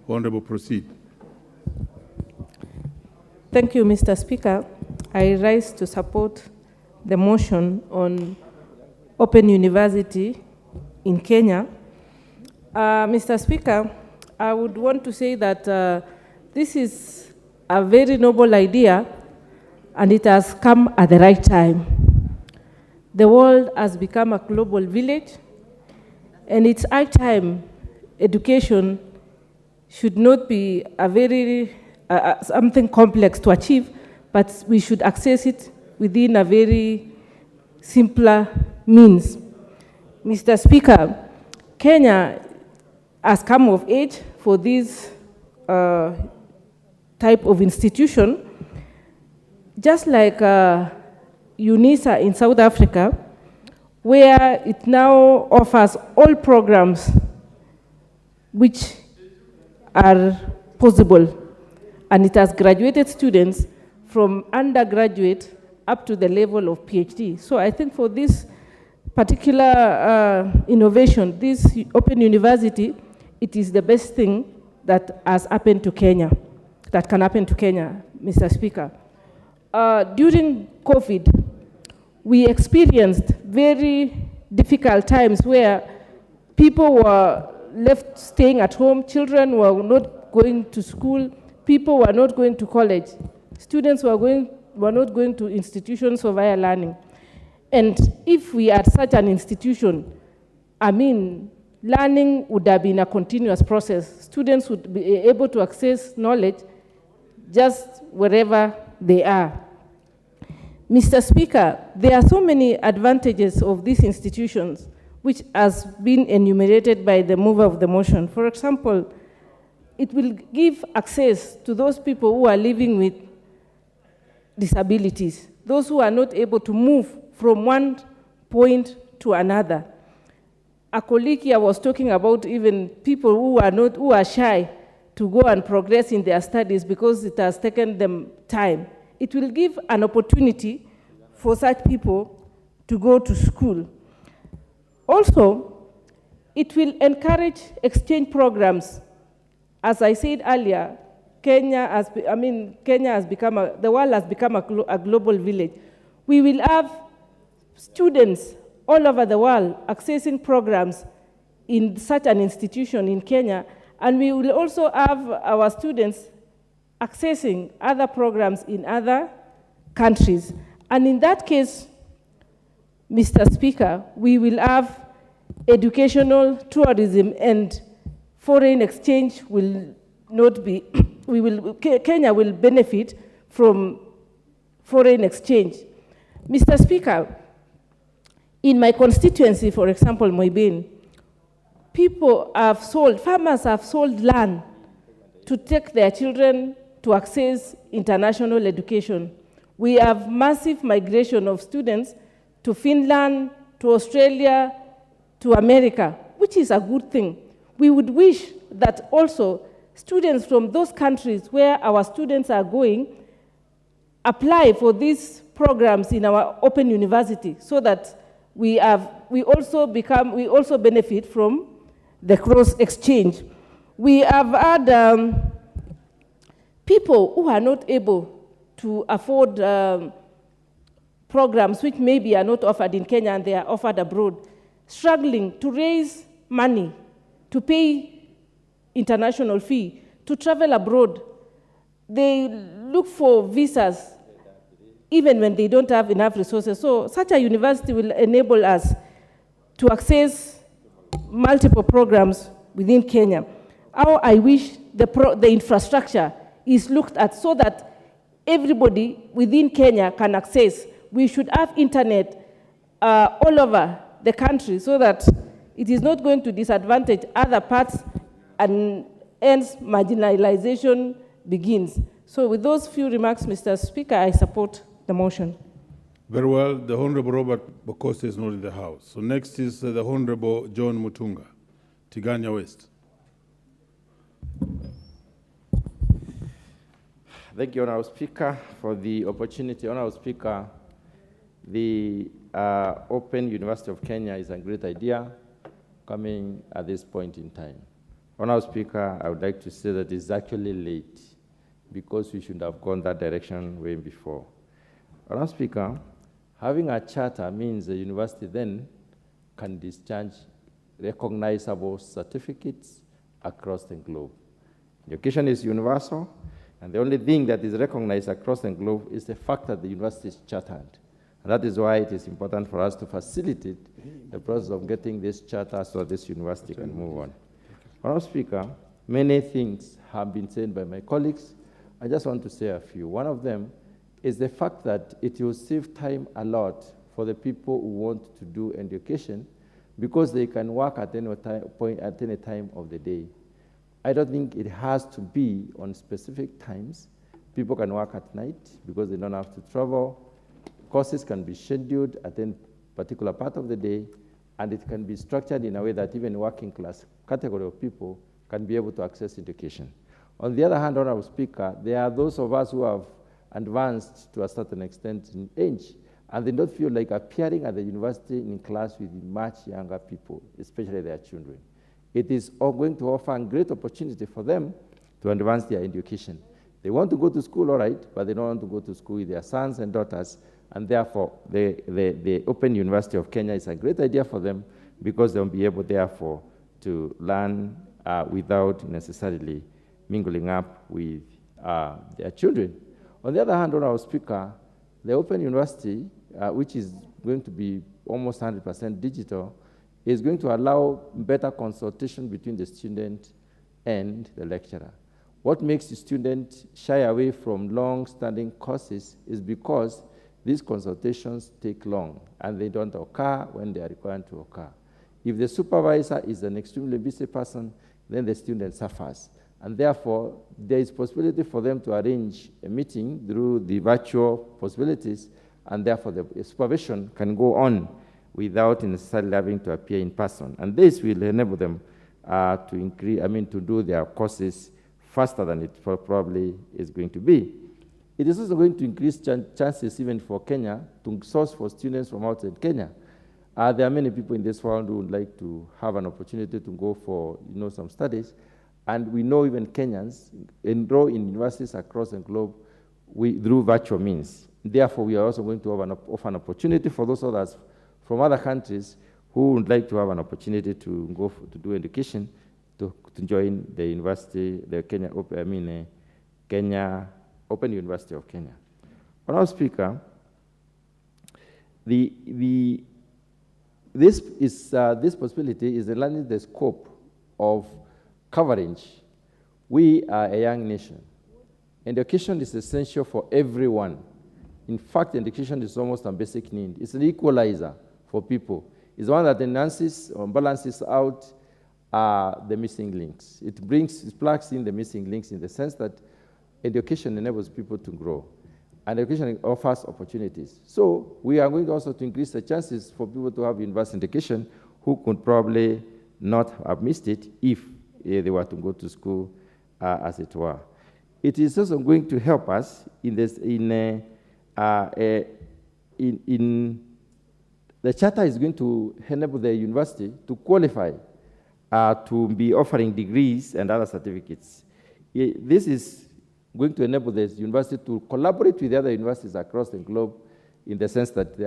Honorable, proceed. Thank you, Mr. Speaker. I rise to support the motion on Open University in Kenya. Mr. Speaker, I would want to say that this is a very noble idea and it has come at the right time. The world has become a global village and it's high time education should not be a very something complex to achieve, but we should access it within a very simpler means. Mr. Speaker, Kenya has come of age for this type of institution, just like UNISA in South Africa, where it now offers all programs which are possible. And it has graduated students from undergraduate up to the level of PhD. So I think for this particular innovation, this Open University, it is the best thing that has happened to Kenya, that can happen to Kenya, Mr. Speaker. During COVID, we experienced very difficult times where people were left staying at home, children were not going to school, people were not going to college, students were not going to institutions of higher learning. And if we had such an institution, I mean, learning would have been a continuous process. Students would be able to access knowledge just wherever they are. Mr. Speaker, there are so many advantages of these institutions which has been enumerated by the mover of the motion. For example, it will give access to those people who are living with disabilities, those who are not able to move from one point to another. A colleague here was talking about even people who are shy to go and progress in their studies because it has taken them time. It will give an opportunity for such people to go to school. Also, it will encourage exchange programs. As I said earlier, Kenya has become the world has become a global village. We will have students all over the world accessing programs in such an institution in Kenya, and we will also have our students accessing other programs in other countries. And in that case, Mr. Speaker, we will have educational tourism and foreign exchange will not be, Kenya will benefit from foreign exchange. Mr. Speaker, in my constituency, for example, Moibin, farmers have sold land to take their children to access international education. We have massive migration of students to Finland, to Australia, to America, which is a good thing. We would wish that also students from those countries where our students are going apply for these programs in our open university so that we also benefit from the cross exchange. We have had people who are not able to afford programs which maybe are not offered in Kenya and they are offered abroad, struggling to raise money to pay international fee to travel abroad. They look for visas even when they don't have enough resources. So such a university will enable us to access multiple programs within Kenya. How I wish the infrastructure is looked at so that everybody within Kenya can access. We should have internet all over the country so that it is not going to disadvantage other parts and hence marginalization begins. So with those few remarks, Mr. Speaker, I support the motion. Very well. The Honorable Robert Bokoste is not in the House. So next is the Honorable John Mutunga, Tigania West. Thank you, Honorable Speaker, for the opportunity. Honorable Speaker, the Open University of Kenya is a great idea coming at this point in time. Honorable Speaker, I would like to say that it's actually late because we should have gone that direction way before. Honorable Speaker, having a charter means the university then can discharge recognizable certificates across the globe. Education is universal, and the only thing that is recognized across the globe is the fact that the university is chartered. And that is why it is important for us to facilitate the process of getting this charter so that this university can move on. Honorable Speaker, many things have been said by my colleagues. I just want to say a few. One of them is the fact that it will save time a lot for the people who want to do education because they can work at any time of the day. I don't think it has to be on specific times. People can work at night because they don't have to travel. Courses can be scheduled at any particular part of the day, and it can be structured in a way that even working class category of people can be able to access education. On the other hand, Honorable Speaker, there are those of us who have advanced to a certain extent in age, and they don't feel like appearing at the university in class with much younger people, especially their children. It is all going to offer a great opportunity for them to advance their education. They want to go to school, all right, but they don't want to go to school with their sons and daughters, and therefore the Open University of Kenya is a great idea for them because they'll be able, therefore, to learn without necessarily mingling up with their children. On the other hand, Honorable Speaker, the Open University, which is going to be almost 100% digital, is going to allow better consultation between the student and the lecturer. What makes the student shy away from long-standing courses is because these consultations take long and they don't occur when they are required to occur. If the supervisor is an extremely busy person, then the student suffers. And therefore, there is possibility for them to arrange a meeting through the virtual possibilities, and therefore the supervision can go on without necessarily having to appear in person. And this will enable them to do their courses faster than it probably is going to be. It is also going to increase chances even for Kenya to source for students from outside Kenya. There are many people in this world who would like to have an opportunity to go for, some studies. And we know even Kenyans enroll in universities across the globe through virtual means. Therefore, we are also going to offer an opportunity for those others from other countries who would like to have an opportunity to go to do education, to join the university, the Kenya Open University of Kenya. Honourable Speaker, this possibility is enlarging the scope of coverage. We are a young nation. Education is essential for everyone. In fact, education is almost a basic need. It's an equalizer for people. It's one that enhances or balances out the missing links. It plugs in the missing links in the sense that education enables people to grow, and education offers opportunities. So we are going also to increase the chances for people to have university education who could probably not have missed it if they were to go to school, as it were. It is also going to help us in this. The charter is going to enable the university to qualify to be offering degrees and other certificates. This is going to enable the university to collaborate with the other universities across the globe in the sense that they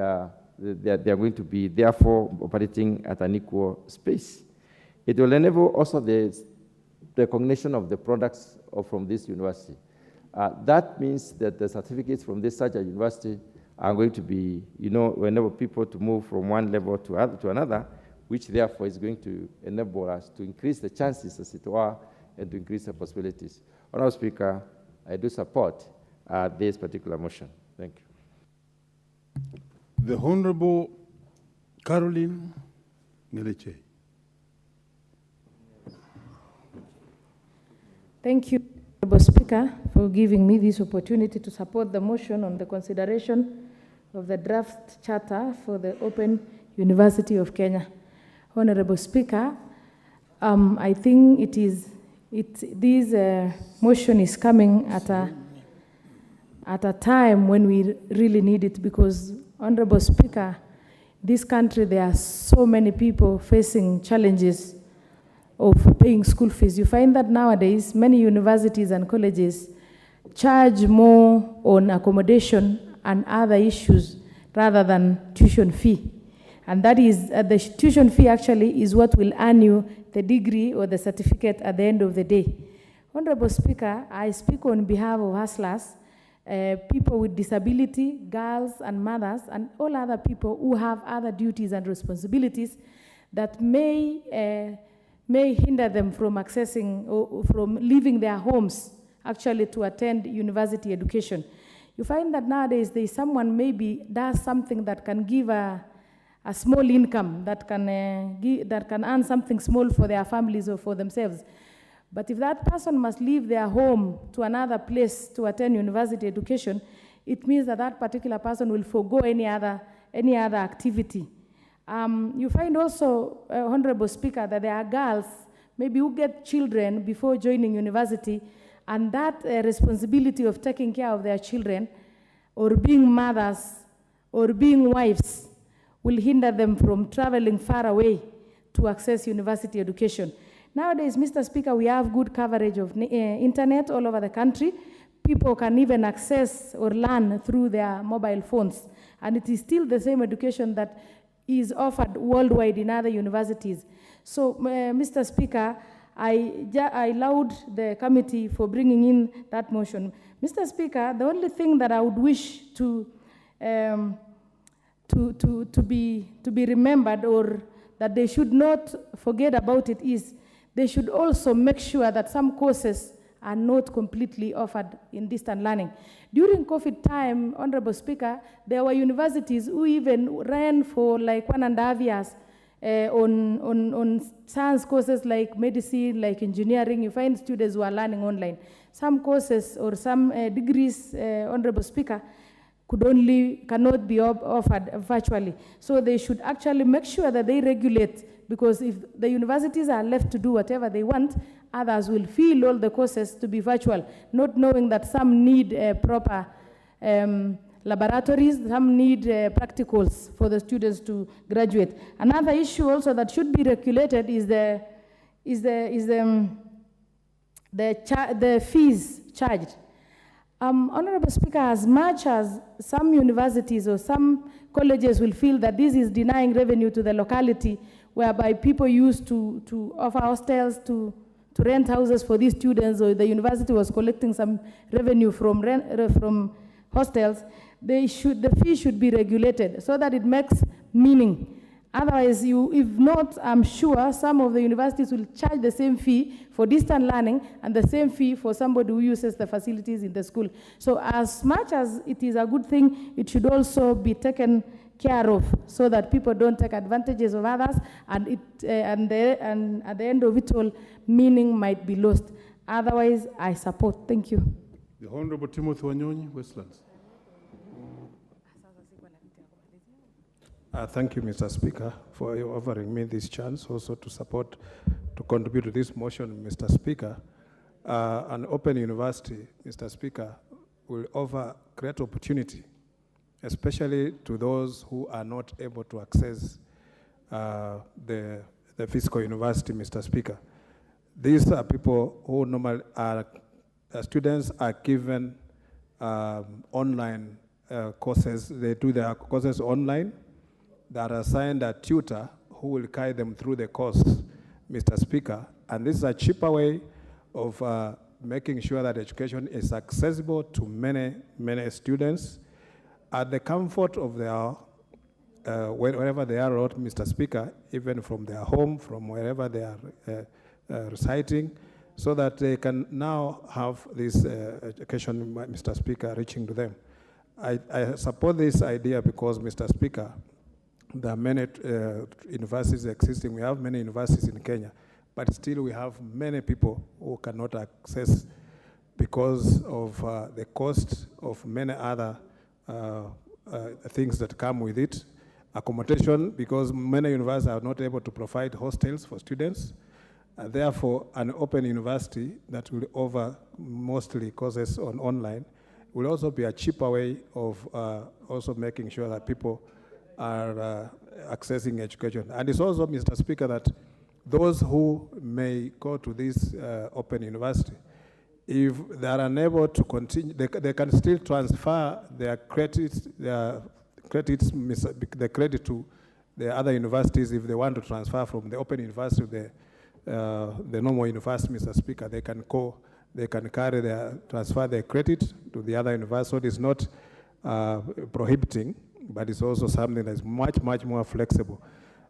are going to be, therefore, operating at an equal space. It will enable also the recognition of the products from this university. That means that the certificates from this such a university are going to be, enable people to move from one level to another, which therefore is going to enable us to increase the chances, as it were, and to increase the possibilities. Honourable Speaker, I do support this particular motion. Thank you. The Honourable Caroline Ngeleche. Thank you, Honourable Speaker, for giving me this opportunity to support the motion on the consideration of the draft charter for the Open University of Kenya. Honourable Speaker, I think this motion is coming at a time when we really need it, because, Honourable Speaker, this country, there are so many people facing challenges of paying school fees. You find that nowadays many universities and colleges charge more on accommodation and other issues rather than tuition fee. And that is, the tuition fee actually is what will earn you the degree or the certificate at the end of the day. Honourable Speaker, I speak on behalf of hustlers, people with disability, girls and mothers, and all other people who have other duties and responsibilities that may hinder them from accessing or from leaving their homes actually to attend university education. You find that nowadays there is someone maybe does something that can give a small income, that can earn something small for their families or for themselves. But if that person must leave their home to another place to attend university education, it means that that particular person will forego any other activity. You find also, Honourable Speaker, that there are girls maybe who get children before joining university, and that responsibility of taking care of their children or being mothers or being wives will hinder them from traveling far away to access university education. Nowadays, Mr. Speaker, we have good coverage of internet all over the country. People can even access or learn through their mobile phones. And it is still the same education that is offered worldwide in other universities. So, Mr. Speaker, I laud the committee for bringing in that motion. Mr. Speaker, the only thing that I would wish to be remembered, or that they should not forget about it, is they should also make sure that some courses are not completely offered in distant learning. During COVID time, Honourable Speaker, there were universities who even ran for like 1.5 years on science courses like medicine, like engineering. You find students who are learning online. Some courses or some degrees, Honourable Speaker, cannot be offered virtually. So they should actually make sure that they regulate, because if the universities are left to do whatever they want, others will feel all the courses to be virtual, not knowing that some need proper laboratories, some need practicals for the students to graduate. Another issue also that should be regulated is the fees charged. Honorable Speaker, as much as some universities or some colleges will feel that this is denying revenue to the locality, whereby people used to offer hostels to rent houses for these students, or the university was collecting some revenue from hostels, the fee should be regulated so that it makes meaning. Otherwise, if not, I'm sure some of the universities will charge the same fee for distant learning and the same fee for somebody who uses the facilities in the school. So as much as it is a good thing, it should also be taken care of so that people don't take advantages of others, and at the end of it all, meaning might be lost. Otherwise, I support. Thank you. The Honorable Timothy Wanyonyi, Westlands. Thank you, Mr. Speaker, for offering me this chance also to contribute to this motion, Mr. Speaker. An open university, Mr. Speaker, will offer great opportunity, especially to those who are not able to access the physical university, Mr. Speaker. These are people who normally students are given online courses. They do their courses online. They are assigned a tutor who will guide them through the course, Mr. Speaker. And this is a cheaper way of making sure that education is accessible to many, many students at the comfort of their, wherever they are at, Mr. Speaker, even from their home, from wherever they are residing, so that they can now have this education, Mr. Speaker, reaching to them. I support this idea because, Mr. Speaker, there are many universities existing. We have many universities in Kenya, but still we have many people who cannot access because of the cost of many other things that come with it. Accommodation, because many universities are not able to provide hostels for students. Therefore, an open university that will offer mostly courses online will also be a cheaper way of also making sure that people are accessing education. And it's also, Mr. Speaker, that those who may go to this open university, if they are unable to continue, they can still transfer their credits, the credit to the other universities. If they want to transfer from the open university to the normal university, Mr. Speaker, they can transfer their credit to the other university. So it is not prohibiting, but it's also something that is much, much more flexible.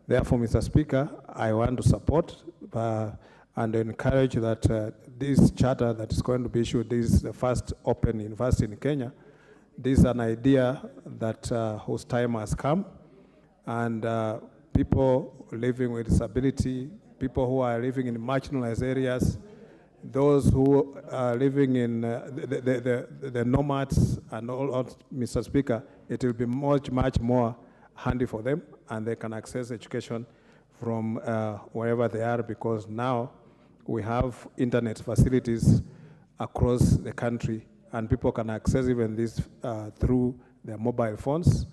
Therefore, Mr. Speaker, I want to support and encourage that this charter that is going to be issued, this is the first open university in Kenya. This is an idea that whose time has come, and people living with disability, people who are living in marginalized areas, those who are living in the nomads and all, Mr. Speaker, it will be much, much more handy for them, and they can access education from wherever they are, because now we have internet facilities across the country, and people can access even this through their mobile phones.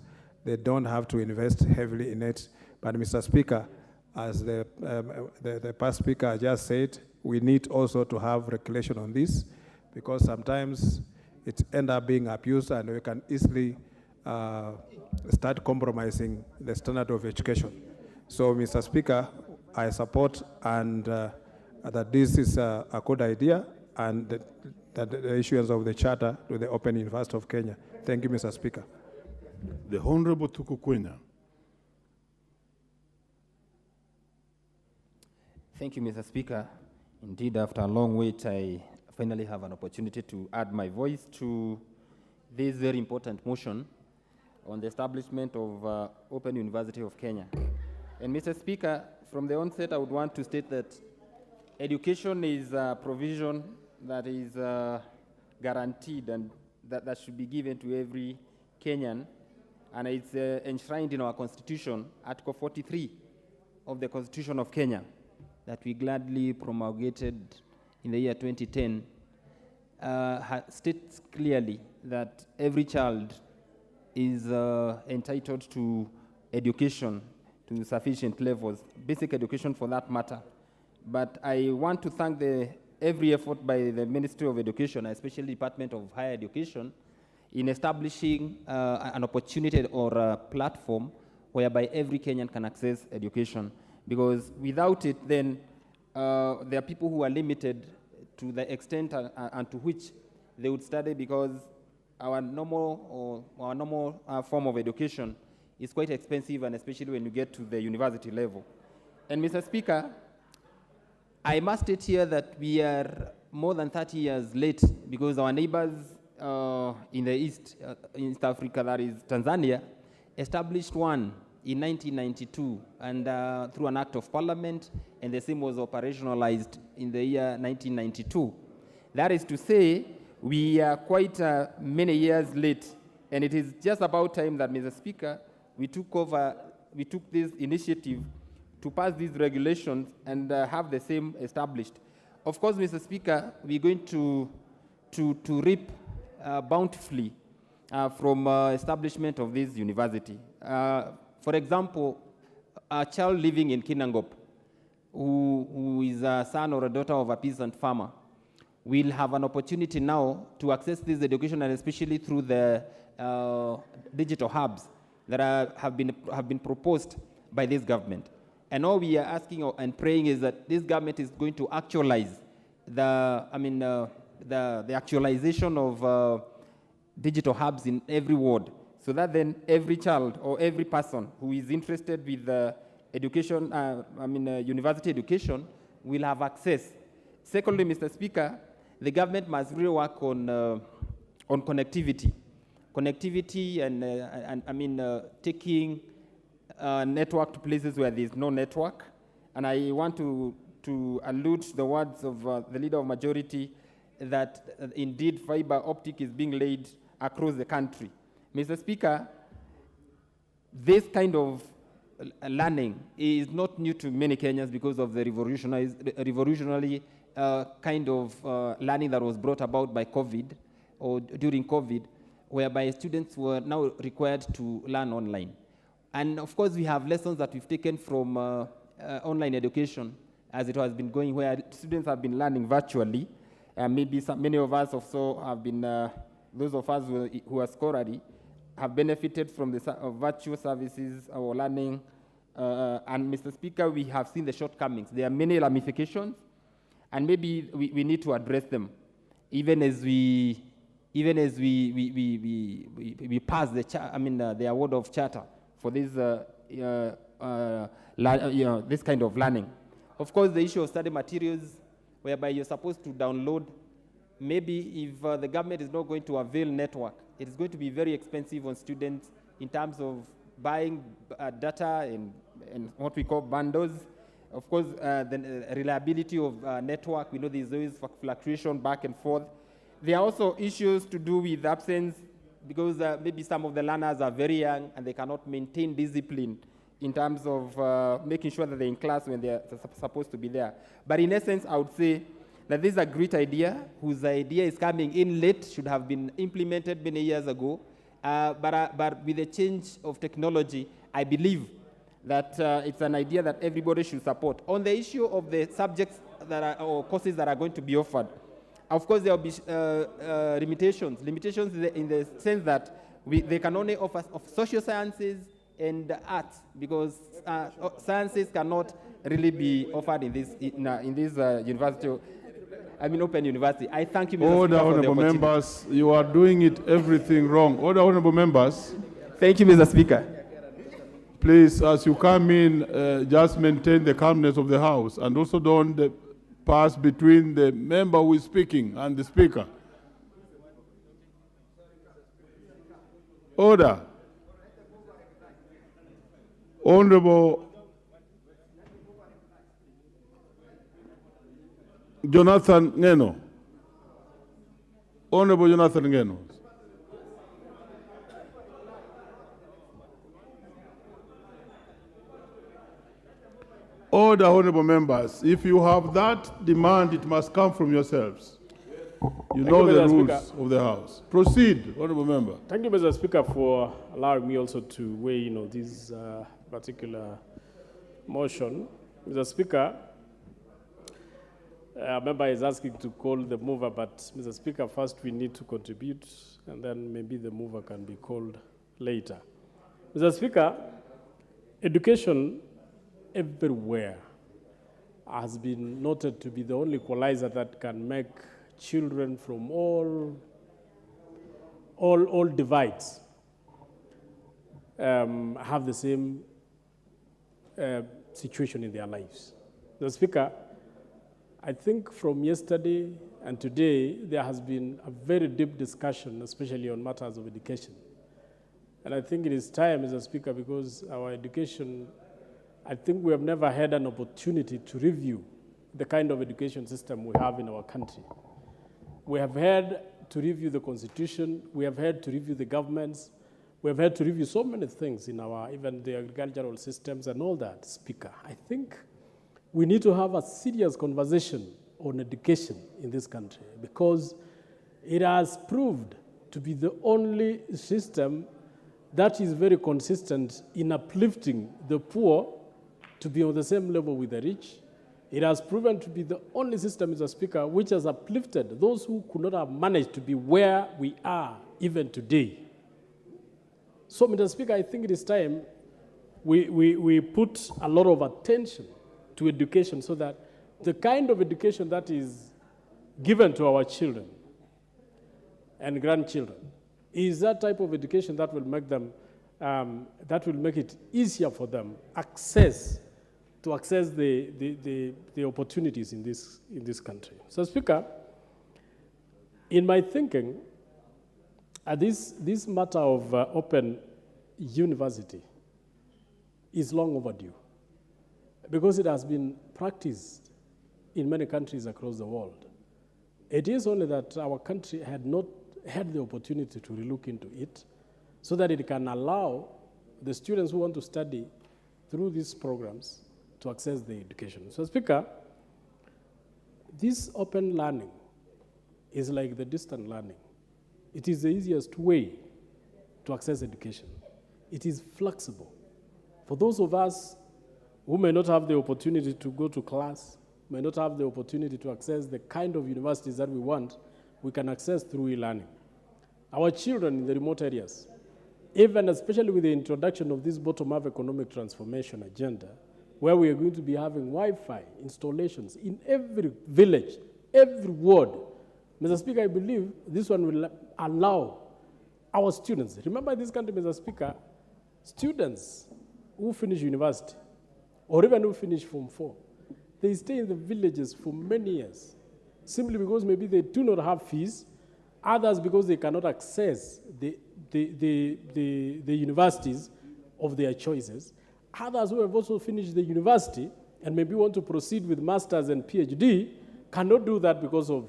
They don't have to invest heavily in it. But Mr. Speaker, as the past speaker just said, we need also to have regulation on this, because sometimes it ends up being abused, and we can easily start compromising the standard of education. So, Mr. Speaker, I support and that this is a good idea, and that the issuance of the charter to the Open University of Kenya. Thank you, Mr. Speaker. The Honorable Tuku Kwenya. Thank you, Mr. Speaker. Indeed, after a long wait, I finally have an opportunity to add my voice to this very important motion on the establishment of Open University of Kenya. And Mr. Speaker, from the onset, I would want to state that education is a provision that is guaranteed and that should be given to every Kenyan, and it's enshrined in our Constitution, Article 43 of the Constitution of Kenya, that we gladly promulgated in the year 2010, states clearly that every child is entitled to education to sufficient levels, basic education for that matter. But I want to thank every effort by the Ministry of Education, especially Department of Higher Education, in establishing an opportunity or a platform whereby every Kenyan can access education. Because without it, then there are people who are limited to the extent and to which they would study, because our normal form of education is quite expensive, and especially when you get to the university level. And Mr. Speaker, I must state here that we are more than 30 years late, because our neighbors in the East Africa, that is Tanzania, established one in 1992, and through an act of parliament, and the same was operationalized in the year 1992. That is to say, we are quite many years late, and it is just about time that, Mr. Speaker, we took this initiative to pass these regulations and have the same established. Of course, Mr. Speaker, we're going to reap bountifully from establishment of this university. For example, a child living in Kinangop, who is a son or a daughter of a peasant farmer, will have an opportunity now to access this education, and especially through the digital hubs that have been proposed by this government. And all we are asking and praying is that this government is going to actualize the actualization of digital hubs in every ward, so that then every child or every person who is interested with education, university education, will have access. Secondly, Mr. Speaker, the government must really work on connectivity. Connectivity and taking network to places where there's no network. And I want to allude to the words of the Leader of Majority that indeed fiber optic is being laid across the country. Mr. Speaker, this kind of learning is not new to many Kenyans because of the revolutionary kind of learning that was brought about by COVID or during COVID, whereby students were now required to learn online. And of course, we have lessons that we've taken from online education as it has been going, where students have been learning virtually. Maybe many of us also have been, those of us who are scholarly, have benefited from the virtual services or learning. And Mr. Speaker, we have seen the shortcomings. There are many ramifications, and maybe we need to address them, even as we pass the award of charter for this this kind of learning. Of course, the issue of study materials, whereby you're supposed to download. Maybe if the government is not going to avail network, it is going to be very expensive on students in terms of buying data and what we call bundles. Of course, the reliability of network, we know there's always fluctuation back and forth. There are also issues to do with absence, because maybe some of the learners are very young and they cannot maintain discipline in terms of making sure that they're in class when they're supposed to be there. But in essence, I would say that this is a great idea, whose idea is coming in late, should have been implemented many years ago. But with the change of technology, I believe that it's an idea that everybody should support. On the issue of the subjects that are, or courses that are going to be offered, of course, there will be limitations in the sense that they can only offer social sciences and arts, because sciences cannot really be offered in this university. Open university. I thank you, Mr. Order, Speaker, for the honorable opportunity. members. You are doing it everything wrong. Order, honorable members. Thank you, Mr. Speaker. Please, as you come in, just maintain the calmness of the House, and also don't pass between the member who is speaking and the speaker. Order. Honorable Jonathan Ngeno. Honorable Jonathan Ngeno. Order, honorable members. If you have that demand, it must come from yourselves. You Thank know you, the Mr. rules Speaker. of the House. Proceed, Honourable Member. Thank you, Mr. Speaker, for allowing me also to weigh in on this particular motion. Mr. Speaker, a member is asking to call the mover, but Mr. Speaker, first we need to contribute, and then maybe the mover can be called later. Mr. Speaker, education everywhere has been noted to be the only equalizer that can make children from all divides have the same situation in their lives. The Speaker, I think from yesterday and today, there has been a very deep discussion, especially on matters of education. And I think it is time, Mr. Speaker, because our education, I think we have never had an opportunity to review the kind of education system we have in our country. We have had to review the Constitution, we have had to review the governments, we have had to review so many things in our, even the agricultural systems and all that, Speaker. I think we need to have a serious conversation on education in this country because it has proved to be the only system that is very consistent in uplifting the poor to be on the same level with the rich. It has proven to be the only system, Mr. Speaker, which has uplifted those who could not have managed to be where we are even today. So, Mr. Speaker, I think it is time we put a lot of attention to education so that the kind of education that is given to our children and grandchildren is that type of education that will make them, that will make it easier for them to access the opportunities in this country. So, Speaker, in my thinking, this matter of open university is long overdue because it has been practiced in many countries across the world. It is only that our country had not had the opportunity to relook into it so that it can allow the students who want to study through these programs to access the education. So, Speaker, this open learning is like the distant learning. It is the easiest way to access education. It is flexible. For those of us who may not have the opportunity to go to class, may not have the opportunity to access the kind of universities that we want, we can access through e-learning. Our children in the remote areas, even especially with the introduction of this bottom-up economic transformation agenda, where we are going to be having Wi-Fi installations in every village, every ward. Mr. Speaker, I believe this one will allow our students, remember in this country, Mr. Speaker, students who finish university, or even who finish Form 4, they stay in the villages for many years, simply because maybe they do not have fees, others because they cannot access the universities of their choices, others who have also finished the university and maybe want to proceed with masters and PhD cannot do that because of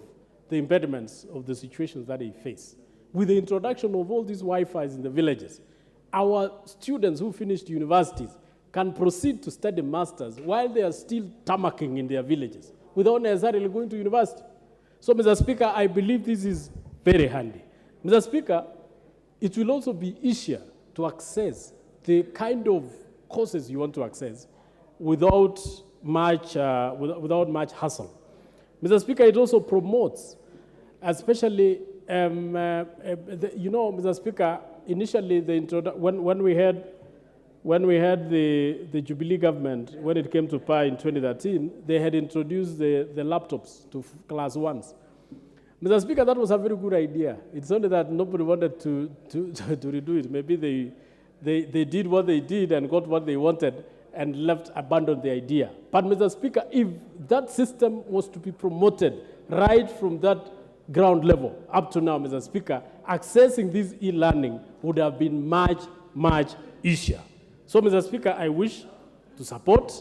the impediments of the situations that they face. With the introduction of all these Wi-Fis in the villages, our students who finished universities can proceed to study masters while they are still tammacking in their villages without necessarily going to university. So, Mr. Speaker, I believe this is very handy. Mr. Speaker, it will also be easier to access the kind of courses you want to access without much hassle. Mr. Speaker, it also promotes, especially, Mr. Speaker, initially when we had the Jubilee government, when it came to power in 2013, they had introduced the laptops to class 1s. Mr. Speaker, that was a very good idea. It's only that nobody wanted to redo it. Maybe they did what they did and got what they wanted and abandoned the idea. But, Mr. Speaker, if that system was to be promoted right from that ground level up to now, Mr. Speaker, accessing this e-learning would have been much, much easier. So, Mr. Speaker, I wish to support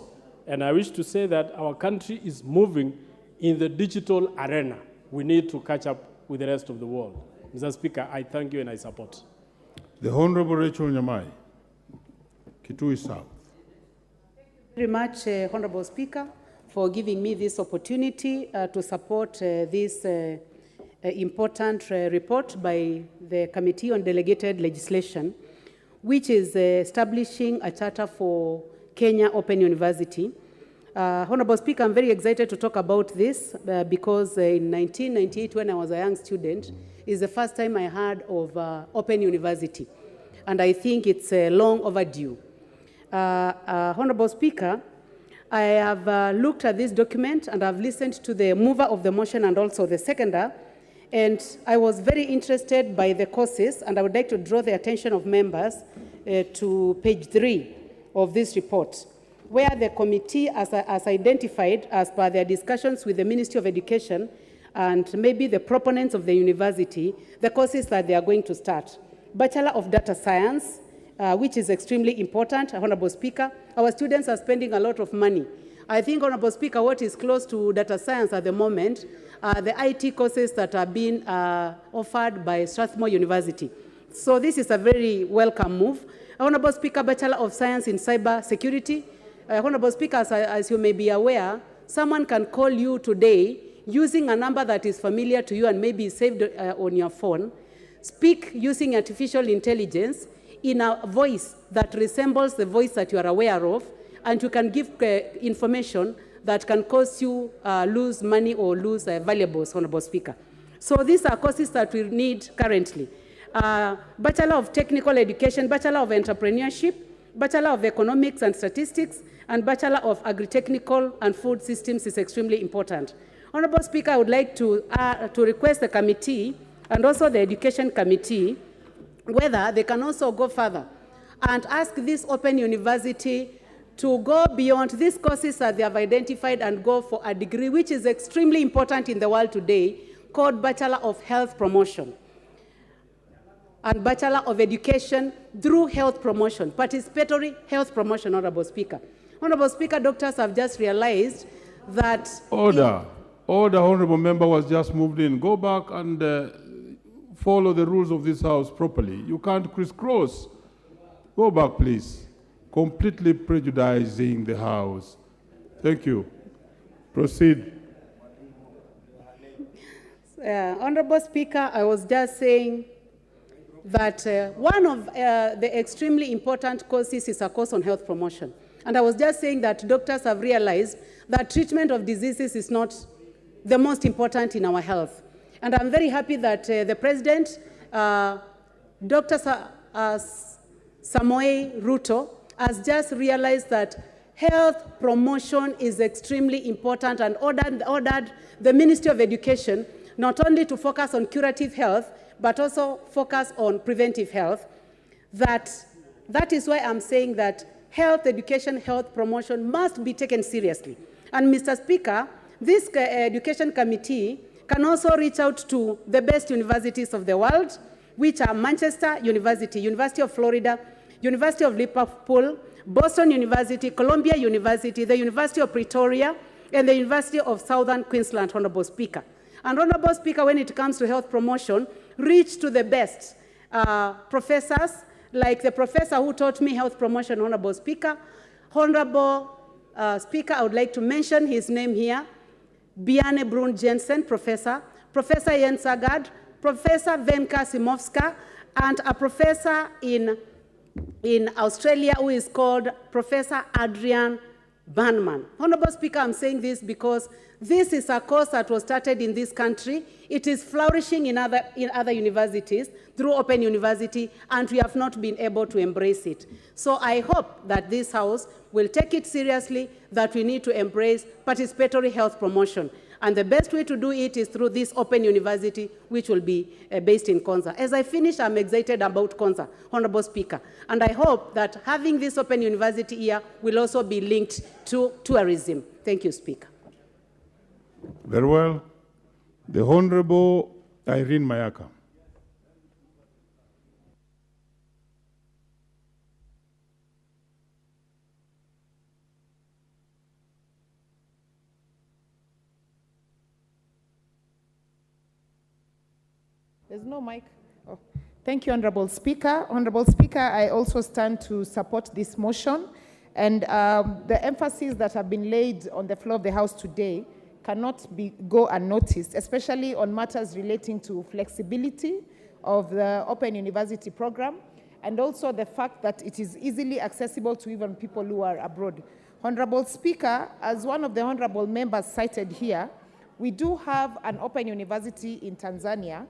and I wish to say that our country is moving in the digital arena. We need to catch up with the rest of the world. Mr. Speaker, I thank you and I support. The Honorable Rachel Nyamai, Kitui South. Very much, Honorable Speaker, for giving me this opportunity to support this important report by the Committee on Delegated Legislation, which is establishing a charter for Kenya Open University. Honorable Speaker, I'm very excited to talk about this because in 1998, when I was a young student, is the first time I heard of Open University. And I think it's long overdue. Honorable Speaker, I have looked at this document and I've listened to the mover of the motion and also the seconder, and I was very interested by the causes, and I would like to draw the attention of members to page 3 of this report, where the committee has identified, as per their discussions with the Ministry of Education and maybe the proponents of the university, the courses that they are going to start. Bachelor of Data Science, which is extremely important, Honorable Speaker. Our students are spending a lot of money. I think, Honorable Speaker, what is close to data science at the moment are the IT courses that are being offered by Strathmore University. So this is a very welcome move. Honorable Speaker, Bachelor of Science in Cyber Security. Honorable Speaker, as you may be aware, someone can call you today using a number that is familiar to you and maybe saved on your phone, speak using artificial intelligence in a voice that resembles the voice that you are aware of, and you can give information that can cause you lose money or lose valuables, Honorable Speaker. So these are courses that we need currently. Bachelor of Technical Education, Bachelor of Entrepreneurship, Bachelor of Economics and Statistics, and Bachelor of Agri-Technical and Food Systems is extremely important. Honorable Speaker, I would like to request the committee and also the Education Committee whether they can also go further and ask this Open University to go beyond these courses that they have identified and go for a degree which is extremely important in the world today, called Bachelor of Health Promotion and Bachelor of Education through Health Promotion, participatory health promotion, Honorable Speaker. Honorable Speaker, doctors have just realized that... Order. Order, Honorable Member was just moved in. Go back and follow the rules of this House properly. You can't crisscross. Go back, please. Completely prejudicing the House. Thank you. Proceed. Honorable Speaker, I was just saying that one of the extremely important courses is a course on health promotion. And I was just saying that doctors have realized that treatment of diseases is not the most important in our health. And I'm very happy that the President, Dr. Samoei Ruto, has just realized that health promotion is extremely important and ordered the Ministry of Education not only to focus on curative health, but also focus on preventive health. That is why I'm saying that health education, health promotion must be taken seriously. And Mr. Speaker, this Education Committee can also reach out to the best universities of the world, which are Manchester University, University of Florida, University of Liverpool, Boston University, Columbia University, the University of Pretoria, and the University of Southern Queensland, Honorable Speaker. And Honorable Speaker, when it comes to health promotion, reach to the best professors, like the professor who taught me health promotion, Honorable Speaker. Honorable Speaker, I would like to mention his name here, Biane Brun Jensen, Professor, Professor Jens Agard, Professor Venka Simovska, and a professor in Australia who is called Professor Adrian Banman. Honorable Speaker, I'm saying this because this is a course that was started in this country. It is flourishing in other universities through Open University, and we have not been able to embrace it. So I hope that this House will take it seriously, that we need to embrace participatory health promotion. And the best way to do it is through this Open University, which will be based in Konza. As I finish, I'm excited about Konza, Honorable Speaker. And I hope that having this Open University here will also be linked to tourism. Thank you, Speaker. Very well. The Honorable Irene Mayaka. There's no mic. Oh. Thank you, Honorable Speaker. Honorable Speaker, I also stand to support this motion. And the emphasis that have been laid on the floor of the House today cannot go unnoticed, especially on matters relating to flexibility of the Open University program, and also the fact that it is easily accessible to even people who are abroad. Honorable Speaker, as one of the honorable members cited here, we do have an Open University in Tanzania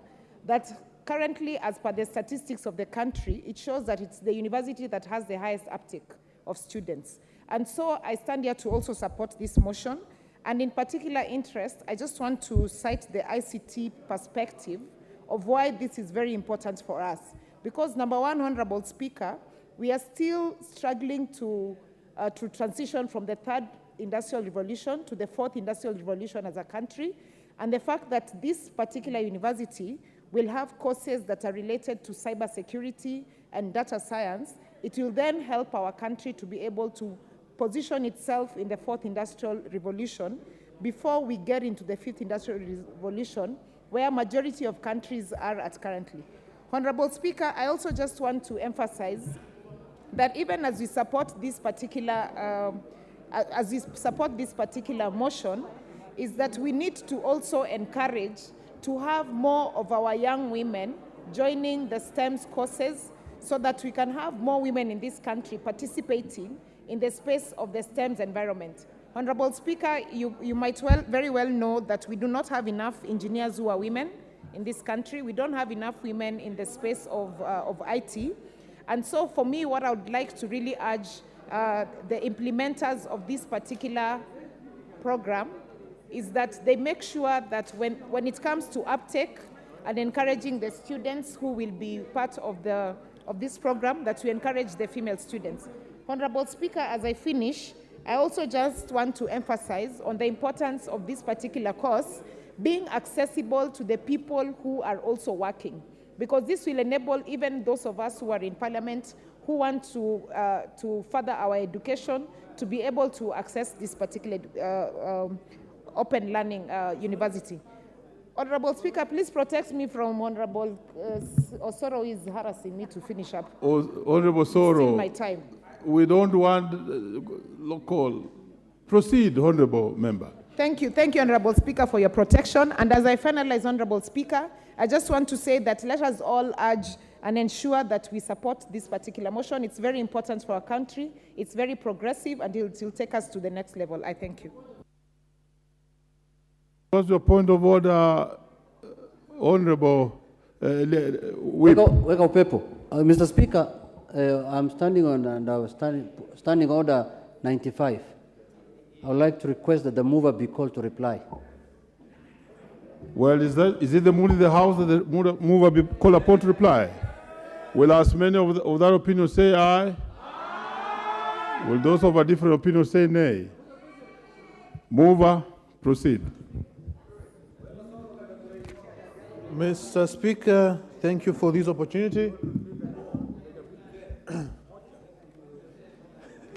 that currently, as per the statistics of the country, it shows that it's the university that has the highest uptake of students. And so I stand here to also support this motion. And in particular interest, I just want to cite the ICT perspective of why this is very important for us. Because number one, Honorable Speaker, we are still struggling to transition from the third industrial revolution to the fourth industrial revolution as a country. And the fact that this particular university will have courses that are related to cybersecurity and data science, it will then help our country to be able to position itself in the fourth industrial revolution before we get into the fifth industrial revolution, where majority of countries are at currently. Honorable Speaker, I also just want to emphasize that even as we support this particular motion, is that we need to also encourage to have more of our young women joining the STEM courses so that we can have more women in this country participating in the space of the STEM environment. Honorable Speaker, you might very well know that we do not have enough engineers who are women in this country. We don't have enough women in the space of IT. And so for me, what I would like to really urge the implementers of this particular program is that they make sure that when it comes to uptake and encouraging the students who will be part of this program, that we encourage the female students. Honorable Speaker, as I finish, I also just want to emphasize on the importance of this particular course being accessible to the people who are also working, because this will enable even those of us who are in Parliament who want to further our education to be able to access this particular open learning university. Honorable Speaker, please protect me from Honorable Osoro, who is harassing me to finish up. Honorable Soro, Still my time. we don't want local. Proceed, Honorable Member. Thank you, Honorable Speaker, for your protection. And as I finalize, Honorable Speaker, I just want to say that let us all urge and ensure that we support this particular motion. It's very important for our country. It's very progressive, and it will take us to the next level. I thank you. What's your point of order, Honorable Whip? Weka upepo. Mr. Speaker, I'm standing on and I was standing order 95. I would like to request that the mover be called to reply. Well, is it the mood in the House that the mover be called upon to reply? Will as many of that opinion say aye? Aye? Will those of a different opinion say nay? Mover, proceed. Mr. Speaker, thank you for this opportunity.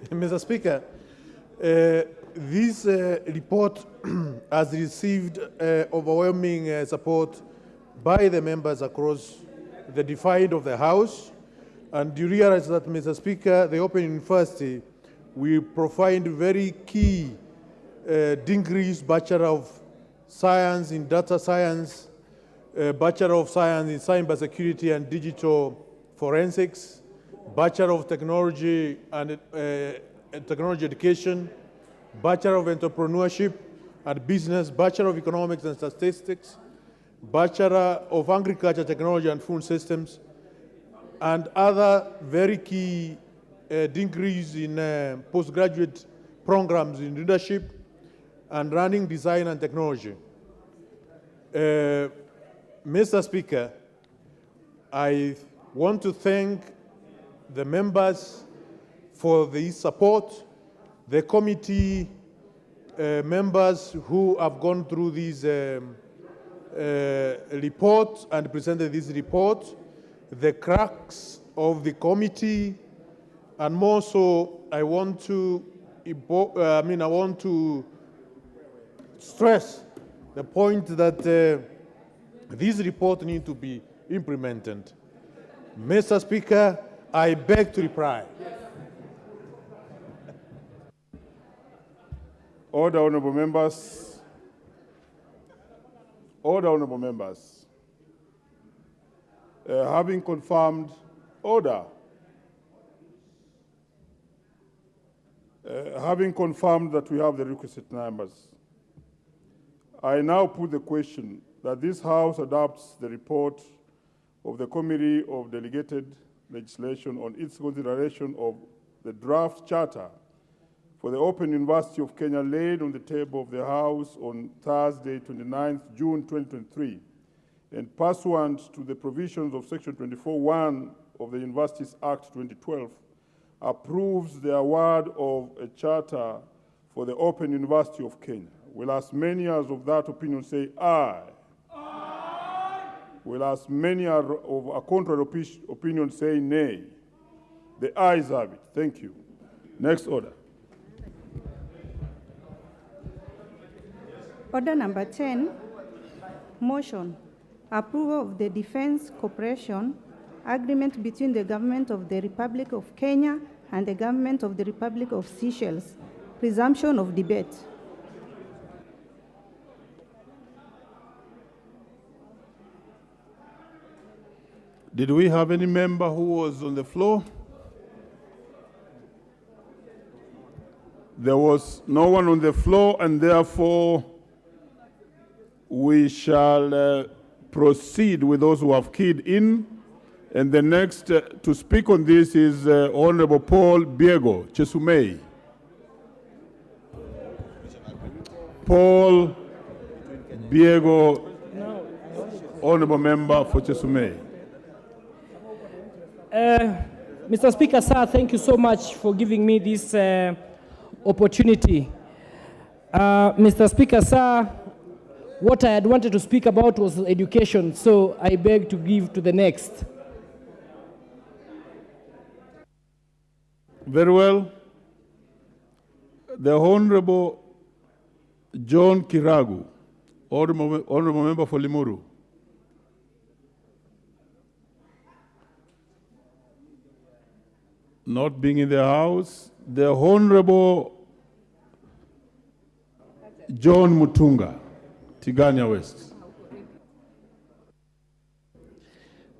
Mr. Speaker, this report has received overwhelming support by the members across the divide of the House. And you realize that, Mr. Speaker, the Open University will provide very key degrees, Bachelor of Science in Data Science, Bachelor of Science in Cybersecurity and Digital Forensics, Bachelor of Technology and Technology Education, Bachelor of Entrepreneurship and Business, Bachelor of Economics and Statistics, Bachelor of Agriculture, Technology and Food Systems, and other very key degrees in postgraduate programs in leadership and running design and technology. Mr. Speaker, I want to thank the members for the support, the committee members who have gone through these report and presented this report, the cracks of the committee, and more so, I want to stress the point that this report needs to be implemented. Mr. Speaker, I beg to reply. Order, honorable members. Order, honorable members. Having confirmed order. Having confirmed that we have the requisite numbers, I now put the question that this House adopts the report of the Committee of Delegated Legislation on its consideration of the draft charter for the Open University of Kenya laid on the table of the House on Thursday, 29th June 2023, and pursuant to the provisions of Section 24(1) of the Universities Act 2012, approves the award of a charter for the Open University of Kenya. Will as many as of that opinion say aye? Aye. Will as many as of a contrary opinion say nay? The ayes have it. Thank you. Next order. Order number 10, motion, approval of the Defense Cooperation Agreement between the Government of the Republic of Kenya and the Government of the Republic of Seychelles. Presumption of debate. Did we have any member who was on the floor? There was no one on the floor, and therefore we shall proceed with those who have keyed in. And the next to speak on this is Honorable Paul Biego, Chesumei. Paul Biego, Honorable Member for Chesumei. Mr. Speaker, sir, thank you so much for giving me this opportunity. Mr. Speaker, sir, what I had wanted to speak about was education, so I beg to give to the next. Very well. The Honorable John Kiragu, Honorable Member for Limuru. Not being in the House, the Honorable John Mutunga, Tigania West.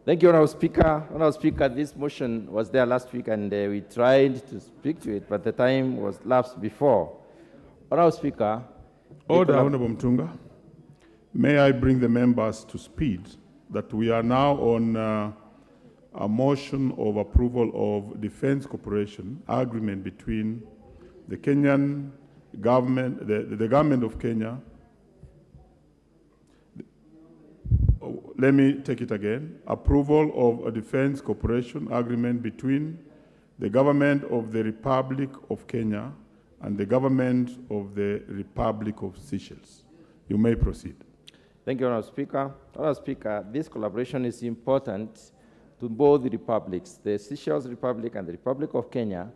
Thank you, Honorable Speaker. Honorable Speaker, this motion was there last week and we tried to speak to it, but the time was lapsed before. Honorable Speaker. Order, Honorable Mutunga. May I bring the members to speed that we are now on a motion of approval of Defense Cooperation Agreement between the Kenyan government, the government of Kenya. Let me take it again. Approval of a Defense Cooperation Agreement between the government of the Republic of Kenya and the government of the Republic of Seychelles. You may proceed. Thank you, Honorable Speaker. Honorable Speaker, this collaboration is important to both the republics, the Seychelles Republic and the Republic of Kenya,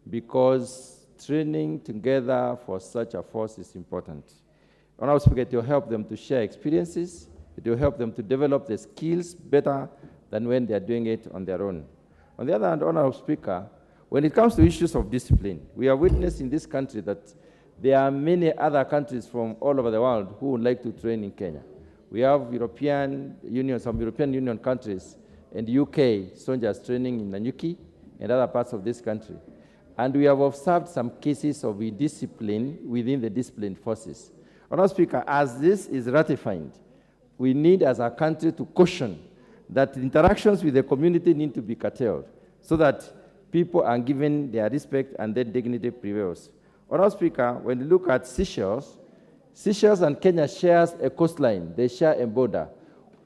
because training together for such a force is important. Honorable Speaker, it will help them to share experiences. It will help them to develop the skills better than when they are doing it on their own. On the other hand, Honorable Speaker, when it comes to issues of discipline, we are witnessing in this country that there are many other countries from all over the world who would like to train in Kenya. We have some European Union countries and UK soldiers training in Nanyuki and other parts of this country. And we have observed some cases of indiscipline within the disciplined forces. Honorable Speaker, as this is ratified, we need as a country to caution that interactions with the community need to be curtailed so that people are given their respect and their dignity prevails. Honorable Speaker, when you look at Seychelles, Seychelles and Kenya shares a coastline, they share a border.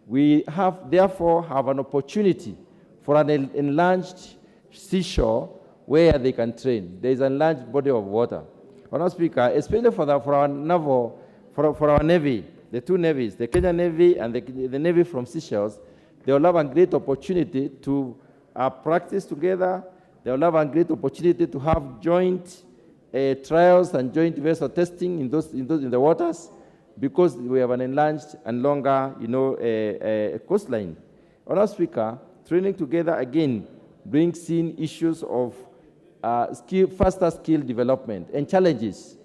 We therefore have an opportunity for an enlarged seashore where they can train. There is a large body of water. Honorable Speaker, especially for our Navy, the two navies, the Kenyan Navy and the Navy from Seychelles, they will have a great opportunity to practice together. They will have a great opportunity to have joint trials and joint vessel testing in the waters, because we have an enlarged and longer, coastline. Honorable Speaker, training together again brings in issues of faster skill development and challenges.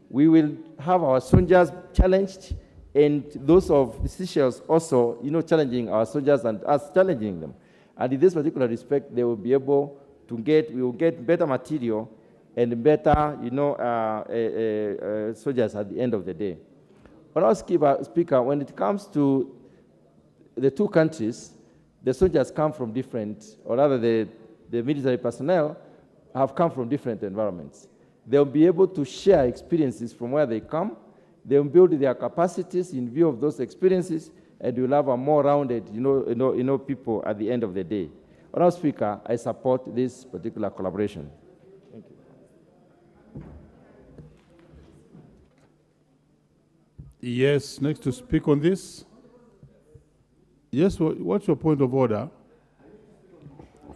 We will have our soldiers challenged and those of the Seychelles also, challenging our soldiers and us challenging them. And in this particular respect, they will be able to we will get better material and better, soldiers at the end of the day. Honourable Speaker, when it comes to the two countries, the soldiers come from different, or rather the military personnel have come from different environments. They'll be able to share experiences from where they come. They'll build their capacities in view of those experiences, and you'll have a more rounded, people at the end of the day. Honourable Speaker, I support this particular collaboration. Thank you. Yes, next to speak on this. Yes, what's your point of order?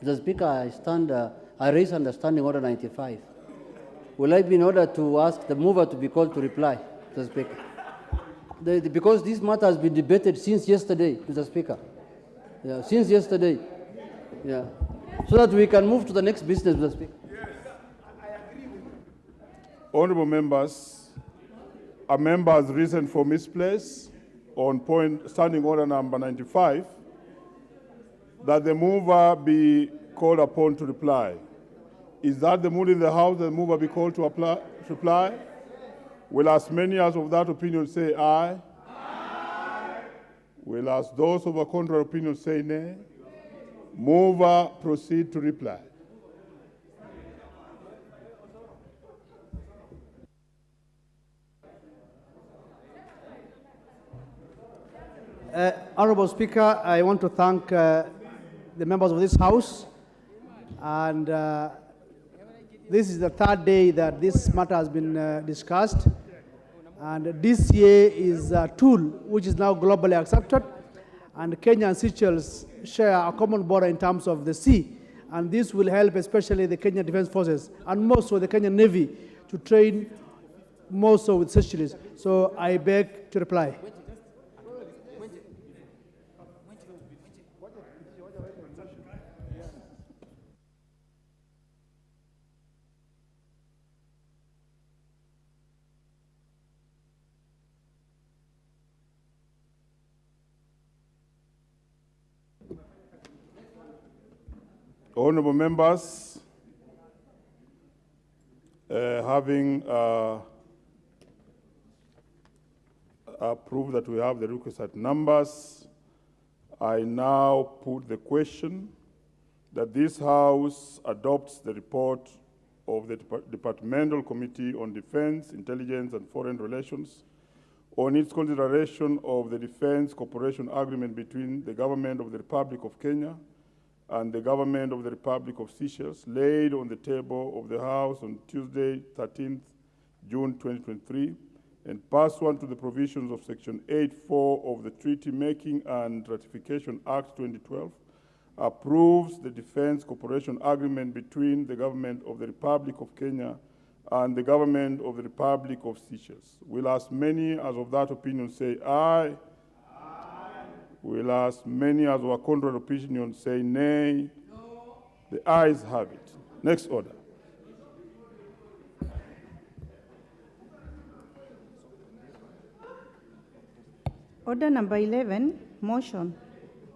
Mr. Speaker, I raise understanding order 95. Will I be in order to ask the mover to be called to reply, Mr. Speaker? Because this matter has been debated since yesterday, Mr. Speaker. Yeah, since yesterday. Yeah. So that we can move to the next business, Mr. Speaker. Yes, I agree with you. Honourable members, a member has risen for misplace on standing order number 95, that the mover be called upon to reply. Is that the mood in the House that the mover be called to reply? Will as many as of that opinion say aye? Aye. Will as those of a contrary opinion say nay? Mover proceed to reply. Honourable Speaker, I want to thank the members of this House, and this is the third day that this matter has been discussed, and DCA is a tool which is now globally accepted, and Kenya and Seychelles share a common border in terms of the sea, and this will help especially the Kenyan Defence Forces and more so the Kenyan Navy to train more so with Seychelles. So I beg to reply. Honourable members, having approved that we have the requisite numbers, I now put the question that this House adopts the report of the Departmental Committee on Defence, Intelligence and Foreign Relations on its consideration of the Defence Cooperation Agreement between the Government of the Republic of Kenya and the Government of the Republic of Seychelles, laid on the table of the House on Tuesday, 13th June 2023, and pursuant to the provisions of Section 8.4 of the Treaty Making and Ratification Act 2012, approves the Defence Cooperation Agreement between the Government of the Republic of Kenya and the Government of the Republic of Seychelles. Will as many as of that opinion say aye? Will as many as of a contrary opinion say nay? No. The ayes have it. Next order. Order number 11, motion.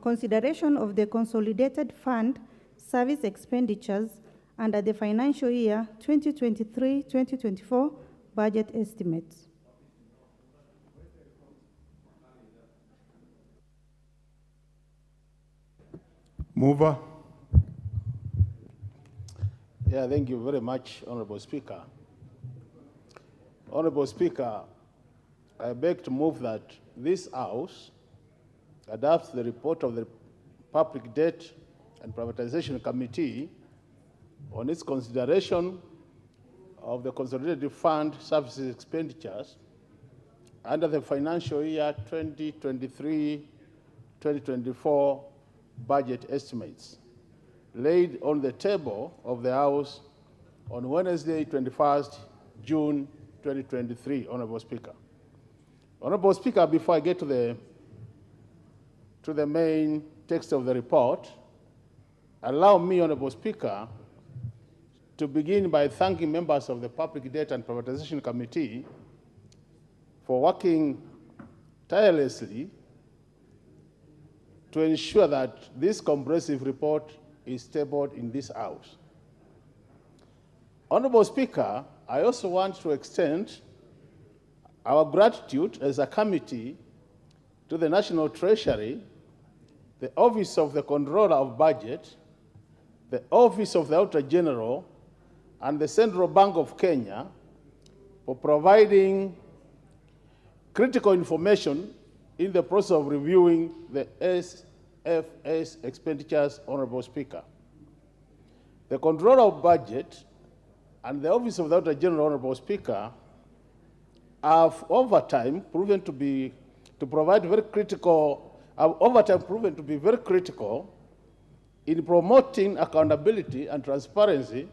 Consideration of the Consolidated Fund Service Expenditures under the financial year 2023-2024 budget estimates. Mover. Yeah, thank you very much, Honourable Speaker. Honourable Speaker, I beg to move that this House adopts the report of the Public Debt and Privatization Committee on its consideration of the Consolidated Fund Services Expenditures under the financial year 2023-2024 budget estimates, laid on the table of the House on Wednesday, 21st June 2023, Honourable Speaker. Honourable Speaker, before I get to the main text of the report, allow me, Honourable Speaker, to begin by thanking members of the Public Debt and Privatization Committee for working tirelessly to ensure that this comprehensive report is tabled in this House. Honorable Speaker, I also want to extend our gratitude as a committee to the National Treasury, the Office of the Controller of Budget, the Office of the Auditor General, and the Central Bank of Kenya for providing critical information in the process of reviewing the SFS expenditures, Honorable Speaker. The Controller of Budget and the Office of the Auditor General, Honorable Speaker, have over time proven to be very critical in promoting accountability and transparency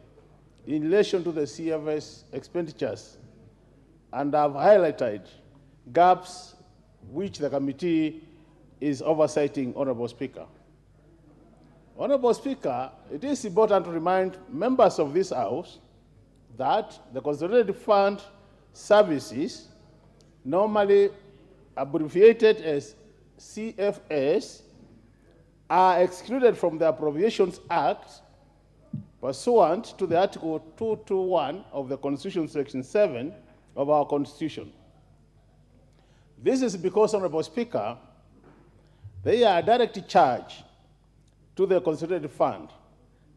in relation to the CFS expenditures, and have highlighted gaps which the committee is oversighting, Honorable Speaker. Honorable Speaker, it is important to remind members of this House that the Consolidated Fund services, normally abbreviated as CFS, are excluded from the Appropriations Act pursuant to the Article 221 of the Constitution, Section 7 of our Constitution. This is because, Honorable Speaker, they are a direct charge to the Consolidated Fund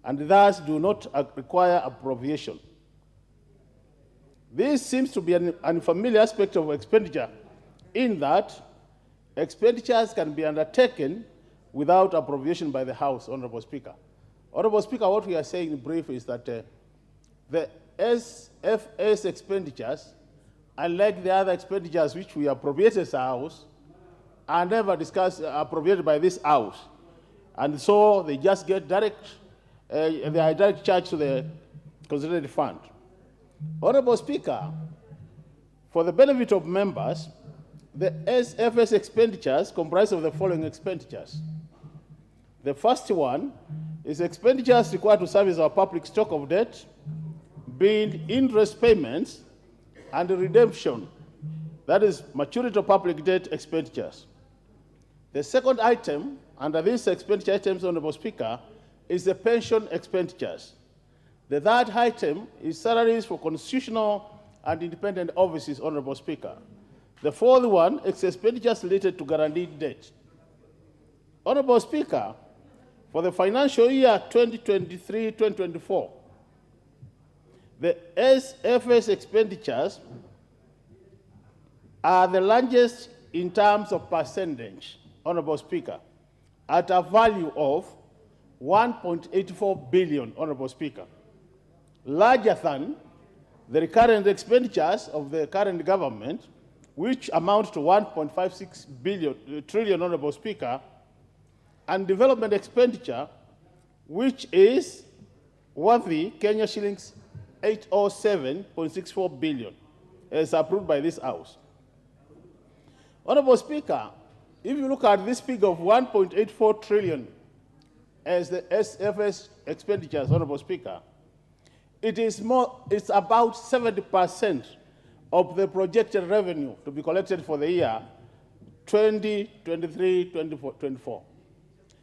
and thus do not require appropriation. This seems to be an unfamiliar aspect of expenditure in that expenditures can be undertaken without appropriation by the House, Honorable Speaker. Honorable Speaker, what we are saying in brief is that the SFS expenditures, unlike the other expenditures which we appropriate as a House, are never appropriated by this House. And so they just get they are direct charge to the Consolidated Fund. Honorable Speaker, for the benefit of members, the SFS expenditures comprise of the following expenditures. The first one is expenditures required to service our public stock of debt, being interest payments and redemption, that is maturity of public debt expenditures. The second item under these expenditure items, Honorable Speaker, is the pension expenditures. The third item is salaries for constitutional and independent offices, Honorable Speaker. The fourth one is expenditures related to guaranteed debt. Honorable Speaker, for the financial year 2023-2024, the SFS expenditures are the largest in terms of percentage, Honorable Speaker, at a value of 1.84 billion, Honorable Speaker, larger than the recurrent expenditures of the current government, which amount to 1.56 trillion, Honorable Speaker, and development expenditure, which is worthy Kenya shillings 807.64 billion, as approved by this House. Honorable Speaker, if you look at this figure of 1.84 trillion as the SFS expenditures, Honorable Speaker, it's about 70% of the projected revenue to be collected for the year 2023-24.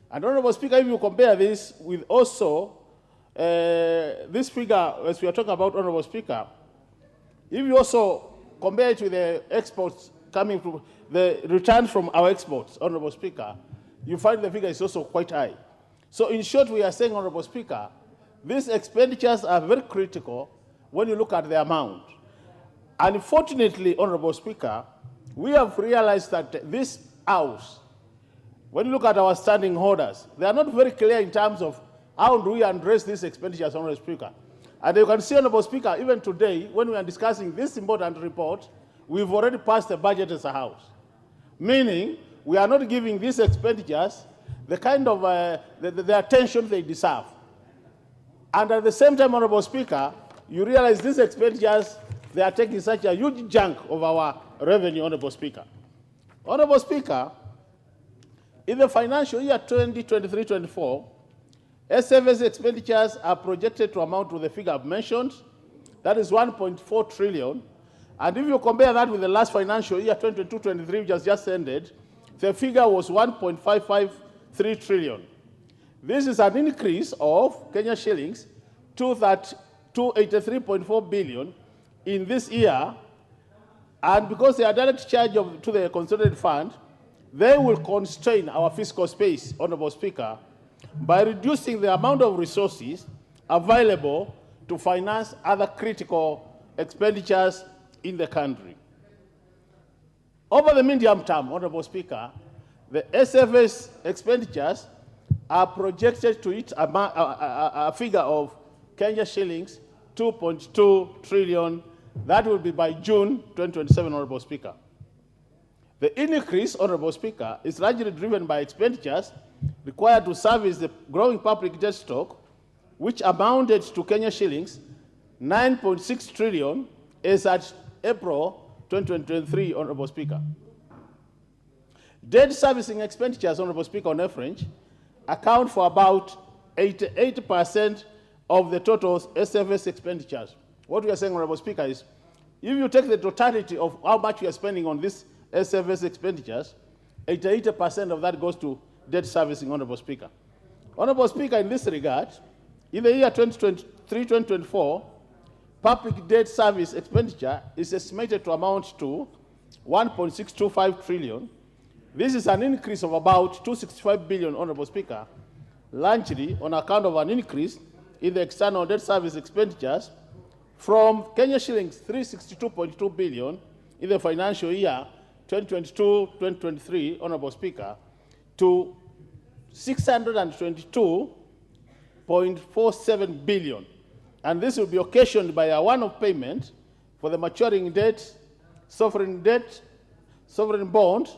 And Honorable Speaker, if you compare this with also this figure, as we are talking about, Honorable Speaker, if you also compare it with the exports coming from the returns from our exports, Honorable Speaker, you find the figure is also quite high. So in short, we are saying, Honorable Speaker, these expenditures are very critical when you look at the amount. Unfortunately, Honorable Speaker, we have realized that this House, when you look at our standing orders, they are not very clear in terms of how do we address these expenditures, Honorable Speaker. And you can see, Honorable Speaker, even today, when we are discussing this important report, we've already passed the budget as a House. Meaning, we are not giving these expenditures the kind of the attention they deserve. And at the same time, Honorable Speaker, you realize these expenditures, they are taking such a huge chunk of our revenue, Honorable Speaker. Honorable Speaker, in the financial year 2023-24, SFS expenditures are projected to amount to the figure I've mentioned, that is 1.4 trillion, And if you compare that with the last financial year, 2022-23, which has just ended, the figure was 1.553 trillion. This is an increase of Kenya shillings to 83.4 billion in this year. And because they are direct charge to the consolidated fund, they will constrain our fiscal space, Honorable Speaker, by reducing the amount of resources available to finance other critical expenditures in the country. Over the medium term, Honorable Speaker, the SFS expenditures are projected to hit a figure of Kenya shillings 2.2 trillion. That will be by June 2027, Honorable Speaker. The increase, Honorable Speaker, is largely driven by expenditures required to service the growing public debt stock, which amounted to Kenya shillings 9.6 trillion as at April 2023, Honorable Speaker. Debt servicing expenditures, Honorable Speaker, on average, account for about 88% of the total SFS expenditures. What we are saying, Honorable Speaker, is if you take the totality of how much we are spending on these SFS expenditures, 88% of that goes to debt servicing, Honorable Speaker. Honorable Speaker, in this regard, in the year 2023-2024, public debt service expenditure is estimated to amount to 1.625 trillion. This is an increase of about 265 billion, Honorable Speaker, largely on account of an increase in the external debt service expenditures from Kenya shillings 362.2 billion in the financial year 2022-2023, Honorable Speaker, to 622.47 billion. And this will be occasioned by a one-off payment for the maturing debt, sovereign bond,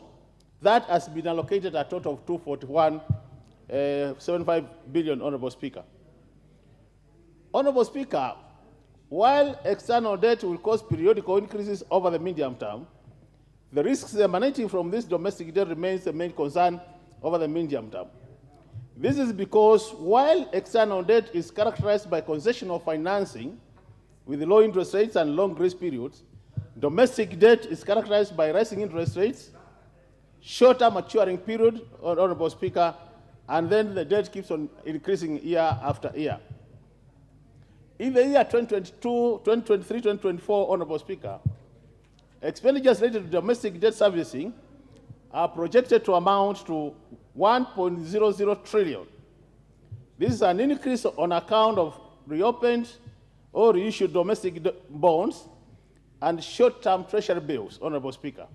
that has been allocated a total of 241.75 billion, Honorable Speaker. Honorable Speaker, while external debt will cause periodical increases over the medium term, the risks emanating from this domestic debt remains the main concern over the medium term. This is because while external debt is characterized by concessional financing with low interest rates and long grace periods, domestic debt is characterized by rising interest rates, shorter maturing period, Honorable Speaker, and then the debt keeps on increasing year after year. In the year 2022, 2023, 2024, Honorable Speaker, expenditures related to domestic debt servicing are projected to amount to 1.00 trillion. This is an increase on account of reopened or reissued domestic bonds and short-term treasury bills, Honorable Speaker.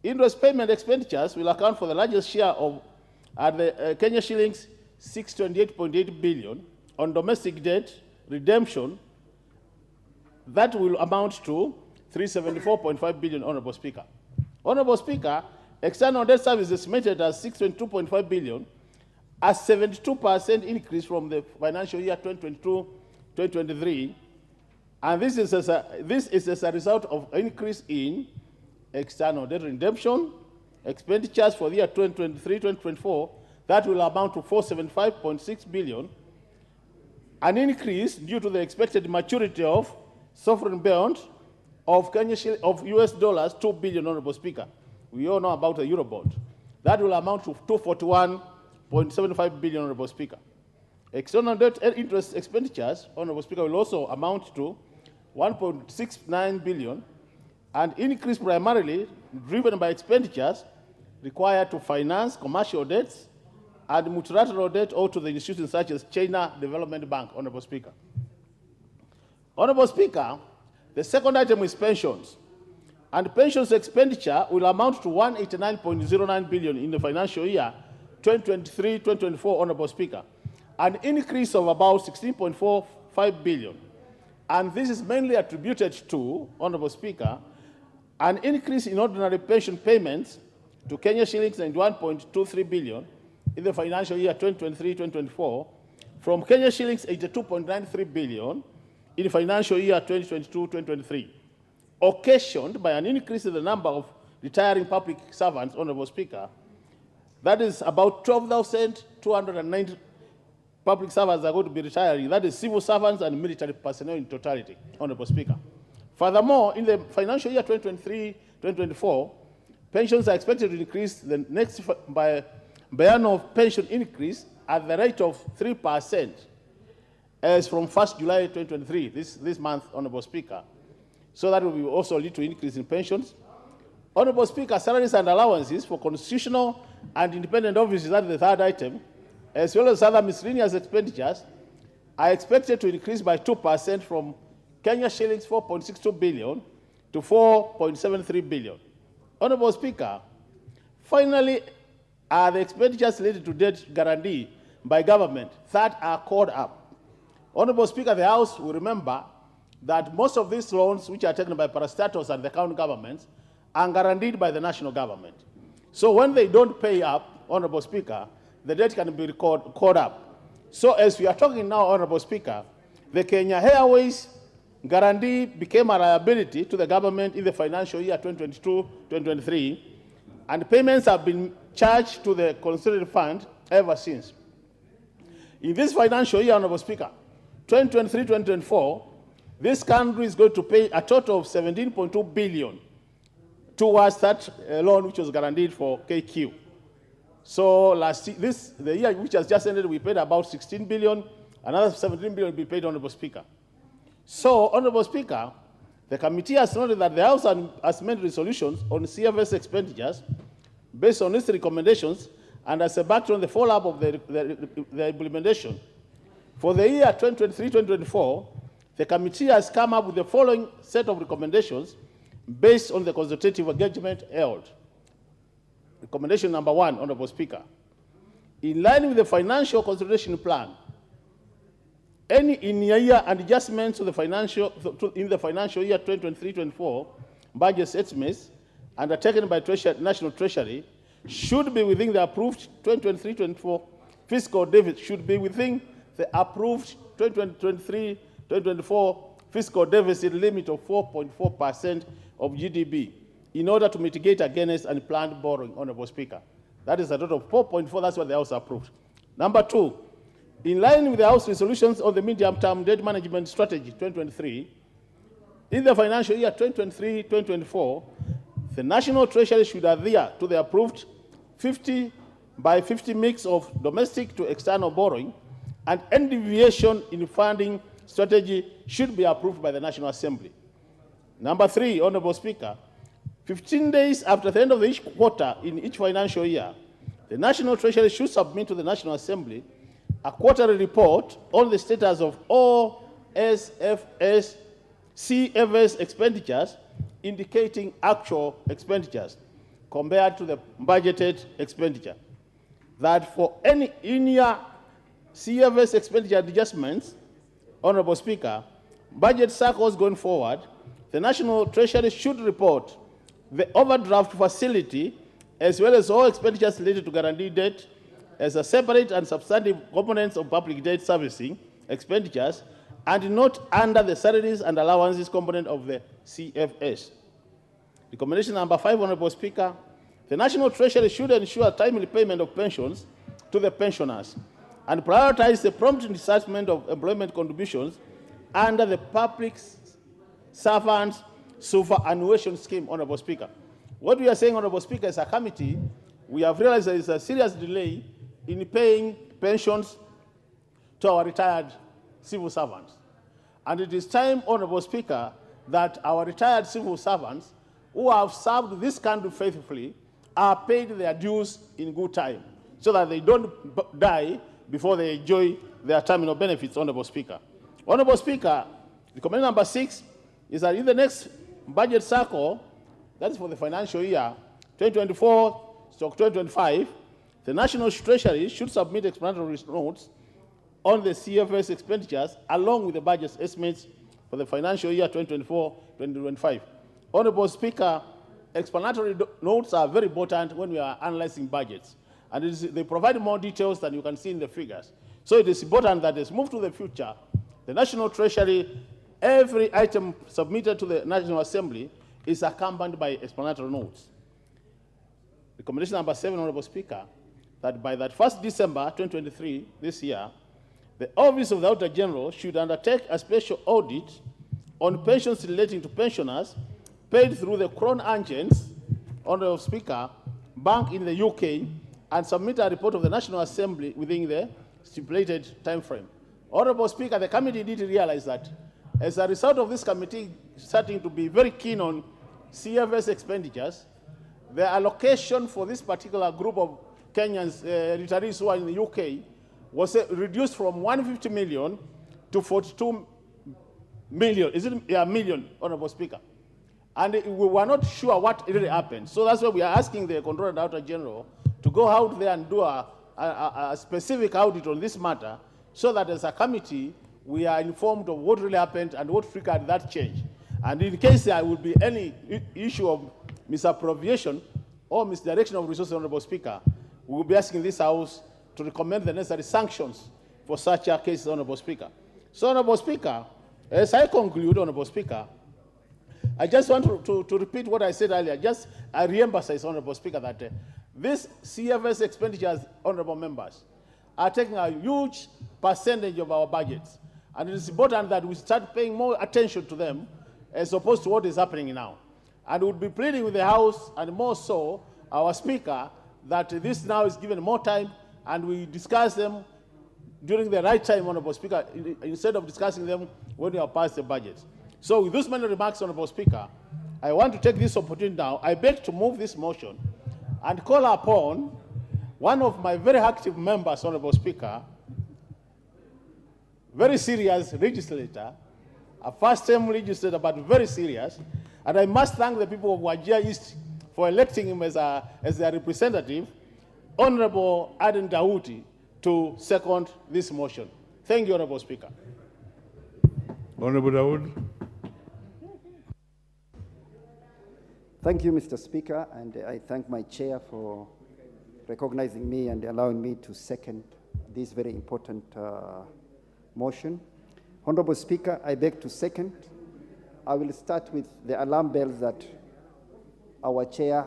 Interest payment expenditures will account for the largest share of the Kenya shillings 628.8 billion on domestic debt redemption. That will amount to 374.5 billion, Honorable Speaker. Honorable Speaker, external debt service is estimated as 622.5 billion, a 72% increase from the financial year 2022-2023, and this is as a result of an increase in external debt redemption expenditures for the year 2023-2024 that will amount to 475.6 billion, an increase due to the expected maturity of sovereign bond of US dollars 2 billion, Honorable Speaker. We all know about the Eurobond. That will amount to 241.75 billion, Honorable Speaker. External debt interest expenditures, Honorable Speaker, will also amount to 1.69 billion, and increase primarily driven by expenditures required to finance commercial debts and multilateral debt owed to the institutions such as China Development Bank, Honorable Speaker. Honorable Speaker, the second item is pensions. And pensions expenditure will amount to 189.09 billion in the financial year 2023-2024, Honorable Speaker, an increase of about 16.45 billion. And this is mainly attributed to, Honorable Speaker, an increase in ordinary pension payments to Kenya shillings 91.23 billion in the financial year 2023-2024 from Kenya shillings 82.93 billion in financial year 2022-2023. Occasioned by an increase in the number of retiring public servants, Honorable Speaker. That is about 12,290 public servants are going to be retiring. That is civil servants and military personnel in totality, Honorable Speaker. Furthermore, in the financial year 2023-2024, pensions are expected to increase by annual pension increase at the rate of 3% as from 1st July 2023, this month, Honorable Speaker. So that will also lead to increase in pensions. Honorable Speaker, salaries and allowances for constitutional and independent offices, that's the third item, as well as other miscellaneous expenditures, are expected to increase by 2% from Kenya shillings 4.62 billion to 4.73 billion. Honorable Speaker, finally, are the expenditures related to debt guarantee by government that are called up. Honorable Speaker, the House will remember that most of these loans, which are taken by parastatals and the county governments, are guaranteed by the national government. So when they don't pay up, Honorable Speaker, the debt can be called up. So as we are talking now, Honorable Speaker, the Kenya Airways guarantee became a liability to the government in the financial year 2022-2023, and payments have been charged to the consolidated fund ever since. In this financial year, Honorable Speaker, 2023-2024, this country is going to pay a total of 17.2 billion towards that loan which was guaranteed for KQ. So the year which has just ended, we paid about 16 billion, another 17 billion will be paid, Honorable Speaker. So, Honorable Speaker, the committee has noted that the House has made resolutions on CFS expenditures based on its recommendations and as a background the follow-up of the implementation. For the year 2023-2024, the committee has come up with the following set of recommendations based on the consultative engagement held. Recommendation number 1, Honorable Speaker. In line with the financial consolidation plan, any in-year adjustments to the in the financial year 2023-24 budget estimates undertaken by National Treasury should be within the approved 2023-24 fiscal deficit, should be within the approved 2023-2024 fiscal deficit limit of 4.4% of GDP in order to mitigate against unplanned borrowing, Honorable Speaker. That is a total of 4.4, that's what the House approved. Number 2, in line with the House resolutions on the medium-term debt management strategy 2023, in the financial year 2023-2024, the National Treasury should adhere to the approved 50-by-50 mix of domestic to external borrowing, and any deviation in funding strategy should be approved by the National Assembly. Number 3, Honorable Speaker, 15 days after the end of each quarter in each financial year, the National Treasury should submit to the National Assembly a quarterly report on the status of all SFS CFS expenditures, indicating actual expenditures compared to the budgeted expenditure. That for any in-year CFS expenditure adjustments, Honorable Speaker, budget cycles going forward, the National Treasury should report the overdraft facility as well as all expenditures related to guaranteed debt as a separate and substantive components of public debt servicing expenditures and not under the salaries and allowances component of the CFS. Recommendation number 5, Honorable Speaker, the National Treasury should ensure timely payment of pensions to the pensioners and prioritize the prompt disbursement of employment contributions under the Public Servants Superannuation Scheme, Honorable Speaker. What we are saying, Honorable Speaker, as a committee, we have realized there is a serious delay in paying pensions to our retired civil servants. And it is time, Honorable Speaker, that our retired civil servants who have served this country faithfully are paid their dues in good time so that they don't die before they enjoy their terminal benefits, Honorable Speaker. Honorable Speaker, recommendation number 6 is that in the next budget cycle, that is for the financial year 2024-2025, the National Treasury should submit explanatory notes on the CFS expenditures along with the budget estimates for the financial year 2024-2025. Honorable Speaker, explanatory notes are very important when we are analyzing budgets, and they provide more details than you can see in the figures. So it is important that as move to the future, the National Treasury, every item submitted to the National Assembly is accompanied by explanatory notes. Recommendation number 7, Honorable Speaker, that by that 1st December 2023, this year, the Office of the Auditor General should undertake a special audit on pensions relating to pensioners paid through the Crown Agents, Honourable Speaker, Bank in the UK, and submit a report of the National Assembly within the stipulated time frame. Honourable Speaker, the committee did realize that as a result of this committee starting to be very keen on CFS expenditures, the allocation for this particular group of Kenyans, retirees who are in the UK, was reduced from 150 million to 42 million. Is it a million, Honourable Speaker? And we were not sure what really happened. So that's why we are asking the Controller Director General to go out there and do a specific audit on this matter, so that as a committee, we are informed of what really happened and what triggered that change. And in case there will be any issue of misappropriation or misdirection of resources, Honourable Speaker, we will be asking this House to recommend the necessary sanctions for such a case, Honourable Speaker. So, Honourable Speaker, as I conclude, Honourable Speaker, I just want to repeat what I said earlier. I re-emphasize, Honourable Speaker, that these CFS expenditures, Honourable Members, are taking a huge percentage of our budgets. And it is important that we start paying more attention to them as opposed to what is happening now. And we would be pleading with the House, and more so our Speaker, that this now is given more time and we discuss them during the right time, Honourable Speaker, instead of discussing them when we have passed the budget. So with those many remarks, Honourable Speaker, I want to take this opportunity now. I beg to move this motion and call upon one of my very active members, Honourable Speaker, very serious legislator, a first-time legislator, but very serious. And I must thank the people of Wajir East for electing him as their representative, Honourable Aden Daudi, to second this motion. Thank you, Honourable Speaker. Honourable Dawood. Thank you, Mr. Speaker, and I thank my chair for recognizing me and allowing me to second this very important motion. Honourable Speaker, I beg to second. I will start with the alarm bells that our chair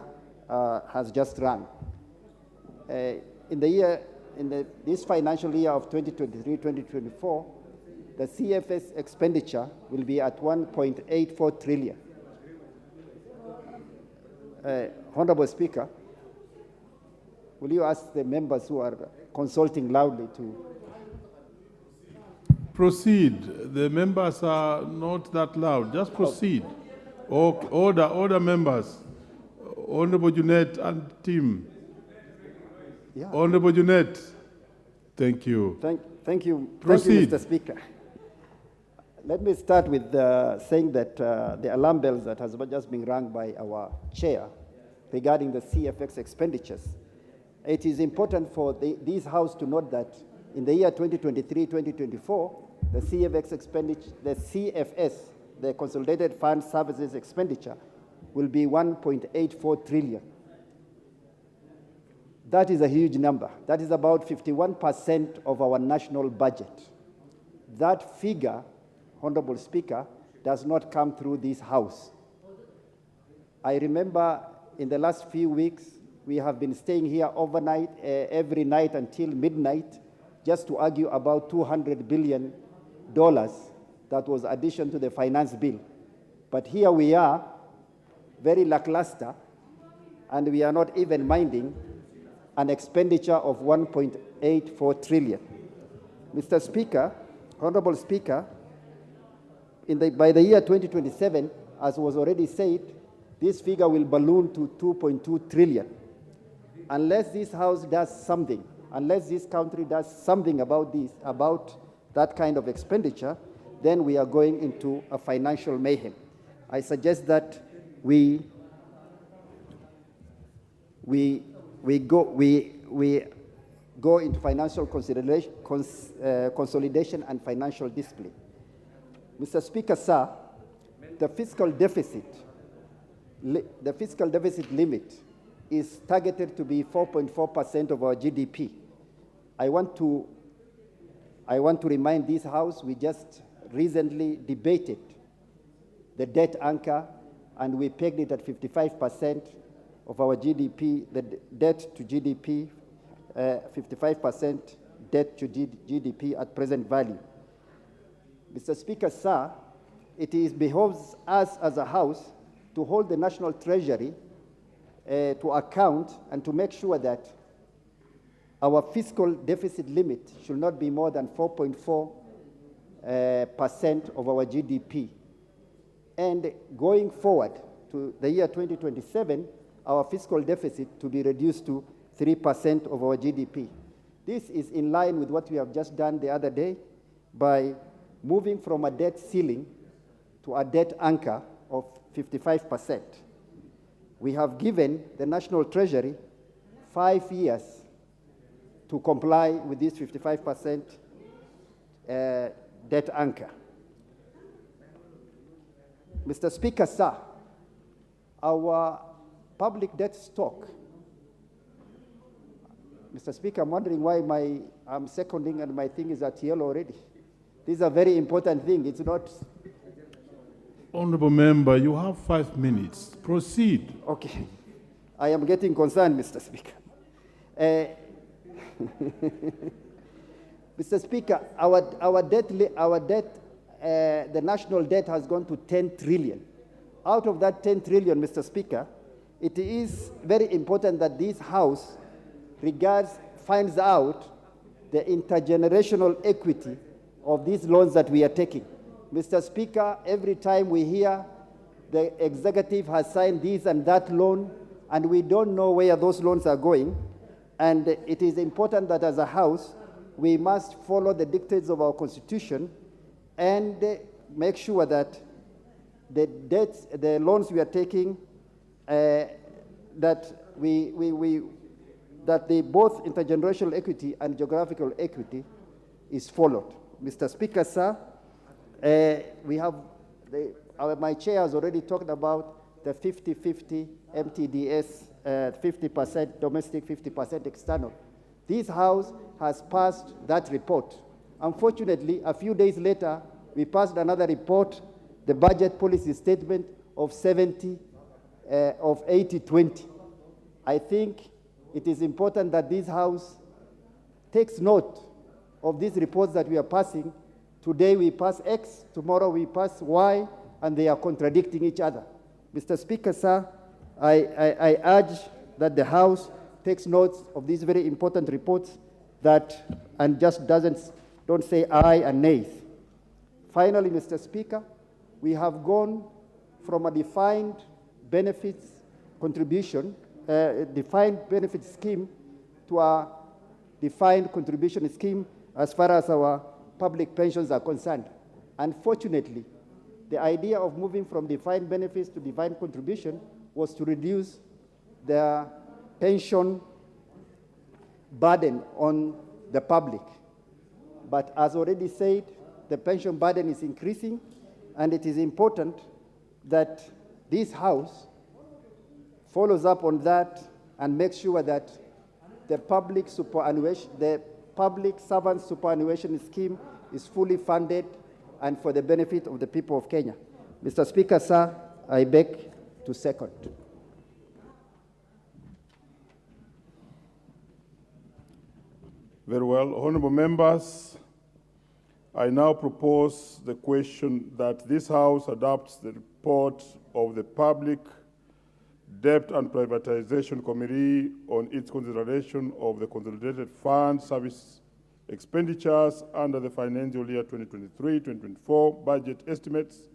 has just rung. This financial year of 2023-2024, the CFS expenditure will be at 1.84 trillion. Honourable Speaker, will you ask the members who are consulting loudly to proceed? The members are not that loud. Just proceed. Order, members. Honourable Junet and team. Yeah. Honourable Junet. Thank you. Thank you. Proceed. Thank you, Mr. Speaker. Let me start with saying that the alarm bells that has just been rung by our chair regarding the CFX expenditures, it is important for this House to note that in the year 2023-2024, the CFX expenditure, the CFS, the Consolidated Fund Services expenditure, will be 1.84 trillion. That is a huge number. That is about 51% of our national budget. That figure, Honourable Speaker, does not come through this House. I remember in the last few weeks, we have been staying here overnight, every night until midnight, just to argue about $200 billion that was addition to the finance bill. But here we are, very lackluster, and we are not even minding an expenditure of 1.84 trillion. Mr. Speaker, Honourable Speaker, by the year 2027, as was already said, this figure will balloon to 2.2 trillion. Unless this House does something, unless this country does something about that kind of expenditure, then we are going into a financial mayhem. I suggest that we go into financial consolidation and financial discipline. Mr. Speaker, sir, the fiscal deficit limit is targeted to be 4.4% of our GDP. I want to remind this House, we just recently debated the debt anchor, and we pegged it at 55% of our GDP, the debt to GDP, 55% debt to GDP at present value. Mr. Speaker, sir, behoves us as a House to hold the National Treasury to account and to make sure that our fiscal deficit limit should not be more than 4.4% of our GDP. And going forward to the year 2027, our fiscal deficit to be reduced to 3% of our GDP. This is in line with what we have just done the other day by moving from a debt ceiling to a debt anchor of 55%. We have given the National Treasury 5 years to comply with this 55% debt anchor. Mr. Speaker, sir, our public debt stock, Mr. Speaker, I'm wondering why I'm seconding and my thing is at yellow already. This is a very important thing. It's not. Honorable Member, you have 5 minutes. Proceed. Okay. I am getting concerned, Mr. Speaker. Mr. Speaker, our debt, the national debt has gone to 10 trillion. Out of that 10 trillion, Mr. Speaker, it is very important that this House finds out the intergenerational equity of these loans that we are taking. Mr. Speaker, every time we hear the executive has signed this and that loan, and we don't know where those loans are going, and it is important that as a House, we must follow the dictates of our Constitution and make sure that the debts, the loans we are taking, that the both intergenerational equity and geographical equity is followed. Mr. Speaker, sir, we have, my chair has already talked about the 50-50 MTDS, 50% domestic, 50% external. This House has passed that report. Unfortunately, a few days later, we passed another report, the budget policy statement of 80-20. I think it is important that this House takes note of these reports that we are passing. Today we pass X, tomorrow we pass Y, and they are contradicting each other. Mr. Speaker, sir, I urge that the House takes notes of these very important reports and just don't say aye and nays. Finally, Mr. Speaker, we have gone from a defined benefits contribution, defined benefit scheme to a defined contribution scheme as far as our public pensions are concerned. Unfortunately, the idea of moving from defined benefits to defined contribution was to reduce the pension burden on the public. But as already said, the pension burden is increasing, and it is important that this House follows up on that and makes sure that the public servant superannuation scheme is fully funded and for the benefit of the people of Kenya. Mr. Speaker, sir, I beg to second. Very well. Honorable members, I now propose the question that this House adopts the report of the Public Debt and Privatization Committee on its consideration of the Consolidated Fund Service expenditures under the financial year 2023-2024 budget estimates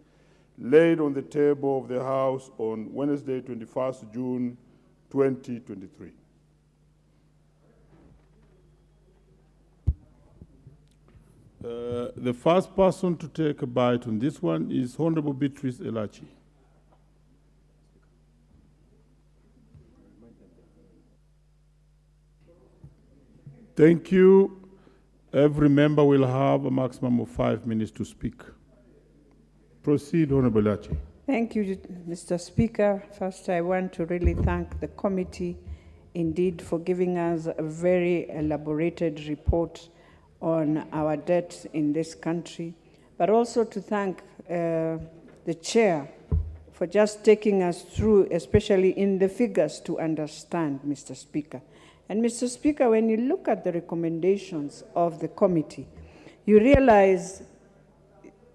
laid on the table of the House on Wednesday, 21st June 2023. The first person to take a bite on this one is Honorable Beatrice Elachi. Thank you. Every member will have a maximum of 5 minutes to speak. Proceed, Honorable Elachi. Thank you, Mr. Speaker. First, I want to really thank the committee indeed for giving us a very elaborated report on our debt in this country, but also to thank the chair for just taking us through, especially in the figures, to understand, Mr. Speaker. And Mr. Speaker, when you look at the recommendations of the committee, you realize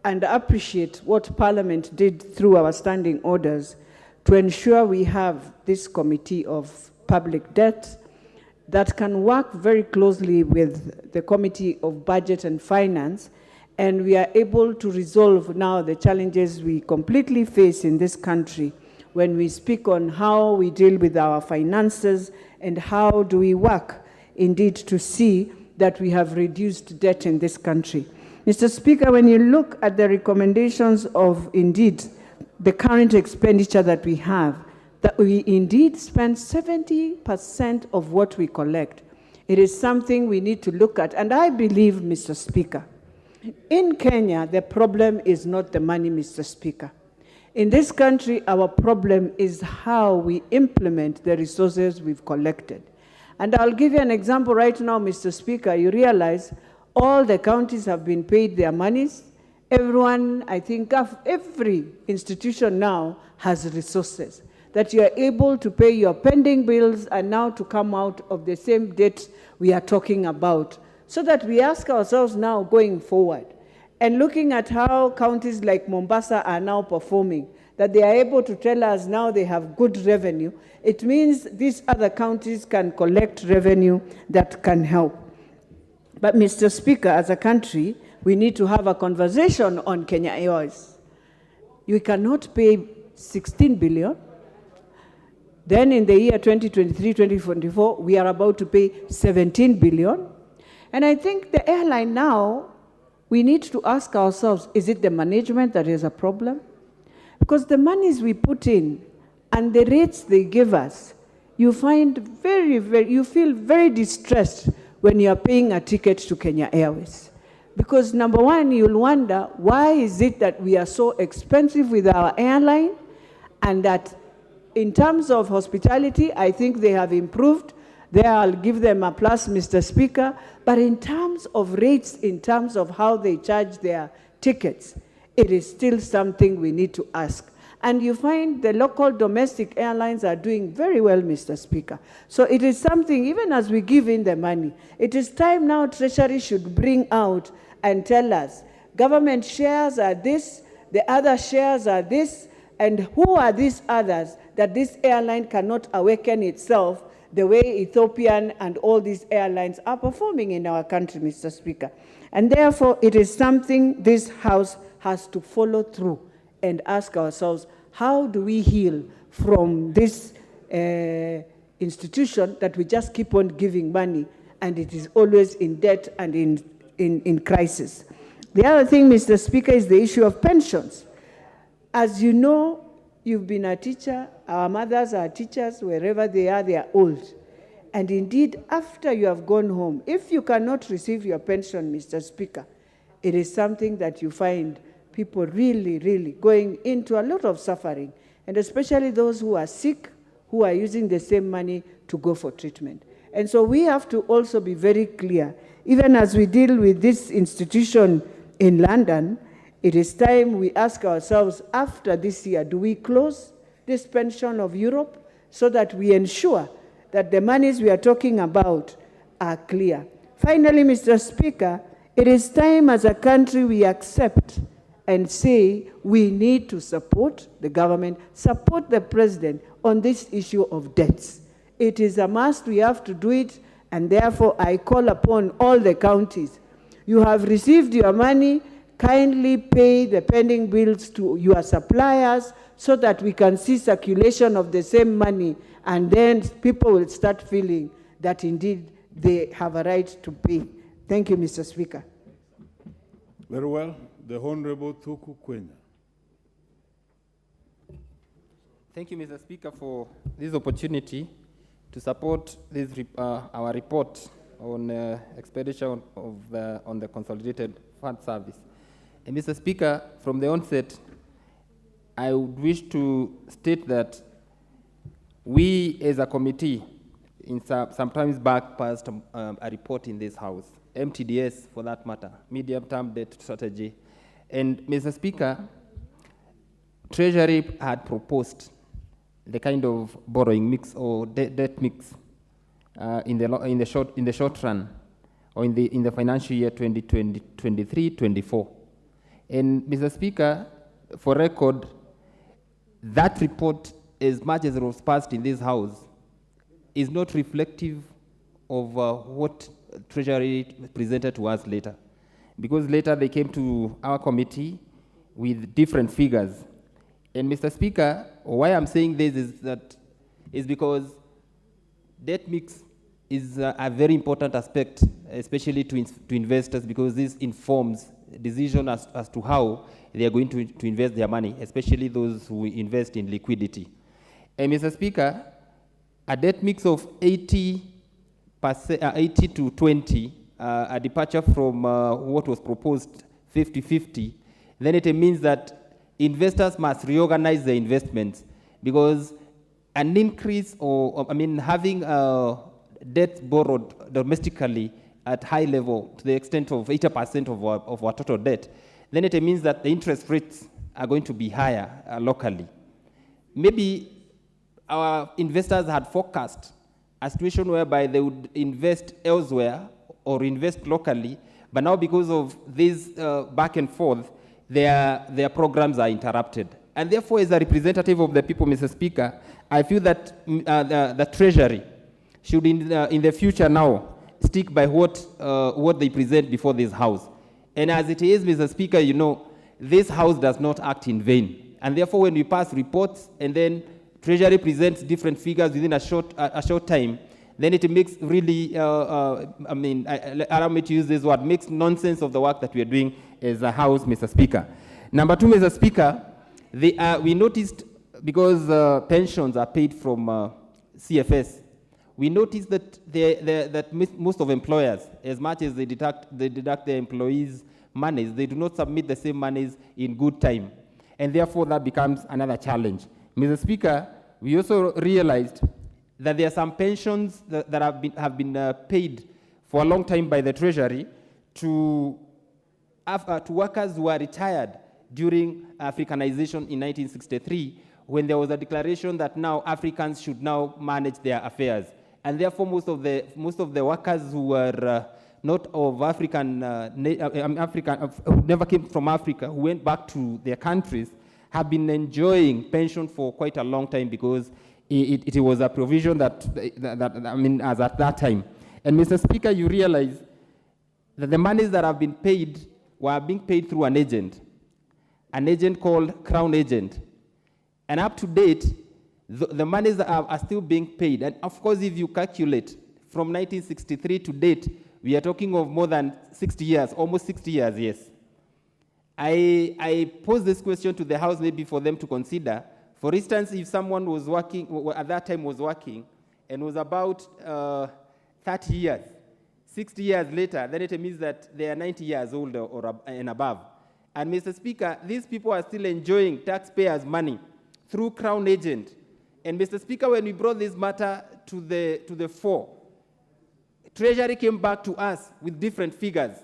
and appreciate what Parliament did through our standing orders to ensure we have this Committee of Public Debt that can work very closely with the Committee of Budget and Finance, and we are able to resolve now the challenges we completely face in this country when we speak on how we deal with our finances and how do we work indeed to see that we have reduced debt in this country. Mr. Speaker, when you look at the recommendations of indeed the current expenditure that we have, that we indeed spend 70% of what we collect, it is something we need to look at. And I believe, Mr. Speaker, in Kenya, the problem is not the money, Mr. Speaker. In this country, our problem is how we implement the resources we've collected. And I'll give you an example right now, Mr. Speaker. You realize all the counties have been paid their monies. Everyone, I think, every institution now has resources that you are able to pay your pending bills and now to come out of the same debt we are talking about. So that we ask ourselves now going forward and looking at how counties like Mombasa are now performing, that they are able to tell us now they have good revenue. It means these other counties can collect revenue that can help. But Mr. Speaker, as a country, we need to have a conversation on Kenya Airways. You cannot pay 16 billion. Then in the year 2023-2024, we are about to pay 17 billion. And I think the airline now, we need to ask ourselves, is it the management that is a problem? Because the monies we put in and the rates they give us, you find you feel very distressed when you are paying a ticket to Kenya Airways. Because number one, you'll wonder, why is it that we are so expensive with our airline? And that in terms of hospitality, I think they have improved. There, I'll give them a plus, Mr. Speaker. But in terms of rates, in terms of how they charge their tickets, it is still something we need to ask. And you find the local domestic airlines are doing very well, Mr. Speaker. So it is something, even as we give in the money, it is time now Treasury should bring out and tell us, government shares are this, the other shares are this, and who are these others that this airline cannot awaken itself the way Ethiopian and all these airlines are performing in our country, Mr. Speaker. And therefore, it is something this House has to follow through and ask ourselves, how do we heal from this institution that we just keep on giving money and it is always in debt and in crisis? The other thing, Mr. Speaker, is the issue of pensions. As you know, you've been a teacher, our mothers are teachers, wherever they are old. And indeed, after you have gone home, if you cannot receive your pension, Mr. Speaker, it is something that you find people really, really going into a lot of suffering, and especially those who are sick, who are using the same money to go for treatment. And so we have to also be very clear, even as we deal with this institution in London, it is time we ask ourselves, after this year, do we close this pension of Europe so that we ensure that the monies we are talking about are clear? Finally, Mr. Speaker, it is time as a country we accept and say we need to support the government, support the president on this issue of debts. It is a must, we have to do it, and therefore I call upon all the counties. You have received your money, kindly pay the pending bills to your suppliers so that we can see circulation of the same money, and then people will start feeling that indeed they have a right to pay. Thank you, Mr. Speaker. Very well. The Honorable Thuku Kwenya. Thank you, Mr. Speaker, for this opportunity to support this our report on expenditure on the Consolidated Fund Service. And Mr. Speaker, from the onset, I would wish to state that we as a committee, sometimes back passed a report in this House, MTDS for that matter, medium-term debt strategy. And Mr. Speaker, Treasury had proposed the kind of borrowing mix or debt mix in the short run, or in the financial year 2023-24. And Mr. Speaker, for record, that report, as much as it was passed in this House, is not reflective of what Treasury presented to us later. Because later they came to our committee with different figures. And Mr. Speaker, why I'm saying this is because debt mix is a very important aspect, especially to investors, because this informs decision as to how they are going to invest their money, especially those who invest in liquidity. And Mr. Speaker, a debt mix of 80 to 20, a departure from what was proposed 50-50, then it means that investors must reorganize their investments, because an increase having debt borrowed domestically at high level to the extent of 80% of our total debt, then it means that the interest rates are going to be higher locally. Maybe our investors had forecast a situation whereby they would invest elsewhere or invest locally, but now because of this back and forth, their programs are interrupted. And therefore, as a representative of the people, Mr. Speaker, I feel that the Treasury should in the future now stick by what they present before this House. And as it is, Mr. Speaker, you know, this House does not act in vain. And therefore, when we pass reports and then Treasury presents different figures within a short time, then it makes really, allow me to use this word, makes nonsense of the work that we are doing as a House, Mr. Speaker. Number two, Mr. Speaker, we noticed, because pensions are paid from CFS, we noticed that most of employers, as much as they deduct their employees' monies, they do not submit the same monies in good time. And therefore, that becomes another challenge. Mr. Speaker, we also realized that there are some pensions that have been paid for a long time by the Treasury to workers who are retired during Africanization in 1963, when there was a declaration that now Africans should now manage their affairs. And therefore, most of the workers who were not of African, who never came from Africa, who went back to their countries, have been enjoying pension for quite a long time, because it was a provision that as at that time. And Mr. Speaker, you realize that the monies that have been paid were being paid through an agent called Crown Agent. And up to date, the monies are still being paid. And of course, if you calculate from 1963 to date, we are talking of more than 60 years, almost 60 years, yes. I pose this question to the House maybe for them to consider. For instance, if someone was working, at that time was working, and was about 30 years, 60 years later, then it means that they are 90 years old and above. And Mr. Speaker, these people are still enjoying taxpayers' money through Crown Agent. And Mr. Speaker, when we brought this matter to the fore, Treasury came back to us with different figures,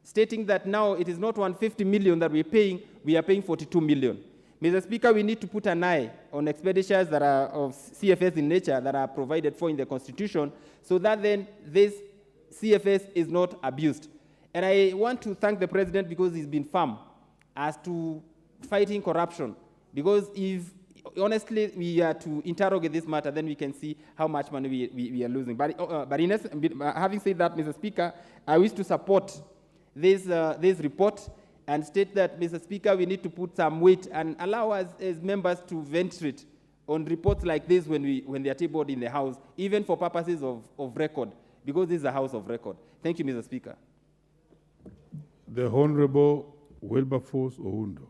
stating that now it is not 150 million that we're paying, we are paying 42 million. Mr. Speaker, we need to put an eye on expenditures that are of CFS in nature that are provided for in the Constitution, so that then this CFS is not abused. And I want to thank the President, because he's been firm as to fighting corruption. Because if, honestly, we are to interrogate this matter, then we can see how much money we are losing. But having said that, Mr. Speaker, I wish to support this report and state that, Mr. Speaker, we need to put some weight and allow us as members to ventilate on reports like this when they are tabled in the House, even for purposes of record, because this is a House of record. Thank you, Mr. Speaker. The Honorable Wilberforce Oundo.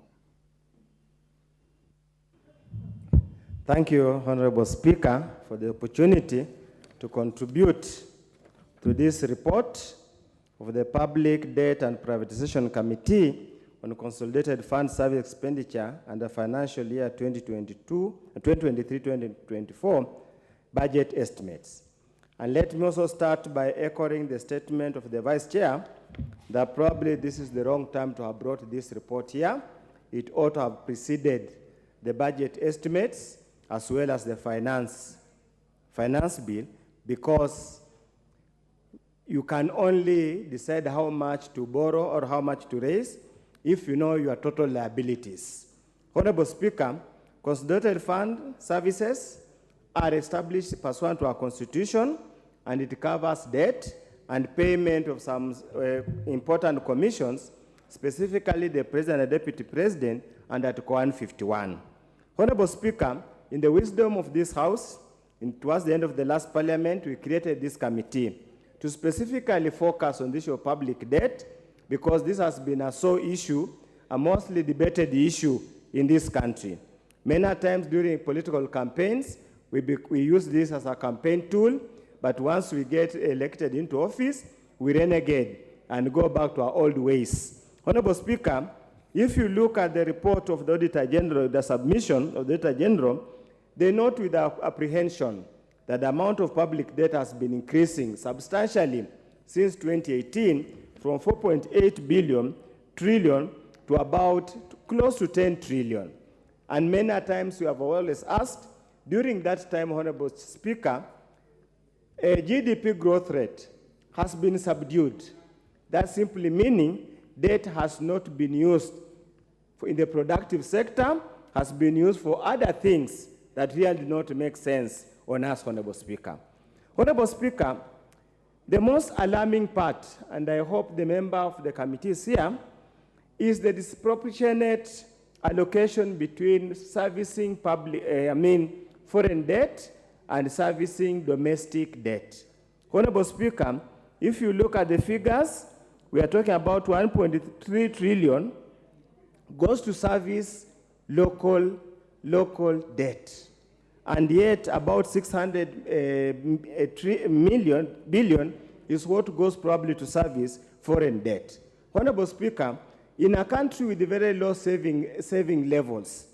Thank you, Honorable Speaker, for the opportunity to contribute to this report of the Public Debt and Privatization Committee on Consolidated Fund Service Expenditure and the financial year 2023-2024 budget estimates. And let me also start by echoing the statement of the Vice Chair that probably this is the wrong time to have brought this report here. It ought to have preceded the budget estimates as well as the finance bill, because you can only decide how much to borrow or how much to raise if you know your total liabilities. Honorable Speaker, consolidated fund services are established pursuant to our constitution, and it covers debt and payment of some important commissions, specifically the President and Deputy President under Article 151. Honorable Speaker, in the wisdom of this House, towards the end of the last Parliament, we created this committee to specifically focus on the issue of public debt, because this has been a sore issue, a mostly debated issue in this country. Many times during political campaigns, we use this as a campaign tool, but once we get elected into office, we renegade and go back to our old ways. Honorable Speaker, if you look at the report of the Auditor General, the submission of the Auditor General, they note with apprehension that the amount of public debt has been increasing substantially since 2018 from 4.8 trillion to about close to 10 trillion. And many times we have always asked, during that time, Honorable Speaker, a GDP growth rate has been subdued. That simply meaning debt has not been used in the productive sector, has been used for other things that really do not make sense on us, Honorable Speaker. Honorable Speaker, the most alarming part, and I hope the member of the committee is here, is the disproportionate allocation between servicing foreign debt and servicing domestic debt. Honorable Speaker, if you look at the figures, we are talking about 1.3 trillion goes to service local debt. And yet about 600 billion is what goes probably to service foreign debt. Honorable Speaker, in a country with very low saving levels,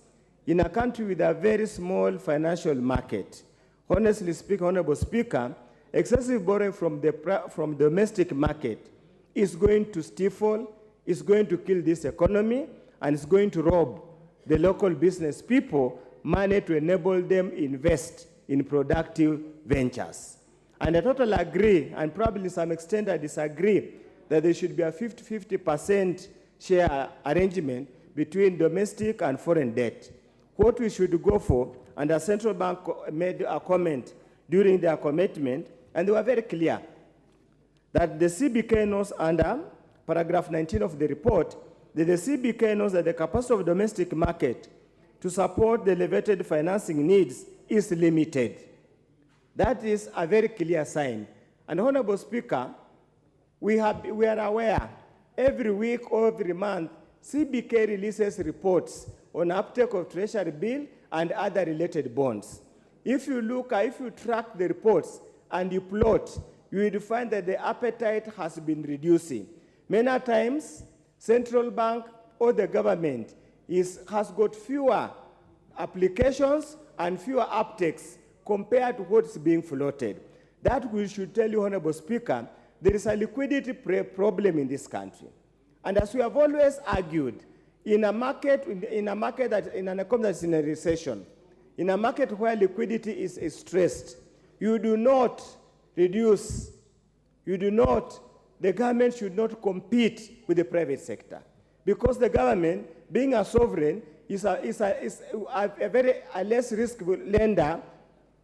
in a country with a very small financial market, honestly speaking, Honorable Speaker, excessive borrowing from domestic market is going to stifle, is going to kill this economy, and is going to rob the local business people money to enable them invest in productive ventures. And I totally agree, and probably to some extent I disagree, that there should be a 50-50% share arrangement between domestic and foreign debt. What we should go for, and the central bank made a comment during their commitment, and they were very clear, that the CBK knows under paragraph 19 of the report, that the CBK knows that the capacity of domestic market to support the elevated financing needs is limited. That is a very clear sign. And Honorable Speaker, we are aware, every week or every month, CBK releases reports on uptake of Treasury bill and other related bonds. If you track the reports and you plot, you will find that the appetite has been reducing. Many times, central bank or the government has got fewer applications and fewer uptakes compared to what's being floated. That we should tell you, Honorable Speaker, there is a liquidity problem in this country. And as we have always argued, in an economy that's in a recession, in a market where liquidity is stressed, the government should not compete with the private sector. Because the government, being a sovereign, is a less risk lender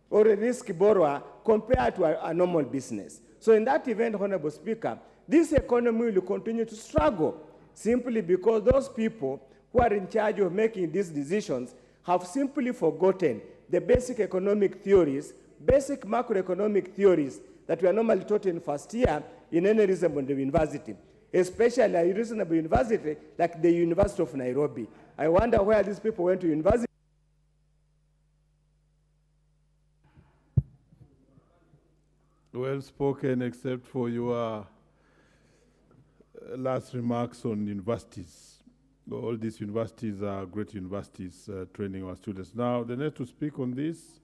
or a risk borrower compared to a normal business. So in that event, Honorable Speaker, this economy will continue to struggle simply because those people who are in charge of making these decisions have simply forgotten the basic economic theories, basic macroeconomic theories that we are normally taught in first year in any reasonable university, especially a reasonable university like the University of Nairobi. I wonder where these people went to university. Well spoken, except for your last remarks on universities. All these universities are great universities training our students. Now, the next to speak on this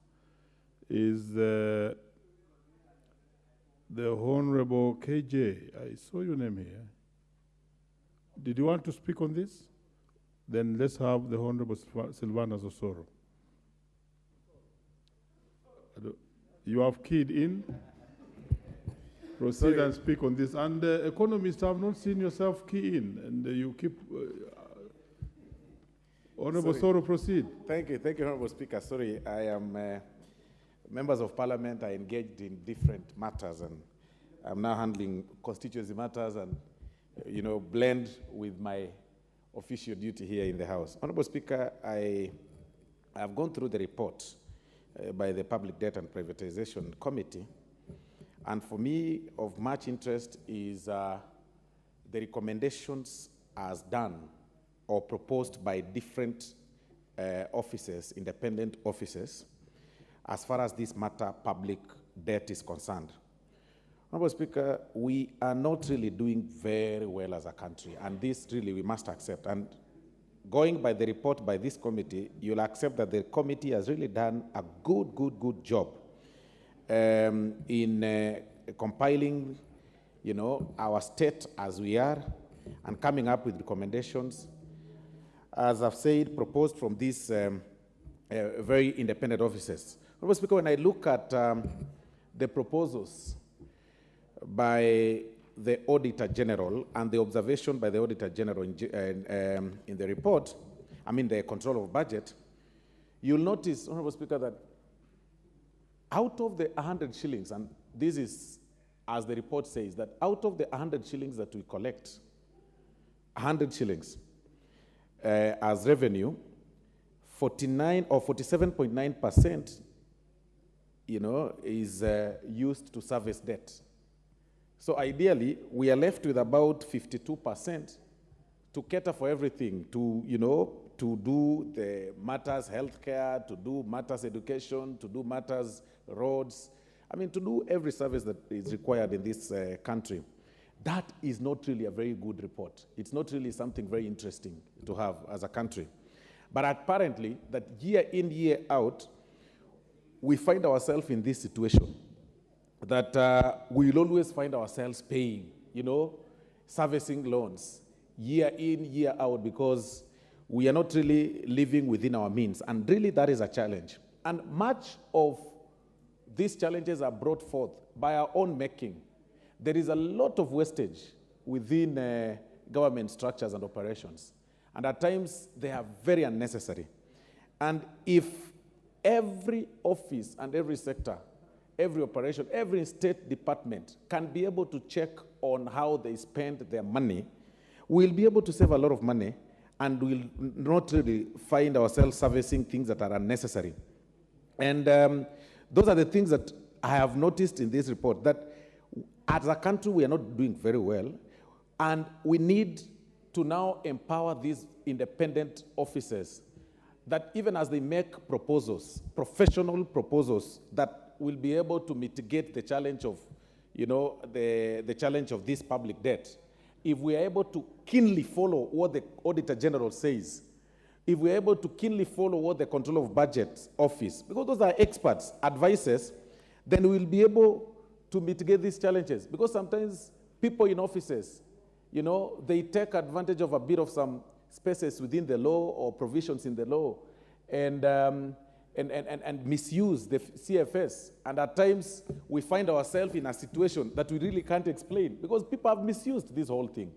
is the Honorable KJ. I saw your name here. Did you want to speak on this? Then let's have the Honorable Silvana Osoro. You have keyed in? proceed Sorry. and speak on this. And economists have not seen yourself key in, and you keep. Honorable Soro, proceed. Thank you, Honorable Speaker. Sorry, I am. Members of Parliament are engaged in different matters, and I'm now handling constituency matters and, blend with my official duty here in the House. Honorable Speaker, I have gone through the report by the Public Debt and Privatization Committee, and for me, of much interest is the recommendations as done or proposed by different offices, independent offices, as far as this matter, public debt is concerned. Honorable Speaker, we are not really doing very well as a country, and this really we must accept. And going by the report by this committee, you'll accept that the committee has really done a good job in compiling, our state as we are and coming up with recommendations, as I've said, proposed from these very independent offices. Honorable Speaker, when I look at the proposals by the Auditor General and the observation by the Auditor General in the report, the control of budget, you'll notice, Honorable Speaker, that out of the 100 shillings, and this is, as the report says, that out of the 100 shillings that we collect, 100 shillings as revenue, 49 or 47.9%, is used to service debt. So ideally, we are left with about 52% to cater for everything, to do the matters healthcare, to do matters education, to do matters roads, to do every service that is required in this country. That is not really a very good report. It's not really something very interesting to have as a country. But apparently, that year in, year out, we find ourselves in this situation that we'll always find ourselves paying, servicing loans year in, year out, because we are not really living within our means. And really, that is a challenge. And much of these challenges are brought forth by our own making. There is a lot of wastage within government structures and operations. And at times, they are very unnecessary. And if every office and every sector, every operation, every state department can be able to check on how they spend their money, we'll be able to save a lot of money and we'll not really find ourselves servicing things that are unnecessary. And those are the things that I have noticed in this report, that as a country, we are not doing very well, and we need to now empower these independent offices that even as they make proposals, professional proposals, that will be able to mitigate the challenge of, the challenge of this public debt. If we are able to keenly follow what the Auditor General says, if we are able to keenly follow what the Control of Budget Office, because those are experts, advisors, then we'll be able to mitigate these challenges. Because sometimes people in offices, they take advantage of a bit of some spaces within the law or provisions in the law and misuse the CFS. And at times, we find ourselves in a situation that we really can't explain because people have misused this whole thing.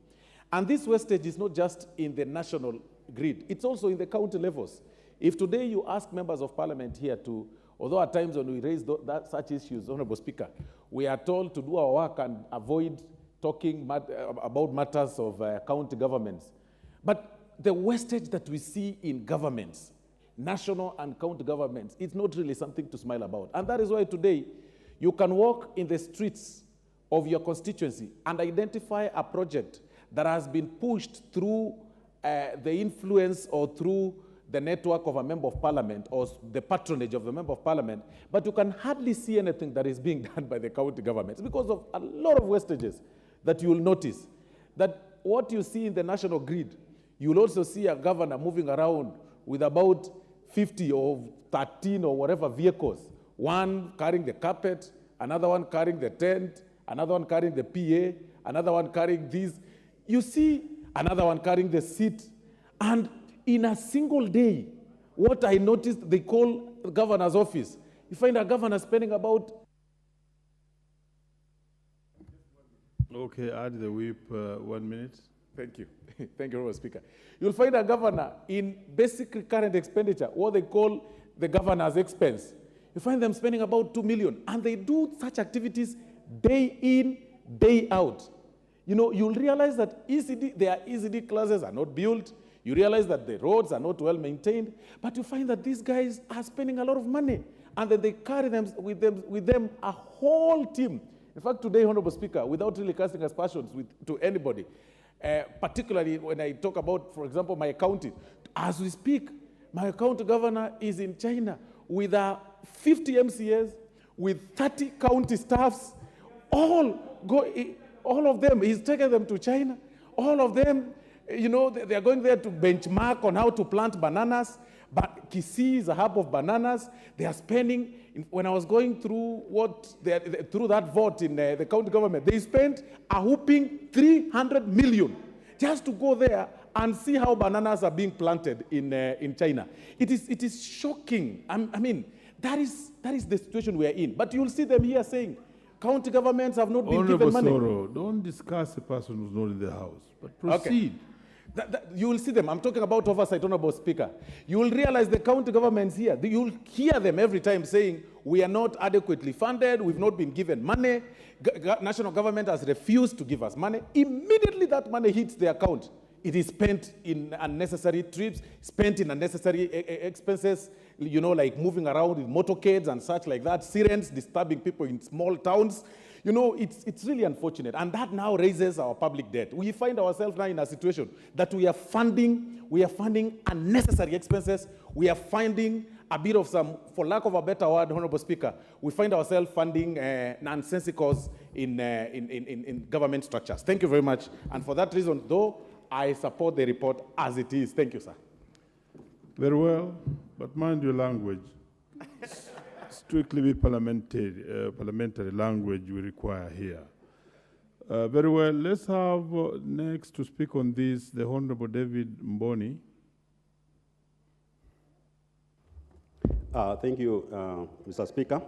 And this wastage is not just in the national grid, it's also in the county levels. If today you ask members of parliament here to, although at times when we raise such issues, Honorable Speaker, we are told to do our work and avoid talking about matters of county governments. But the wastage that we see in governments, national and county governments, it's not really something to smile about. And that is why today you can walk in the streets of your constituency and identify a project that has been pushed through the influence or through the network of a member of parliament or the patronage of the member of parliament, but you can hardly see anything that is being done by the county governments because of a lot of wastages that you will notice. That what you see in the national grid, you will also see a governor moving around with about 50 or 13 or whatever vehicles, one carrying the carpet, another one carrying the tent, another one carrying the PA, another one carrying these. You see another one carrying the seat. And in a single day, what I noticed, they call the governor's office. You find a governor spending about Okay, add the whip 1 minute. Thank you. Thank you, Mr. Speaker. You'll find a governor in basic recurrent expenditure, what they call the governor's expense. You find them spending about 2 million, and they do such activities day in, day out. You know, you'll realize that their ECD classes are not built. You realize that the roads are not well maintained, but you find that these guys are spending a lot of money, and then they carry them with them a whole team. In fact, today, Honorable Speaker, without really casting aspersions to anybody, particularly when I talk about, for example, my county, as we speak, my county governor is in China with 50 MCAs, with 30 county staffs, all of them, he's taken them to China. All of them, you know, they are going there to benchmark on how to plant bananas. But Kisumu is a hub of bananas. They are spending, when I was going through through that vote in the county government, they spent a whooping 300 million just to go there and see how bananas are being planted in China. It is shocking. I mean, that is the situation we are in. But you'll see them here saying, county governments have not been given money. Honorable Soro, don't discuss a person who's not in the House, but proceed. Okay. You will see them. I'm talking about oversight, Honorable Speaker. You will realize the county governments here, you will hear them every time saying, we are not adequately funded, we've not been given money, national government has refused to give us money. Immediately that money hits the account, it is spent in unnecessary trips, spent in unnecessary expenses, you know, like moving around with motorcades and such like that, sirens disturbing people in small towns. You know, it's really unfortunate. And that now raises our public debt. We find ourselves now in a situation that we are funding unnecessary expenses. We are finding a bit of some, for lack of a better word, Honorable Speaker, we find ourselves funding nonsensicals in government structures. Thank you very much. And for that reason, though, I support the report as it is. Thank you, sir. Very well, but mind your language. Strictly be parliamentary language we require here. Very well, let's have next to speak on this the Honorable David Mboni. Thank you, Mr. Speaker.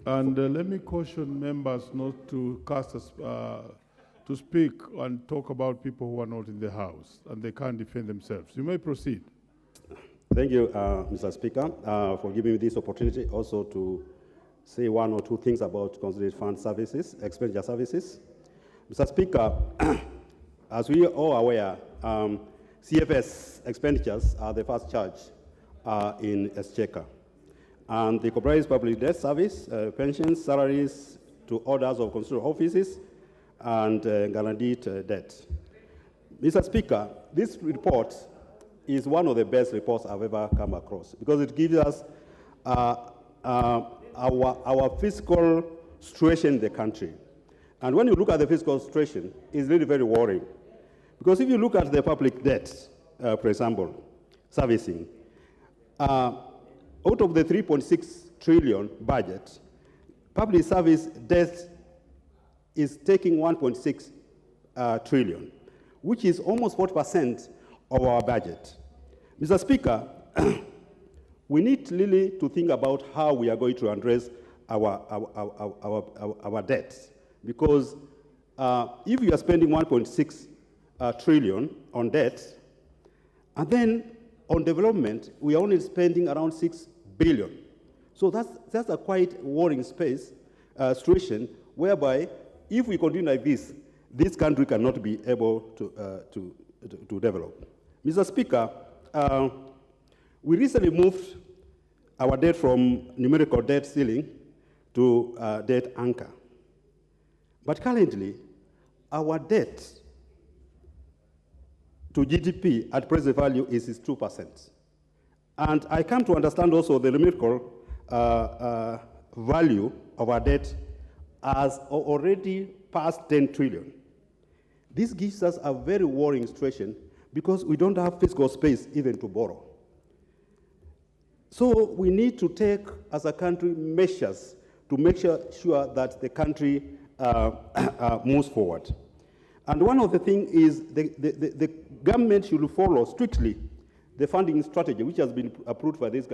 And let me caution members not to to speak and talk about people who are not in the House and they can't defend themselves. You may proceed. Thank you, Mr. Speaker, for giving me this opportunity also to say one or two things about consolidated fund services, expenditure services. Mr. Speaker, as we are all aware, CFS expenditures are the first charge in Exchequer. And they comprise public debt service, pensions, salaries to orders of constitutional offices, and guaranteed debt. Mr. Speaker, this report is one of the best reports I've ever come across because it gives us our fiscal situation in the country. And when you look at the fiscal situation, it's really very worrying. Because if you look at the public debt, for example, servicing, out of the 3.6 trillion budget, public service debt is taking 1.6 trillion, which is almost 40% of our budget. Mr. Speaker, we need really to think about how we are going to address our debts. Because if you are spending 1.6 trillion on debt, and then on development, we are only spending around 6 billion. So that's a quite worrying situation, whereby if we continue like this country cannot be able to develop. Mr. Speaker, we recently moved our debt from numerical debt ceiling to debt anchor. But currently, our debt to GDP at present value is 2%. And I come to understand also the numerical value of our debt has already passed 10 trillion. This gives us a very worrying situation because we don't have fiscal space even to borrow. So we need to take, as a country, measures to make sure that the country moves forward. And one of the things is the government should follow strictly the funding strategy, which has been approved by this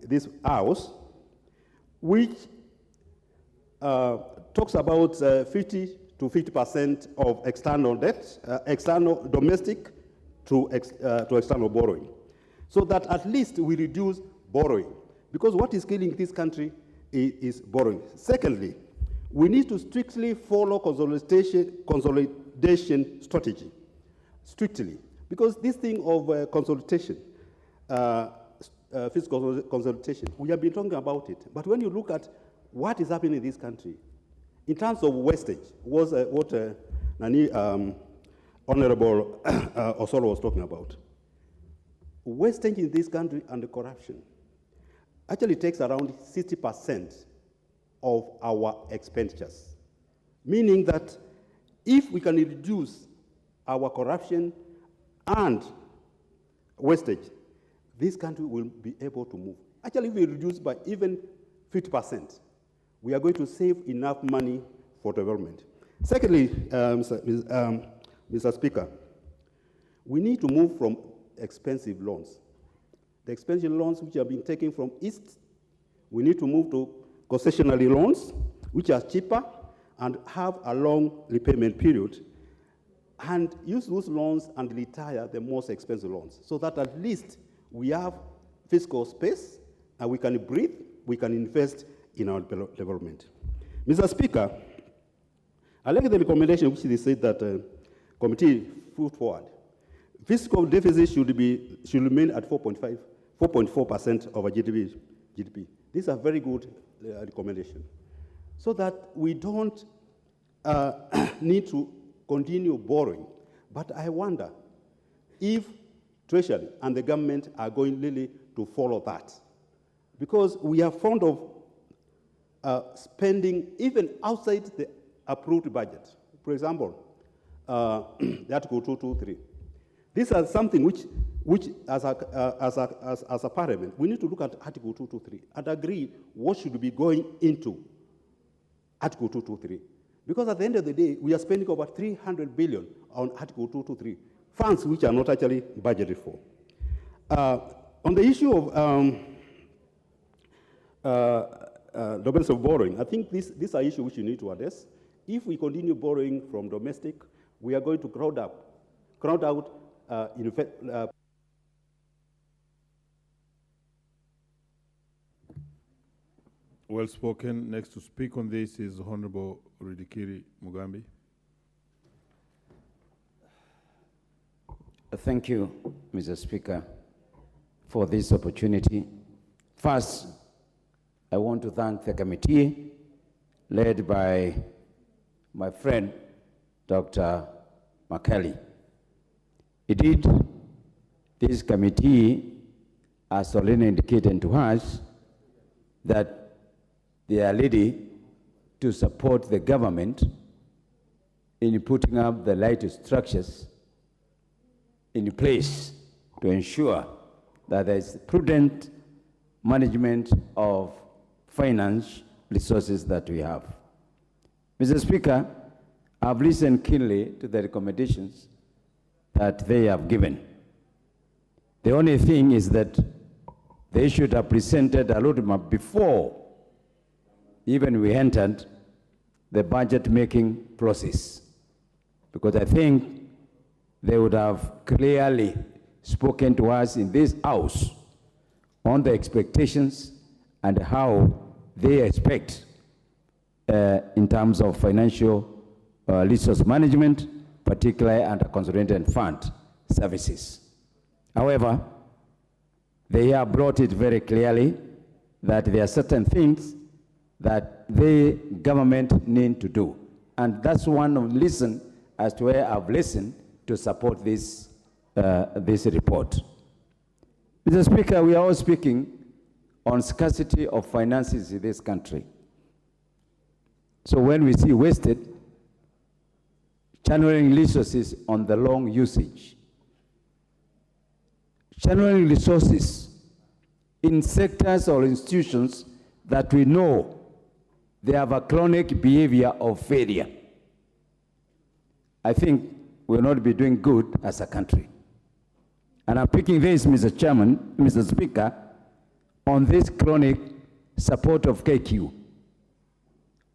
this House, which talks about 50 to 50% of external debt, external domestic to external borrowing, so that at least we reduce borrowing, because what is killing this country is borrowing. Secondly, we need to strictly follow consolidation strategy, strictly, because this thing of consolidation, fiscal consolidation, we have been talking about it, but when you look at what is happening in this country, in terms of wastage, was what Honorable Osolo was talking about. Wastage in this country and the corruption actually takes around 60% of our expenditures, meaning that if we can reduce our corruption and wastage, this country will be able to move. Actually, if we reduce by even 50%, we are going to save enough money for development. Secondly, Mr. Speaker, we need to move from expensive loans. The expensive loans which have been taken from East, we need to move to concessionary loans, which are cheaper and have a long repayment period, and use those loans and retire the most expensive loans, so that at least we have fiscal space and we can breathe, we can invest in our development. Mr. Speaker, I like the recommendation which they said that committee put forward. Fiscal deficit should remain at 4.4% of our GDP. This is a very good recommendation, so that we don't need to continue borrowing. But I wonder if Treasury and the government are going really to follow that, because we are fond of spending even outside the approved budget. For example, the Article 223. These are something which as a parliament, we need to look at Article 223 and agree what should be going into Article 223. Because at the end of the day, we are spending over 300 billion on Article 223, funds which are not actually budgeted for. On the issue of domestic borrowing, I think these are issues which you need to address. If we continue borrowing from domestic, we are going to crowd out Well spoken. Next to speak on this is Honorable Ridikiri Mugambi. Thank you, Mr. Speaker, for this opportunity. First, I want to thank the committee led by my friend, Dr. Makali. Indeed, this committee has already indicated to us that they are ready to support the government in putting up the right structures in place to ensure that there is prudent management of finance resources that we have. Mr. Speaker, I've listened keenly to the recommendations that they have given. The only thing is that they should have presented a roadmap before even we entered the budget-making process, because I think they would have clearly spoken to us in this House on the expectations and how they expect in terms of financial resource management, particularly under consolidated fund services. However, they have brought it very clearly that there are certain things that the government need to do. And that's one of the reasons as to where I've listened to support this, this report. Mr. Speaker, we are all speaking on scarcity of finances in this country. So when we see wasted, channeling resources on the long usage, channeling resources in sectors or institutions that we know they have a chronic behavior of failure, I think we'll not be doing good as a country. And I'm picking this, Mr. Chairman, Mr. Speaker, on this chronic support of KQ.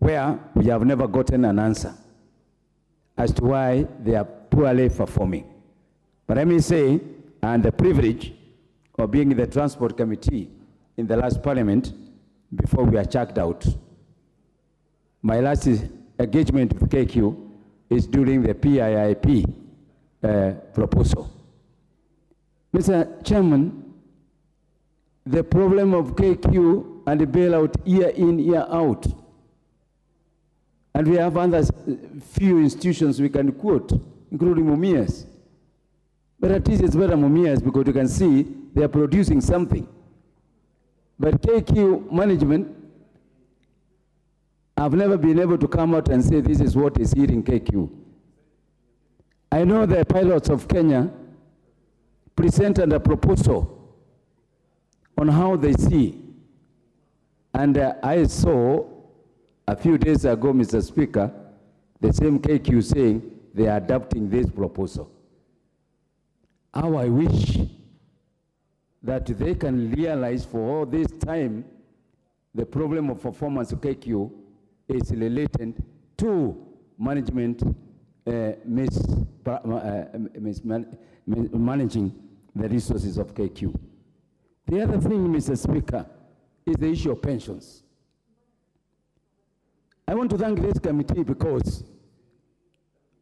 where we have never gotten an answer as to why they are poorly performing. But let me say, I had the privilege of being in the Transport Committee in the last Parliament before we are checked out. My last engagement with KQ is during the PIIP proposal. Mr. Chairman, the problem of KQ and the bailout year in, year out, and we have other few institutions we can quote, including Mumias. But at least it's better Mumias because you can see they are producing something. But KQ management, I've never been able to come out and say this is what is eating KQ. I know the pilots of Kenya presented a proposal on how they see. And I saw a few days ago, Mr. Speaker, the same KQ saying they are adopting this proposal. How I wish that they can realize for all this time the problem of performance of KQ is related to management managing the resources of KQ. The other thing, Mr. Speaker, is the issue of pensions. I want to thank this committee because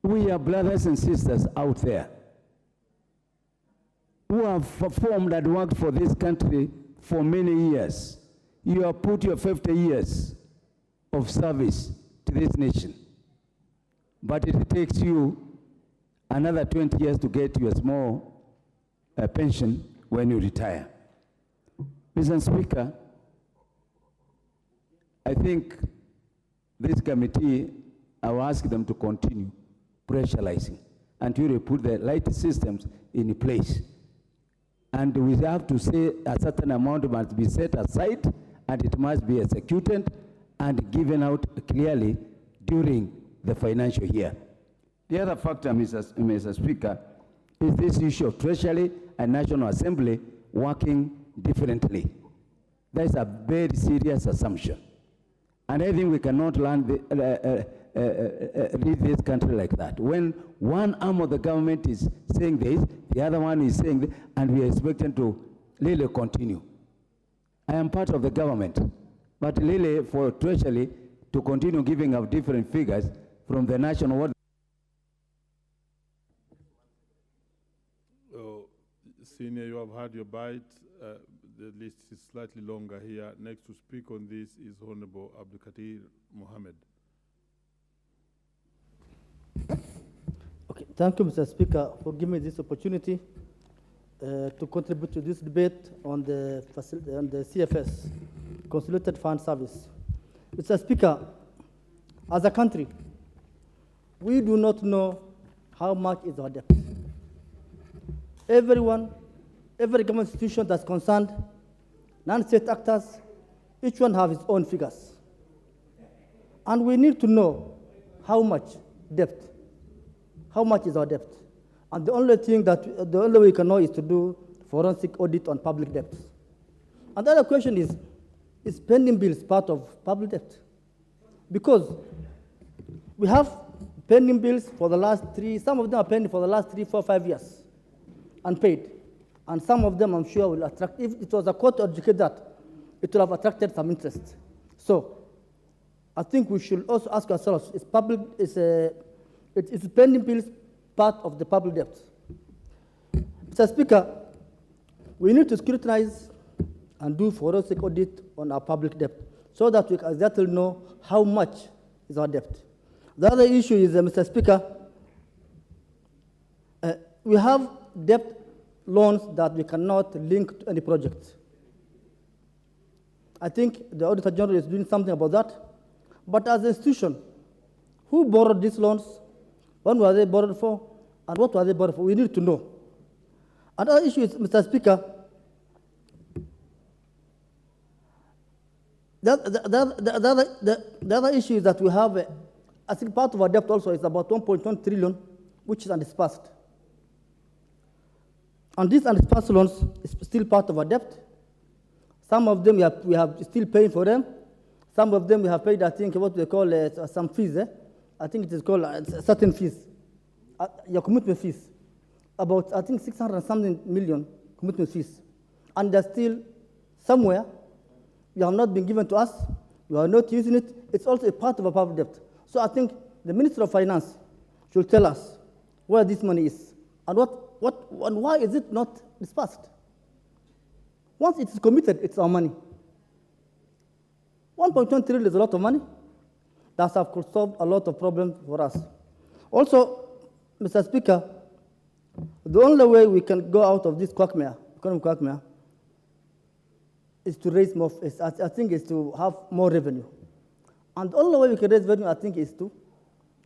we are brothers and sisters out there who have performed and worked for this country for many years. You have put your 50 years of service to this nation. But it takes you another 20 years to get your small pension when you retire. Mr. Speaker, I think this committee, I will ask them to continue pressurizing until they put the right systems in place. And we have to say a certain amount must be set aside and it must be executed and given out clearly during the financial year. The other factor, Mr. Speaker, is this issue of Treasury and National Assembly working differently. That is a very serious assumption. And I think we cannot lead this country like that. When one arm of the government is saying this, the other one is saying this, and we are expected to really continue. I am part of the government, but really for Treasury to continue giving out different figures from the national world. Senior, you have had your bite. The list is slightly longer here. Next to speak on this is Honorable Abdulkadir Mohammed. Okay, thank you, Mr. Speaker, for giving me this opportunity to contribute to this debate on the CFS, Consolidated Fund Service. Mr. Speaker, as a country, we do not know how much is our debt. Every government institution that's concerned, non-state actors, each one have its own figures. And we need to know how much debt, how much is our debt. And the only way we can know is to do forensic audit on public debt. And the other question is pending bills part of public debt? Because we have pending bills for the last some of them are pending for the last 3, 4, 5 years, unpaid. And some of them, I'm sure, will attract, if it was a court to adjudicate that, it will have attracted some interest. So I think we should also ask ourselves, is pending bills part of the public debt? Mr. Speaker, we need to scrutinize and do forensic audit on our public debt so that we can exactly know how much is our debt. The other issue is, Mr. Speaker, we have debt loans that we cannot link to any project. I think the Auditor General is doing something about that. But as an institution, who borrowed these loans? When were they borrowed for? And what were they borrowed for? We need to know. Another issue is, Mr. Speaker, the other issue is that we have, I think part of our debt also is about 1.1 trillion, which is undisbursed. And these undisbursed loans is still part of our debt. Some of them we have still paying for them. Some of them we have paid, I think, what they call some fees. I think it is called certain fees, your commitment fees. About, I think, 600 and something million commitment fees. And they're still somewhere. You have not been given to us. You are not using it. It's also a part of a public debt. So I think the Minister of Finance should tell us where this money is and and why is it not dispersed? Once it is committed, it's our money. 1.1 trillion is a lot of money. That have solved a lot of problems for us. Also, Mr. Speaker, the only way we can go out of this quagmire, economic quagmire, is to raise more, I think is to have more revenue. And the only way we can raise revenue, I think, is to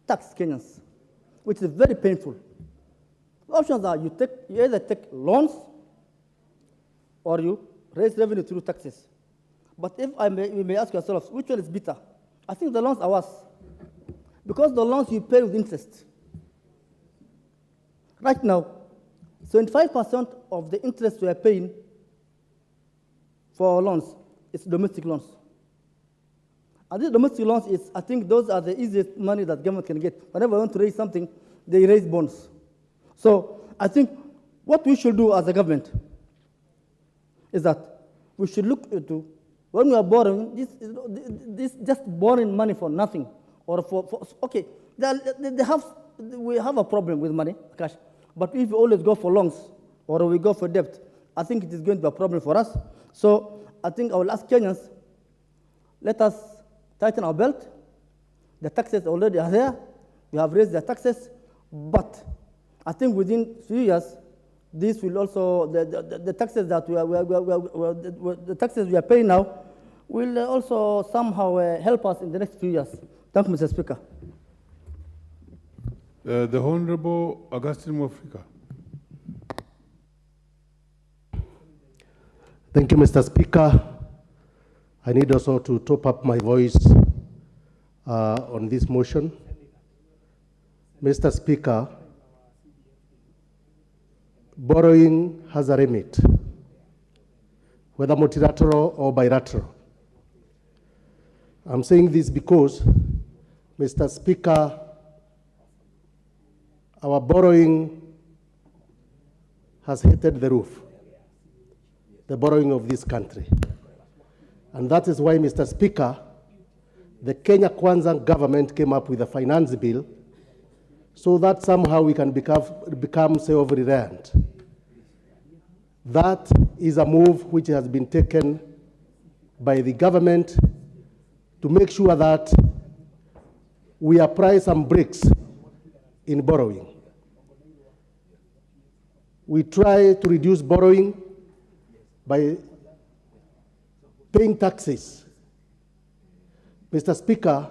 tax Kenyans, which is very painful. The options are you either take loans or you raise revenue through taxes. But if we may ask ourselves, which one is better? I think the loans are worse. Because the loans you pay with interest. Right now, 75% of the interest we are paying for our loans is domestic loans. And these domestic loans is, I think those are the easiest money that government can get. Whenever they want to raise something, they raise bonds. So I think what we should do as a government is that we should look into, when we are borrowing, this just borrowing money for nothing. Or okay, we have a problem with money, cash. But if we always go for loans or we go for debt, I think it is going to be a problem for us. So I think I will ask Kenyans, let us tighten our belt. The taxes already are there. We have raised the taxes. But I think within few years, this will also, the taxes that the taxes we are paying now will also somehow help us in the next few years. Thank you, Mr. Speaker. The Honorable Augustine Mwafrika. Thank you, Mr. Speaker. I need also to top up my voice on this motion. Mr. Speaker, borrowing has a limit, whether multilateral or bilateral. I'm saying this because, Mr. Speaker, our borrowing has hit the roof, the borrowing of this country. And that is why, Mr. Speaker, the Kenya Kwanza government came up with a finance bill so that somehow we can become self-reliant. That is a move which has been taken by the government to make sure that we apply some brakes in borrowing. We try to reduce borrowing by paying taxes. Mr. Speaker,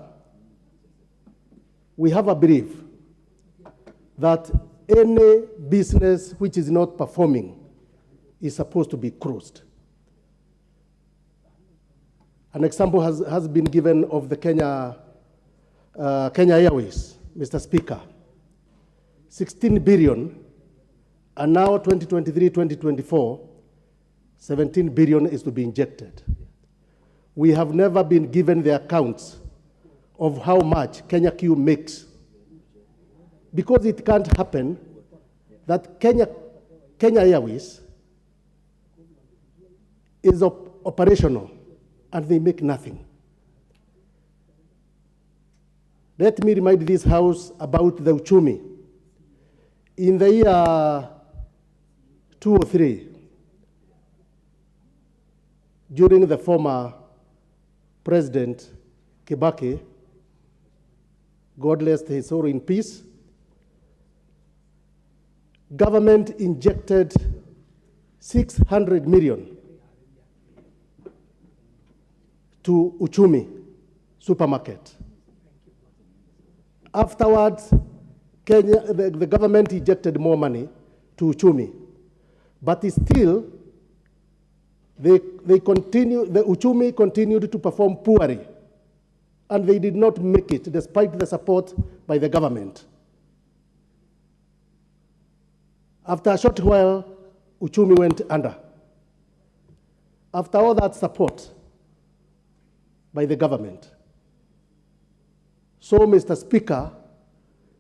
we have a belief that any business which is not performing is supposed to be closed. An example has been given of the Kenya Airways, Mr. Speaker. 16 billion, and now 2023-2024, 17 billion is to be injected. We have never been given the accounts of how much Kenya Q makes. Because it can't happen that Kenya Airways is operational and they make nothing. Let me remind this House about the uchumi. In the year 2003, during the former President Kibaki, God rest his soul in peace, government injected 600 million to Uchumi supermarket. Afterwards, the government injected more money to Uchumi, but still, the Uchumi continued to perform poorly, and they did not make it despite the support by the government. After a short while, Uchumi went under. After all that support, by the government. So, Mr. Speaker,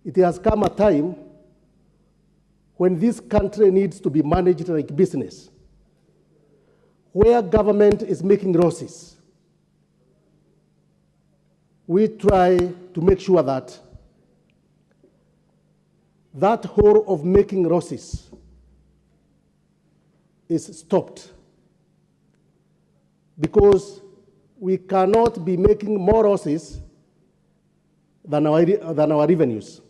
it has come a time when this country needs to be managed like business, where government is making losses. We try to make sure that that whole of making losses is stopped, because we cannot be making more losses than our revenues.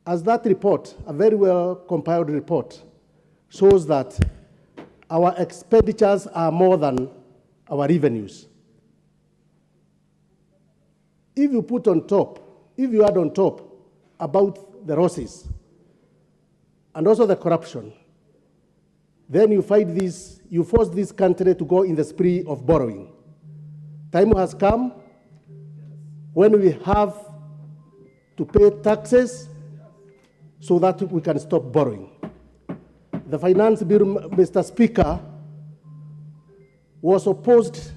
As that report, a very well compiled report, shows that our expenditures are more than our revenues. If you put on top, if you add on top about the losses and also the corruption, then you find this, you force this country to go in the spree of borrowing. Time has come when we have to pay taxes so that we can stop borrowing. The finance bill, Mr. Speaker, was opposed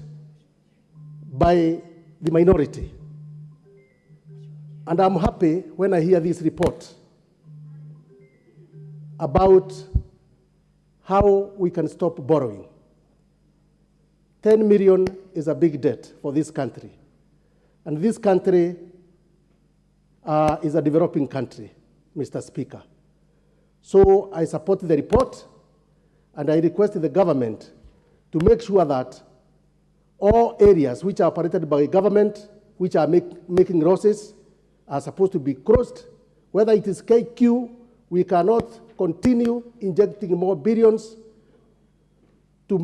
by the minority. And I'm happy when I hear this report about how we can stop borrowing. 10 million is a big debt for this country. And this country is a developing country, Mr. Speaker. So I support the report, and I request the government to make sure that all areas which are operated by government, which are making losses, are supposed to be closed. Whether it is KQ, we cannot continue injecting more billions to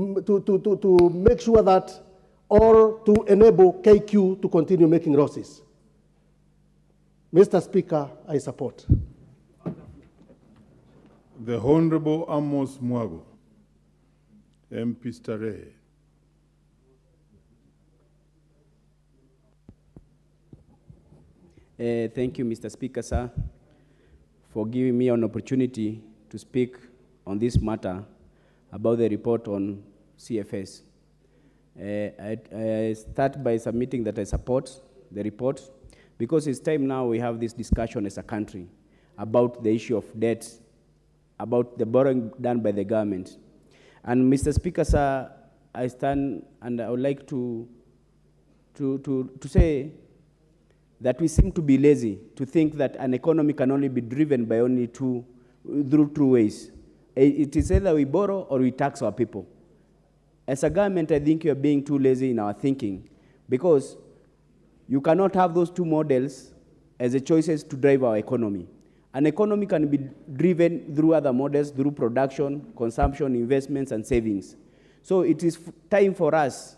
make sure that, or to enable KQ to continue making losses. Mr. Speaker, I support. The Honorable Amos Mwago, MP Starehe. Thank you, Mr. Speaker, sir, for giving me an opportunity to speak on this matter about the report on CFS. I start by submitting that I support the report, because it's time now we have this discussion as a country about the issue of debt, about the borrowing done by the government. And Mr. Speaker, sir, I stand and I would like to say that we seem to be lazy to think that an economy can only be driven by only through two ways. It is either we borrow or we tax our people. As a government, I think you are being too lazy in our thinking, because you cannot have those two models as the choices to drive our economy. An economy can be driven through other models, through production, consumption, investments, and savings. So it is time for us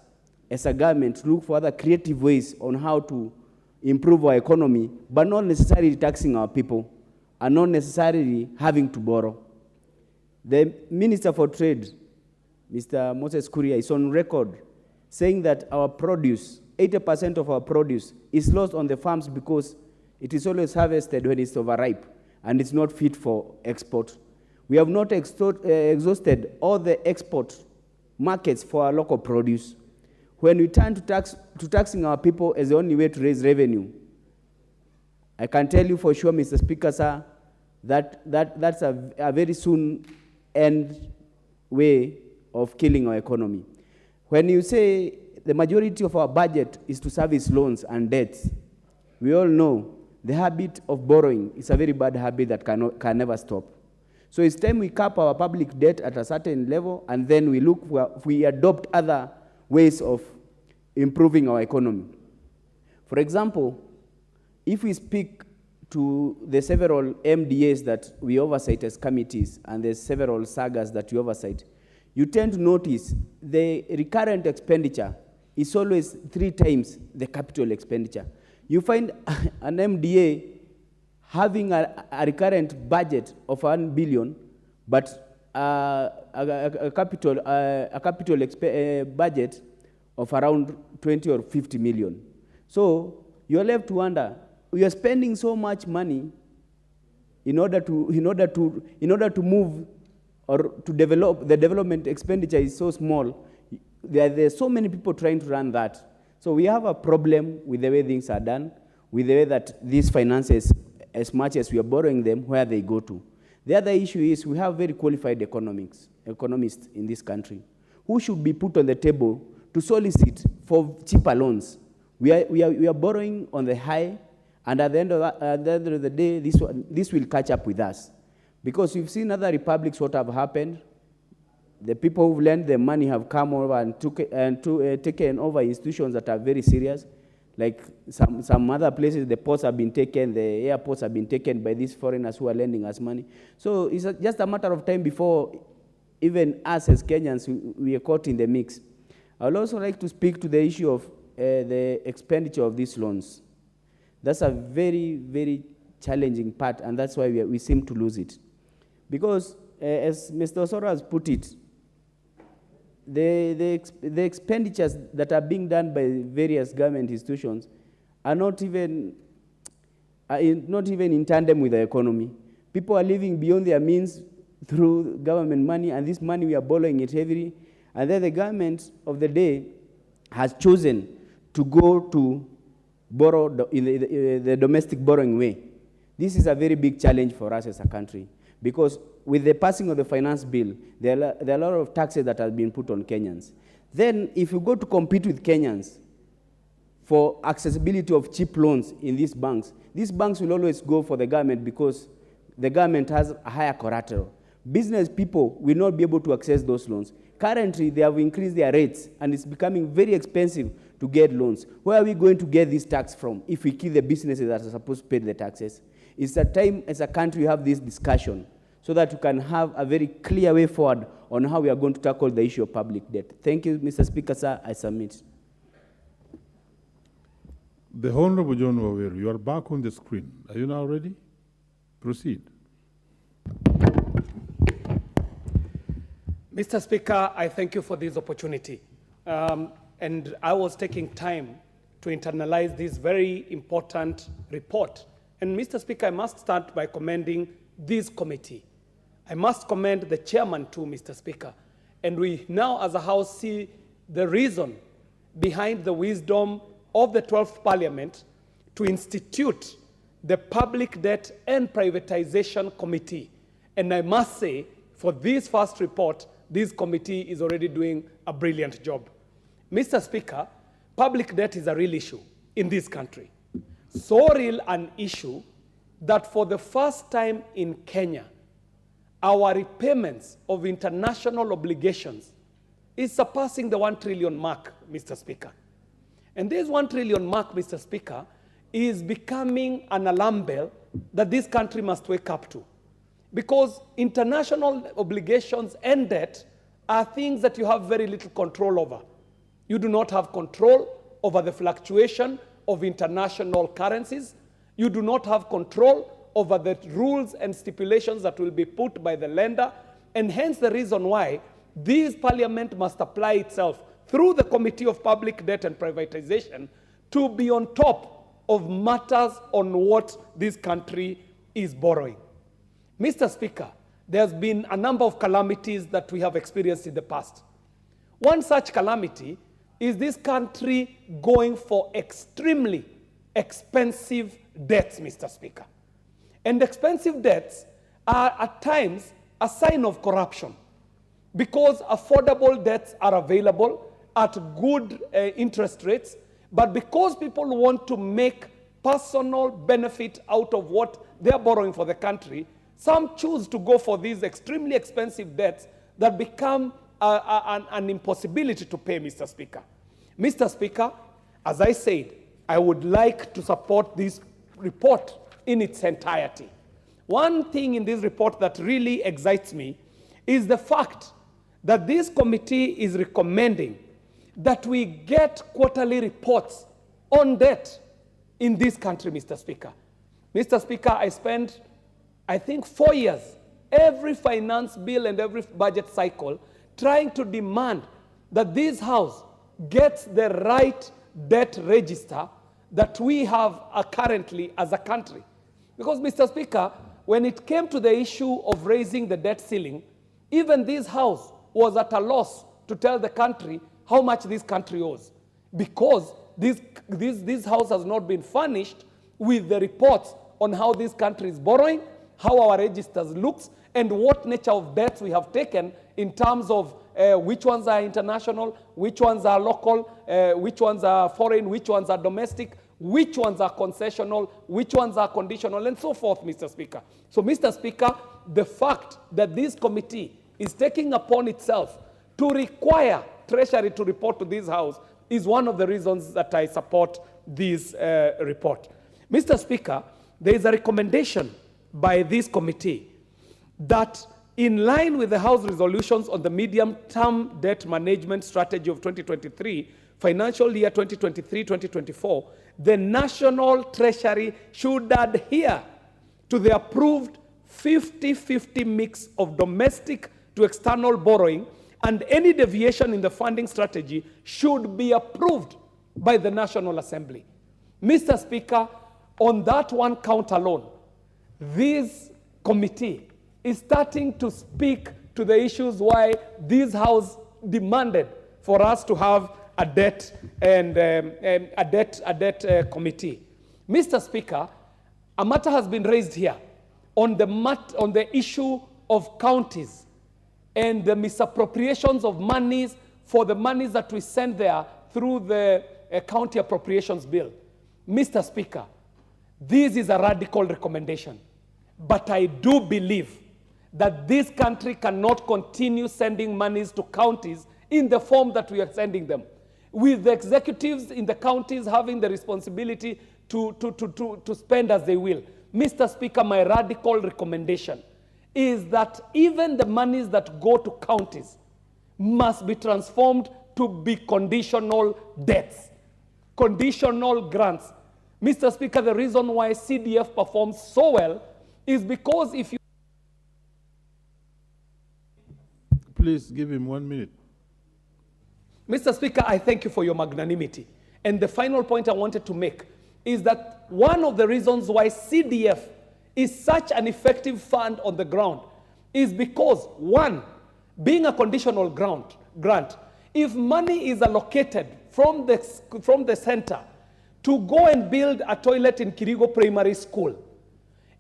as a government to look for other creative ways on how to improve our economy, but not necessarily taxing our people and not necessarily having to borrow. The Minister for Trade, Mr. Moses Kuria, is on record saying that our produce, 80% of our produce, is lost on the farms because it is always harvested when it's overripe and it's not fit for export. We have not exhausted all the export markets for our local produce. When we turn to taxing our people as the only way to raise revenue, I can tell you for sure, Mr. Speaker, sir, that's a very soon end way of killing our economy. When you say the majority of our budget is to service loans and debts, we all know the habit of borrowing is a very bad habit that can never stop. So it's time we cap our public debt at a certain level, and then we adopt other ways of improving our economy. For example, if we speak to the several MDAs that we oversight as committees and the several sagas that we oversight, you tend to notice the recurrent expenditure is always 3 times the capital expenditure. You find an MDA having a recurrent budget of 1 billion, but a capital budget of around 20 or 50 million. So you're left to wonder, we are spending so much money in order to move or to develop. The development expenditure is so small. There are so many people trying to run that. So we have a problem with the way things are done, with the way that these finances, as much as we are borrowing them, where they go to. The other issue is we have very qualified economists in this country who should be put on the table to solicit for cheaper loans. We are borrowing on the high, and at the end of the day, this will catch up with us. Because we've seen other republics what have happened. The people who've lent the money have come over and taken over institutions that are very serious. Like some other places, the ports have been taken, the airports have been taken by these foreigners who are lending us money. So it's just a matter of time before even us as Kenyans, we are caught in the mix. I would also like to speak to the issue of the expenditure of these loans. That's a very, very challenging part, and that's why we seem to lose it. Because, as Mr. Osoro has put it, the expenditures that are being done by various government institutions are not even in tandem with the economy. People are living beyond their means through government money, and this money we are borrowing it heavily, and then the government of the day has chosen to go to borrow in the domestic borrowing way. This is a very big challenge for us as a country, because with the passing of the finance bill, there are a lot of taxes that have been put on Kenyans. Then if you go to compete with Kenyans for accessibility of cheap loans in these banks will always go for the government because the government has a higher collateral. Business people will not be able to access those loans. Currently, they have increased their rates, and it's becoming very expensive to get loans. Where are we going to get this tax from if we kill the businesses that are supposed to pay the taxes? It's a time as a country we have this discussion so that we can have a very clear way forward on how we are going to tackle the issue of public debt. Thank you, Mr. Speaker, sir. I submit. The Honorable John Waweru, you are back on the screen. Are you now ready? Proceed. Mr. Speaker, I thank you for this opportunity. And I was taking time to internalize this very important report. And Mr. Speaker, I must start by commending this committee. I must commend the chairman too, Mr. Speaker. And we now as a House see the reason behind the wisdom of the 12th Parliament to institute the Public Debt and Privatization Committee. And I must say, for this first report, this committee is already doing a brilliant job. Mr. Speaker, public debt is a real issue in this country. So real an issue that for the first time in Kenya, our repayments of international obligations is surpassing the 1 trillion mark, Mr. Speaker. And this 1 trillion mark, Mr. Speaker, is becoming an alarm bell that this country must wake up to. Because international obligations and debt are things that you have very little control over. You do not have control over the fluctuation of international currencies. You do not have control over the rules and stipulations that will be put by the lender, and hence the reason why this parliament must apply itself through the Committee of Public Debt and Privatization to be on top of matters on what this country is borrowing. Mr. Speaker, there's been a number of calamities that we have experienced in the past. One such calamity is this country going for extremely expensive debts, Mr. Speaker. And expensive debts are at times a sign of corruption because affordable debts are available at good interest rates, but because people want to make personal benefit out of what they're borrowing for the country, some choose to go for these extremely expensive debts that become an impossibility to pay, Mr. Speaker. Mr. Speaker, as I said, I would like to support this report in its entirety. One thing in this report that really excites me is the fact that this committee is recommending that we get quarterly reports on debt in this country, Mr. Speaker. Mr. Speaker, I spent, I think, 4 years, every finance bill and every budget cycle, trying to demand that this House gets the right debt register that we have currently as a country. Because, Mr. Speaker, when it came to the issue of raising the debt ceiling, even this House was at a loss to tell the country how much this country owes, because this house has not been furnished with the reports on how this country is borrowing, how our registers looks, and what nature of debts we have taken in terms of which ones are international, which ones are local, which ones are foreign, which ones are domestic, which ones are concessional, which ones are conditional, and so forth, Mr. Speaker. So, Mr. Speaker, the fact that this committee is taking upon itself to require Treasury to report to this House is one of the reasons that I support this report. Mr. Speaker, there is a recommendation by this committee that in line with the House resolutions on the medium-term debt management strategy of 2023, financial year 2023-2024, the National Treasury should adhere to the approved 50-50 mix of domestic to external borrowing, and any deviation in the funding strategy should be approved by the National Assembly. Mr. Speaker, on that one count alone, this committee is starting to speak to the issues why this House demanded for us to have a debt and a debt committee. Mr. Speaker, a matter has been raised here on the issue of counties and the misappropriations of monies for the monies that we send there through the county appropriations bill. Mr. Speaker, this is a radical recommendation, but I do believe that this country cannot continue sending monies to counties in the form that we are sending them, with the executives in the counties having the responsibility to spend as they will. Mr. Speaker, my radical recommendation is that even the monies that go to counties must be transformed to be conditional debts, conditional grants. Mr. Speaker, the reason why CDF performs so well is because if you... Please give him 1 minute. Mr. Speaker, I thank you for your magnanimity. And the final point I wanted to make is that one of the reasons why CDF is such an effective fund on the ground is because, one, being a conditional grant, if money is allocated from the center to go and build a toilet in Kirigo Primary School,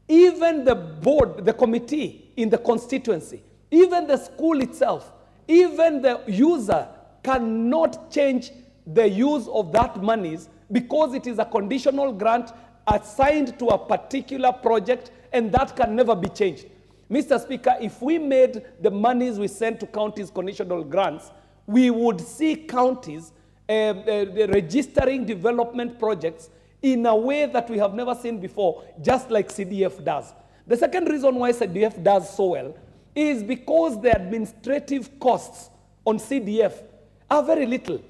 even the board, the committee in the constituency, even the school itself, even the user cannot change the use of that monies because it is a conditional grant assigned to a particular project, and that can never be changed. Mr. Speaker, if we made the monies we send to counties conditional grants, we would see counties registering development projects in a way that we have never seen before, just like CDF does. The second reason why CDF does so well is because the administrative costs on CDF are very little.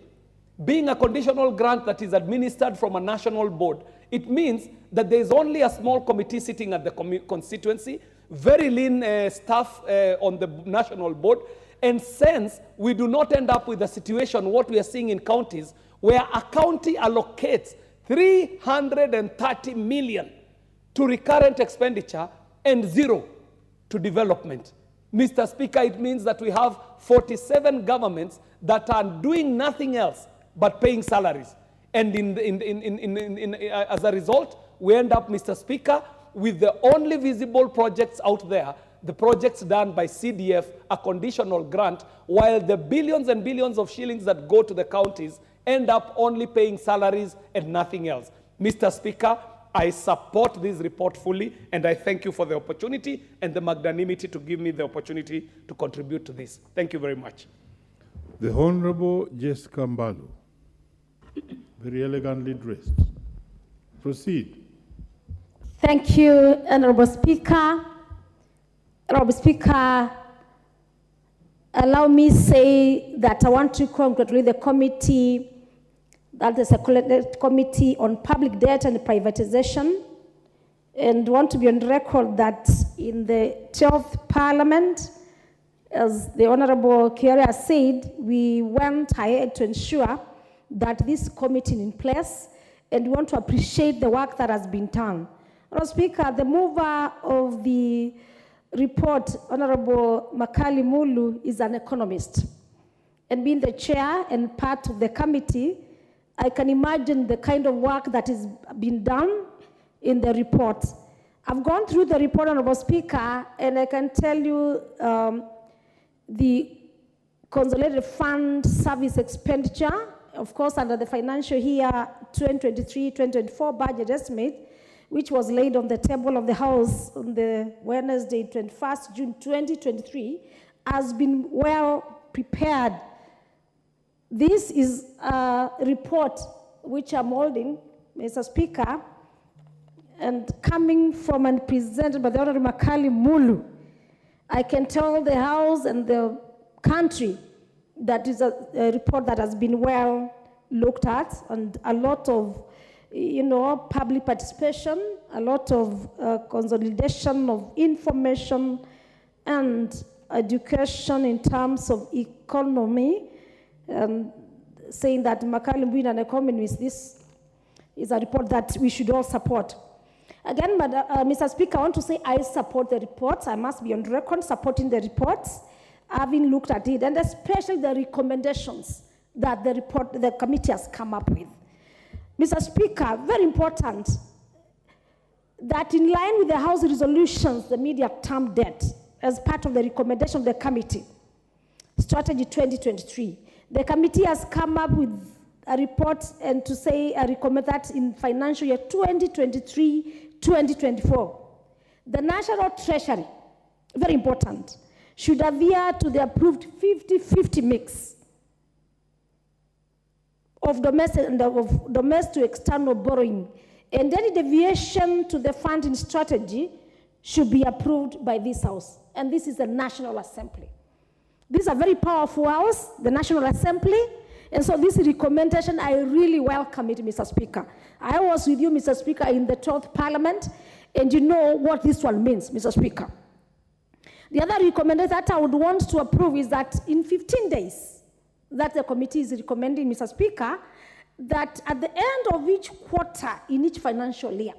Being a conditional grant that is administered from a national board, it means that there is only a small committee sitting at the constituency, very lean staff on the national board, and since we do not end up with a situation, what we are seeing in counties, where a county allocates 330 million to recurrent expenditure and 0 to development. Mr. Speaker, it means that we have 47 governments that are doing nothing else but paying salaries. And as a result, we end up, Mr. Speaker, with the only visible projects out there, the projects done by CDF, a conditional grant, while the billions and billions of shillings that go to the counties end up only paying salaries and nothing else. Mr. Speaker, I support this report fully, and I thank you for the opportunity and the magnanimity to give me the opportunity to contribute to this. Thank you very much. The Honorable Jessica Mbalo, very elegantly dressed. Proceed. Thank you, Honorable Speaker. Honorable Speaker, allow me to say that I want to congratulate the committee, that is a committee on public debt and privatization, and want to be on record that in the 12th Parliament, as the Honorable Kiari has said, we went ahead to ensure that this committee is in place, and we want to appreciate the work that has been done. Honorable Speaker, the mover of the report, Honorable Makali Mulu, is an economist. And being the chair and part of the committee, I can imagine the kind of work that is being done in the report. I've gone through the report, Honorable Speaker, and I can tell you the consolidated fund service expenditure, of course, under the financial year 2023-2024 budget estimate, which was laid on the table of the House on the Wednesday, 21st June 2023, has been well prepared. This is a report which I'm holding, Mr. Speaker, and coming from and presented by the Honorable Makali Mulu. I can tell the House and the country that is a report that has been well looked at, and a lot of public participation, a lot of consolidation of information and education in terms of economy, saying that Makali Mulu and economists, this is a report that we should all support. Again, Mr. Speaker, I want to say I support the reports. I must be on record supporting the reports, having looked at it, and especially the recommendations that the committee has come up with. Mr. Speaker, very important that in line with the House resolutions, the medium-term debt, as part of the recommendation of the committee, Strategy 2023, the committee has come up with a report and to say, I recommend that in financial year 2023-2024, the National Treasury, very important, should adhere to the approved 50-50 mix of domestic to external borrowing, and any deviation to the funding strategy should be approved by this House, and this is the National Assembly. This is a very powerful House, the National Assembly, and so this recommendation, I really welcome it, Mr. Speaker. I was with you, Mr. Speaker, in the 12th Parliament, and you know what this one means, Mr. Speaker. The other recommendation that I would want to approve is that in 15 days, that the committee is recommending, Mr. Speaker, that at the end of each quarter in each financial year,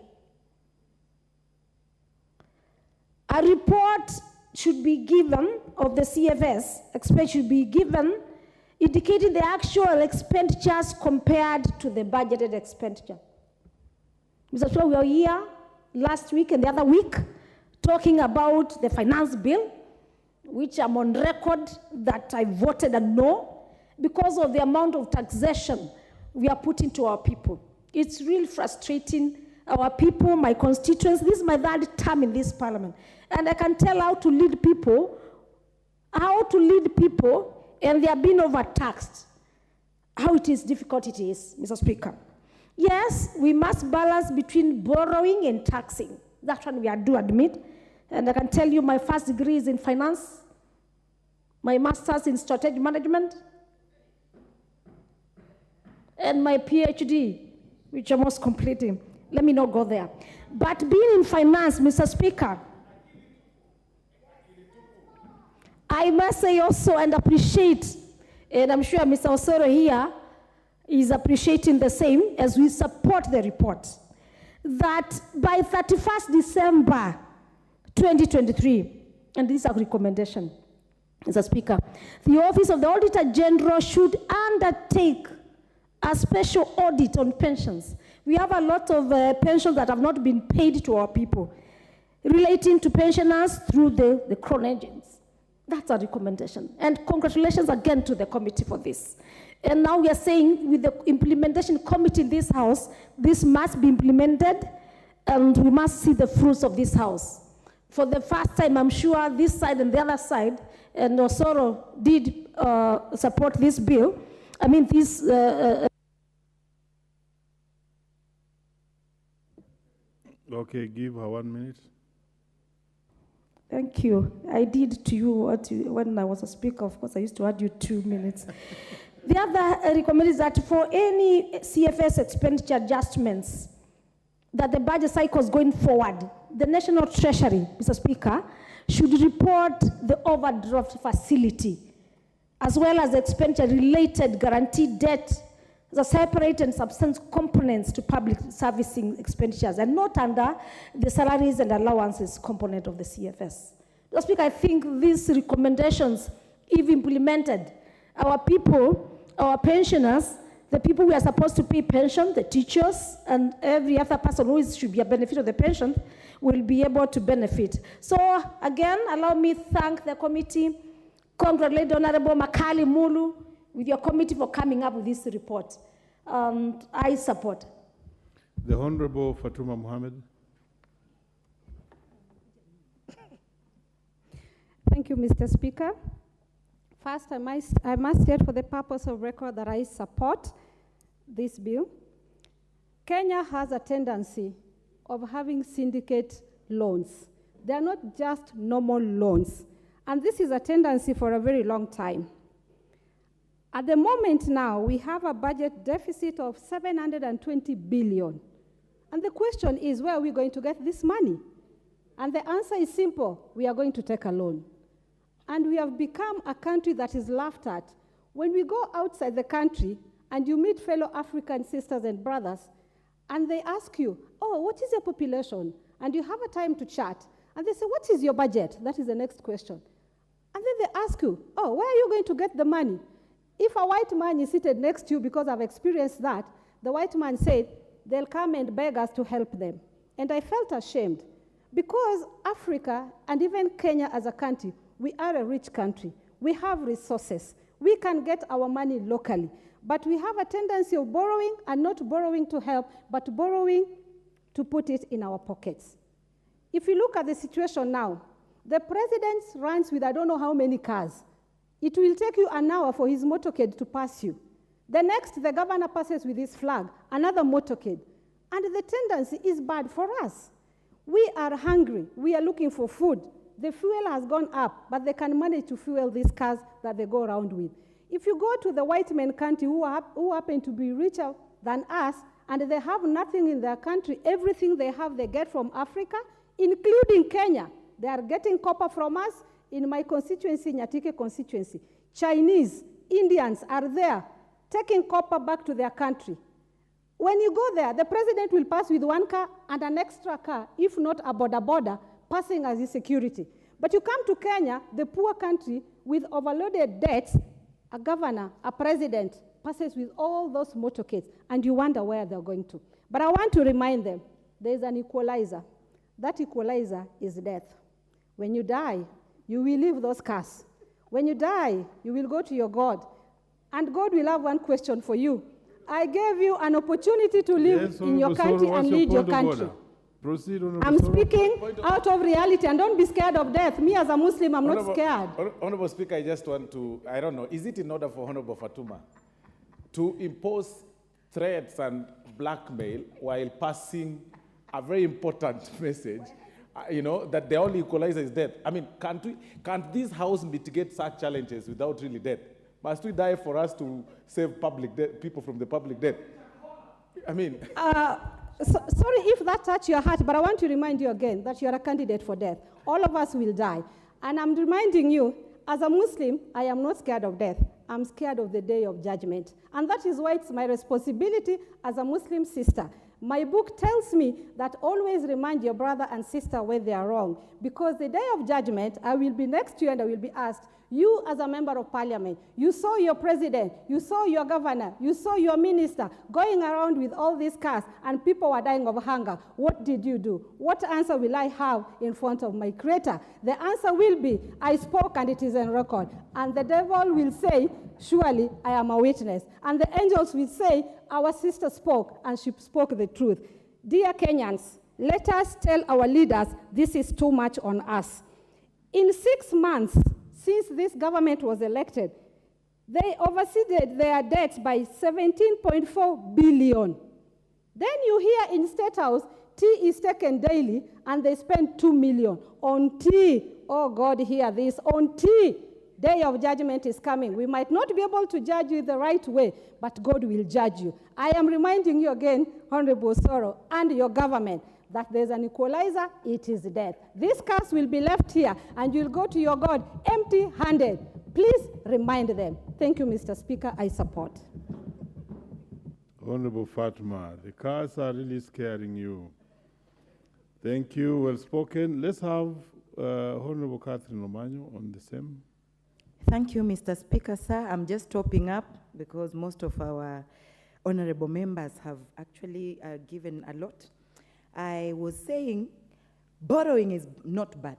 a report should be given of the CFS, should be given indicating the actual expenditures compared to the budgeted expenditure. Mr. Speaker, we were here last week and the other week talking about the finance bill, which I'm on record that I voted a no because of the amount of taxation we are putting to our people. It's really frustrating our people, my constituents. This is my third term in this parliament. And I can tell how to lead people, and they are being overtaxed. How difficult it is, Mr. Speaker. Yes, we must balance between borrowing and taxing. That one we do admit. And I can tell you my first degree is in finance, my master's in strategic management, and my PhD, which I'm almost completing. Let me not go there. But being in finance, Mr. Speaker, I must say also and appreciate, and I'm sure Mr. Osoro here is appreciating the same as we support the report, that by 31st December 2023, and this is a recommendation, Mr. Speaker, the Office of the Auditor General should undertake a special audit on pensions. We have a lot of pensions that have not been paid to our people, relating to pensioners through the crown agents. That's a recommendation. And congratulations again to the committee for this. And now we are saying with the implementation committee in this House, this must be implemented and we must see the fruits of this House. For the first time, I'm sure this side and the other side, and Osoro did support this bill. I mean, this... Okay, give her 1 minute. Thank you. I did to you when I was a speaker. Of course, I used to add you 2 minutes. The other recommendation is that for any CFS expenditure adjustments that the budget cycles going forward, the National Treasury, Mr. Speaker, should report the overdraft facility as well as expenditure-related guaranteed debt, the separate and substance components to public servicing expenditures and not under the salaries and allowances component of the CFS. Mr. Speaker, I think these recommendations, if implemented, our people, our pensioners, The people we are supposed to pay pension, the teachers, and every other person who should be a benefit of the pension will be able to benefit. So again, allow me to thank the committee, congratulate Honorable Makali Mulu with your committee for coming up with this report. I support. The Honorable Fatuma Mohammed. Thank you, Mr. Speaker. First, I must state for the purpose of record that I support this bill. Kenya has a tendency of having syndicate loans. They are not just normal loans. And this is a tendency for a very long time. At the moment now, we have a budget deficit of 720 billion. And the question is, where are we going to get this money? And the answer is simple: we are going to take a loan. And we have become a country that is laughed at. When we go outside the country and you meet fellow African sisters and brothers, and they ask you, oh, what is your population? And you have a time to chat. And they say, what is your budget? That is the next question. And then they ask you, oh, where are you going to get the money? If a white man is seated next to you, because I've experienced that, the white man said, they'll come and beg us to help them. And I felt ashamed, because Africa, and even Kenya as a country, we are a rich country. We have resources. We can get our money locally. But we have a tendency of borrowing, and not borrowing to help, but borrowing to put it in our pockets. If you look at the situation now, the president runs with I don't know how many cars. It will take you an hour for his motorcade to pass you. The next, the governor passes with his flag, another motorcade. And the tendency is bad for us. We are hungry. We are looking for food. The fuel has gone up, but they can manage to fuel these cars that they go around with. If you go to the white men country who happen to be richer than us, and they have nothing in their country, everything they have they get from Africa, including Kenya. They are getting copper from us. In my constituency, Nyatike constituency, Chinese, Indians are there taking copper back to their country. When you go there, the president will pass with one car and an extra car, if not a border, passing as his security. But you come to Kenya, the poor country, with overloaded debts, a governor, a president, passes with all those motorcades, and you wonder where they're going to. But I want to remind them, there's an equalizer. That equalizer is death. When you die, you will leave those cars. When you die, you will go to your God. And God will have one question for you. I gave you an opportunity to live in your country and lead your country. Proceed, I'm speaking out of reality, and don't be scared of death. Me as a Muslim, I'm not scared. Honorable Speaker, I just want to, I don't know, is it in order for Honorable Fatuma to impose threats and blackmail while passing a very important message, that the only equalizer is death? I mean, can't this House mitigate such challenges without really death? Must we die for us to save people from the public death? I mean... sorry if that touched your heart, but I want to remind you again that you are a candidate for death. All of us will die. And I'm reminding you, as a Muslim, I am not scared of death. I'm scared of the day of judgment. And that is why it's my responsibility as a Muslim sister. My book tells me that always remind your brother and sister when they are wrong. Because the day of judgment, I will be next to you and I will be asked, you as a member of parliament, you saw your president, you saw your governor, you saw your minister going around with all these cars and people were dying of hunger. What did you do? What answer will I have in front of my creator? The answer will be, I spoke and it is on record. And the devil will say, surely I am a witness. And the angels will say, our sister spoke and she spoke the truth. Dear Kenyans, let us tell our leaders this is too much on us. In 6 months, since this government was elected, they overseeded their debts by 17.4 billion. Then you hear in State House, tea is taken daily, and they spend 2 million on tea. Oh God, hear this, on tea. Day of judgment is coming. We might not be able to judge you the right way, but God will judge you. I am reminding you again, Honorable Soro, and your government, that there's an equalizer, it is death. These cars will be left here, and you'll go to your God empty-handed. Please remind them. Thank you, Mr. Speaker. I support. Honorable Fatma, the cars are really scaring you. Thank you, well spoken. Let's have Honorable Catherine Omanyo on the same. Thank you, Mr. Speaker, sir. I'm just topping up because most of our honorable members have actually given a lot. I was saying borrowing is not bad,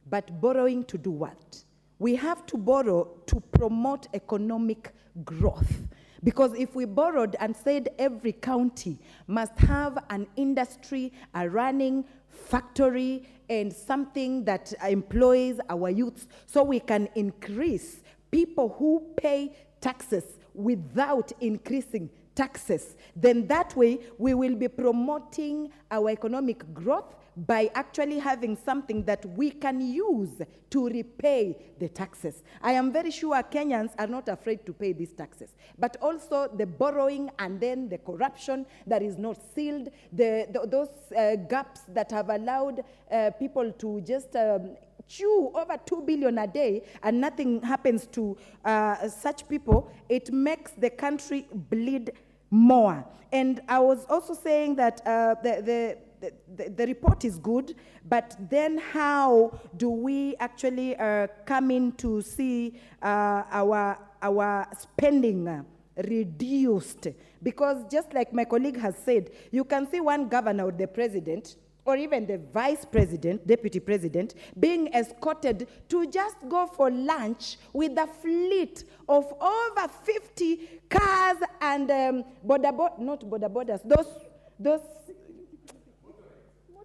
but borrowing to do what? We have to borrow to promote economic growth. Because if we borrowed and said every county must have an industry, a running factory, and something that employs our youths, so we can increase people who pay taxes without increasing taxes, then that way we will be promoting our economic growth by actually having something that we can use to repay the taxes. I am very sure Kenyans are not afraid to pay these taxes, but also the borrowing and then the corruption that is not sealed, those gaps that have allowed people to just chew over 2 billion a day and nothing happens to such people, it makes the country bleed more. And I was also saying that the report is good, but then how do we actually come in to see our spending reduced? Because just like my colleague has said, you can see one governor or the president or even the vice president, deputy president, being escorted to just go for lunch with a fleet of over 50 cars and those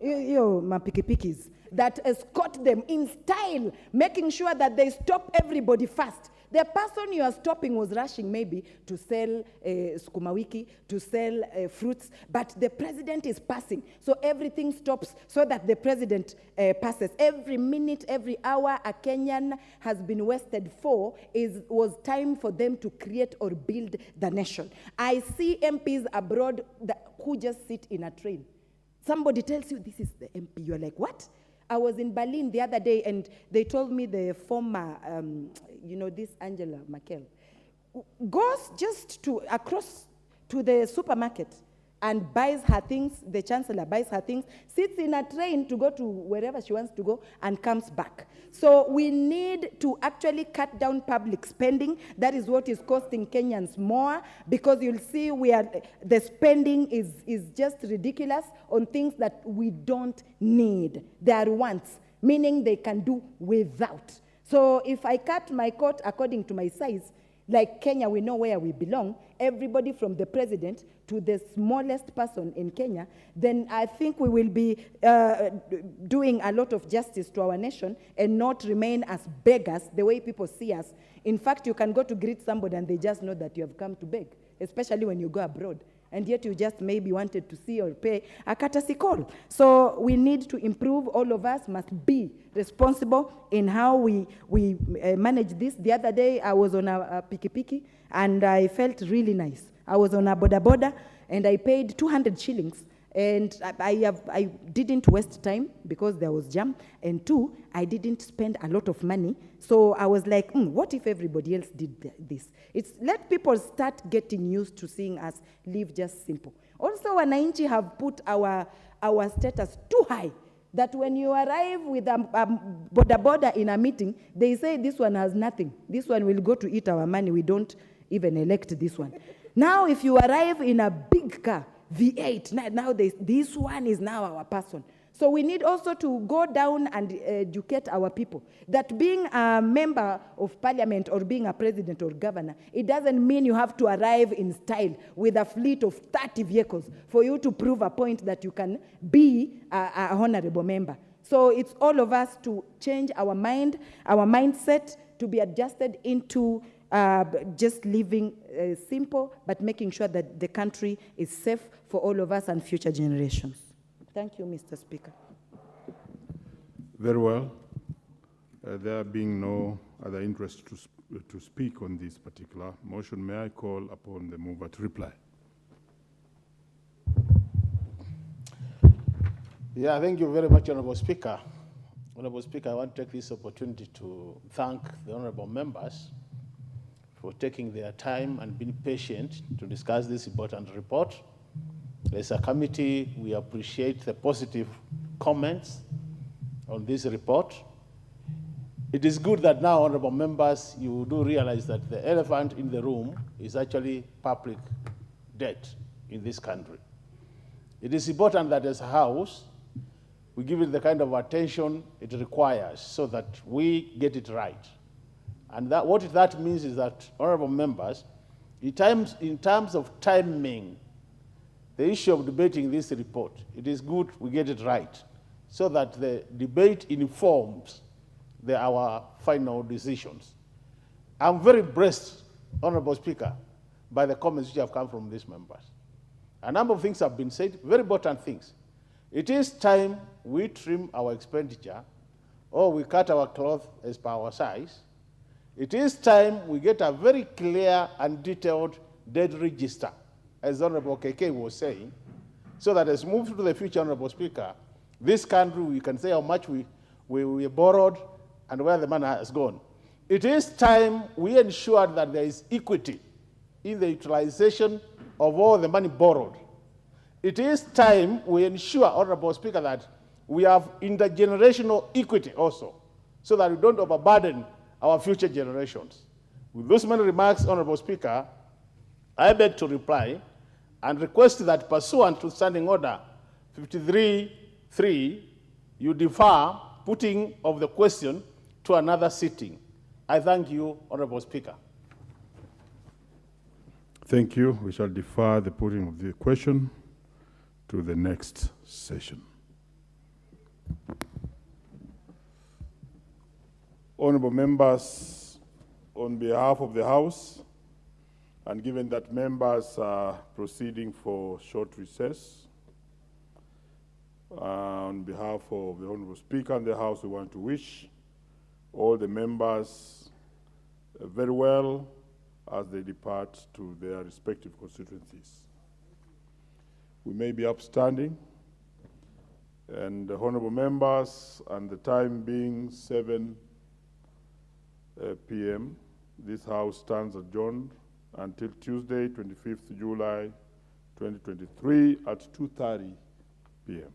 pikipikis that escort them in style, making sure that they stop everybody fast. The person you are stopping was rushing maybe to sell sukuma wiki, to sell fruits, but the president is passing. So everything stops so that the president passes. Every minute, every hour a Kenyan has been wasted for was time for them to create or build the nation. I see MPs abroad who just sit in a train. Somebody tells you this is the MP. You're like, what? I was in Berlin the other day and they told me the former, this Angela Merkel, goes just across to the supermarket and buys her things, the chancellor buys her things, sits in a train to go to wherever she wants to go and comes back. So we need to actually cut down public spending. That is what is costing Kenyans more, because you'll see the spending is just ridiculous on things that we don't need. They are wants, meaning they can do without. So if I cut my coat according to my size, like Kenya, we know where we belong, everybody from the president to the smallest person in Kenya, then I think we will be doing a lot of justice to our nation and not remain as beggars the way people see us. In fact, you can go to greet somebody and they just know that you have come to beg, especially when you go abroad. And yet you just maybe wanted to see or pay a courtesy call. So we need to improve. All of us must be responsible in how we manage this. The other day I was on a pikipiki and I felt really nice. I was on a boda boda and I paid 200 shillings. And I didn't waste time because there was jam. And two, I didn't spend a lot of money. So I was like, what if everybody else did this? Let people start getting used to seeing us live just simple. Also, wananchi have put our status too high, that when you arrive with a boda boda in a meeting, they say this one has nothing. This one will go to eat our money. We don't even elect this one. Now, if you arrive in a big car, V8, now this one is now our person. So we need also to go down and educate our people that being a member of parliament or being a president or governor, it doesn't mean you have to arrive in style with a fleet of 30 vehicles for you to prove a point that you can be a honorable member. So it's all of us to change our mindset to be adjusted into just living simple, but making sure that the country is safe for all of us and future generations. Thank you, Mr. Speaker. Very well. There being no other interest to speak on this particular motion, may I call upon the mover to reply? Yeah, thank you very much, Honorable Speaker. Honorable Speaker, I want to take this opportunity to thank the honorable members for taking their time and being patient to discuss this important report. As a committee, we appreciate the positive comments on this report. It is good that now, honorable members, you do realize that the elephant in the room is actually public debt in this country. It is important that as a House, we give it the kind of attention it requires so that we get it right. And what that means is that, honorable members, in terms of timing, the issue of debating this report, it is good we get it right so that the debate informs our final decisions. I'm very blessed, Honorable Speaker, by the comments which have come from these members. A number of things have been said, very important things. It is time we trim our expenditure or we cut our cloth as per our size. It is time we get a very clear and detailed debt register, as Honorable KK was saying, so that as we move to the future, Honorable Speaker, this country, we can say how much we borrowed and where the money has gone. It is time we ensure that there is equity in the utilization of all the money borrowed. It is time we ensure, Honorable Speaker, that we have intergenerational equity also, so that we don't overburden our future generations. With those many remarks, Honorable Speaker, I beg to reply and request that pursuant to Standing Order 53.3, you defer putting of the question to another sitting. I thank you, Honorable Speaker. Thank you. We shall defer the putting of the question to the next session. Honorable members, on behalf of the House, and given that members are proceeding for short recess, on behalf of the Honorable Speaker and the House, we want to wish all the members very well as they depart to their respective constituencies. We may be upstanding, and the honorable members, and the time being 7 p.m., this House stands adjourned until Tuesday, 25th July, 2023 at 2:30 p.m.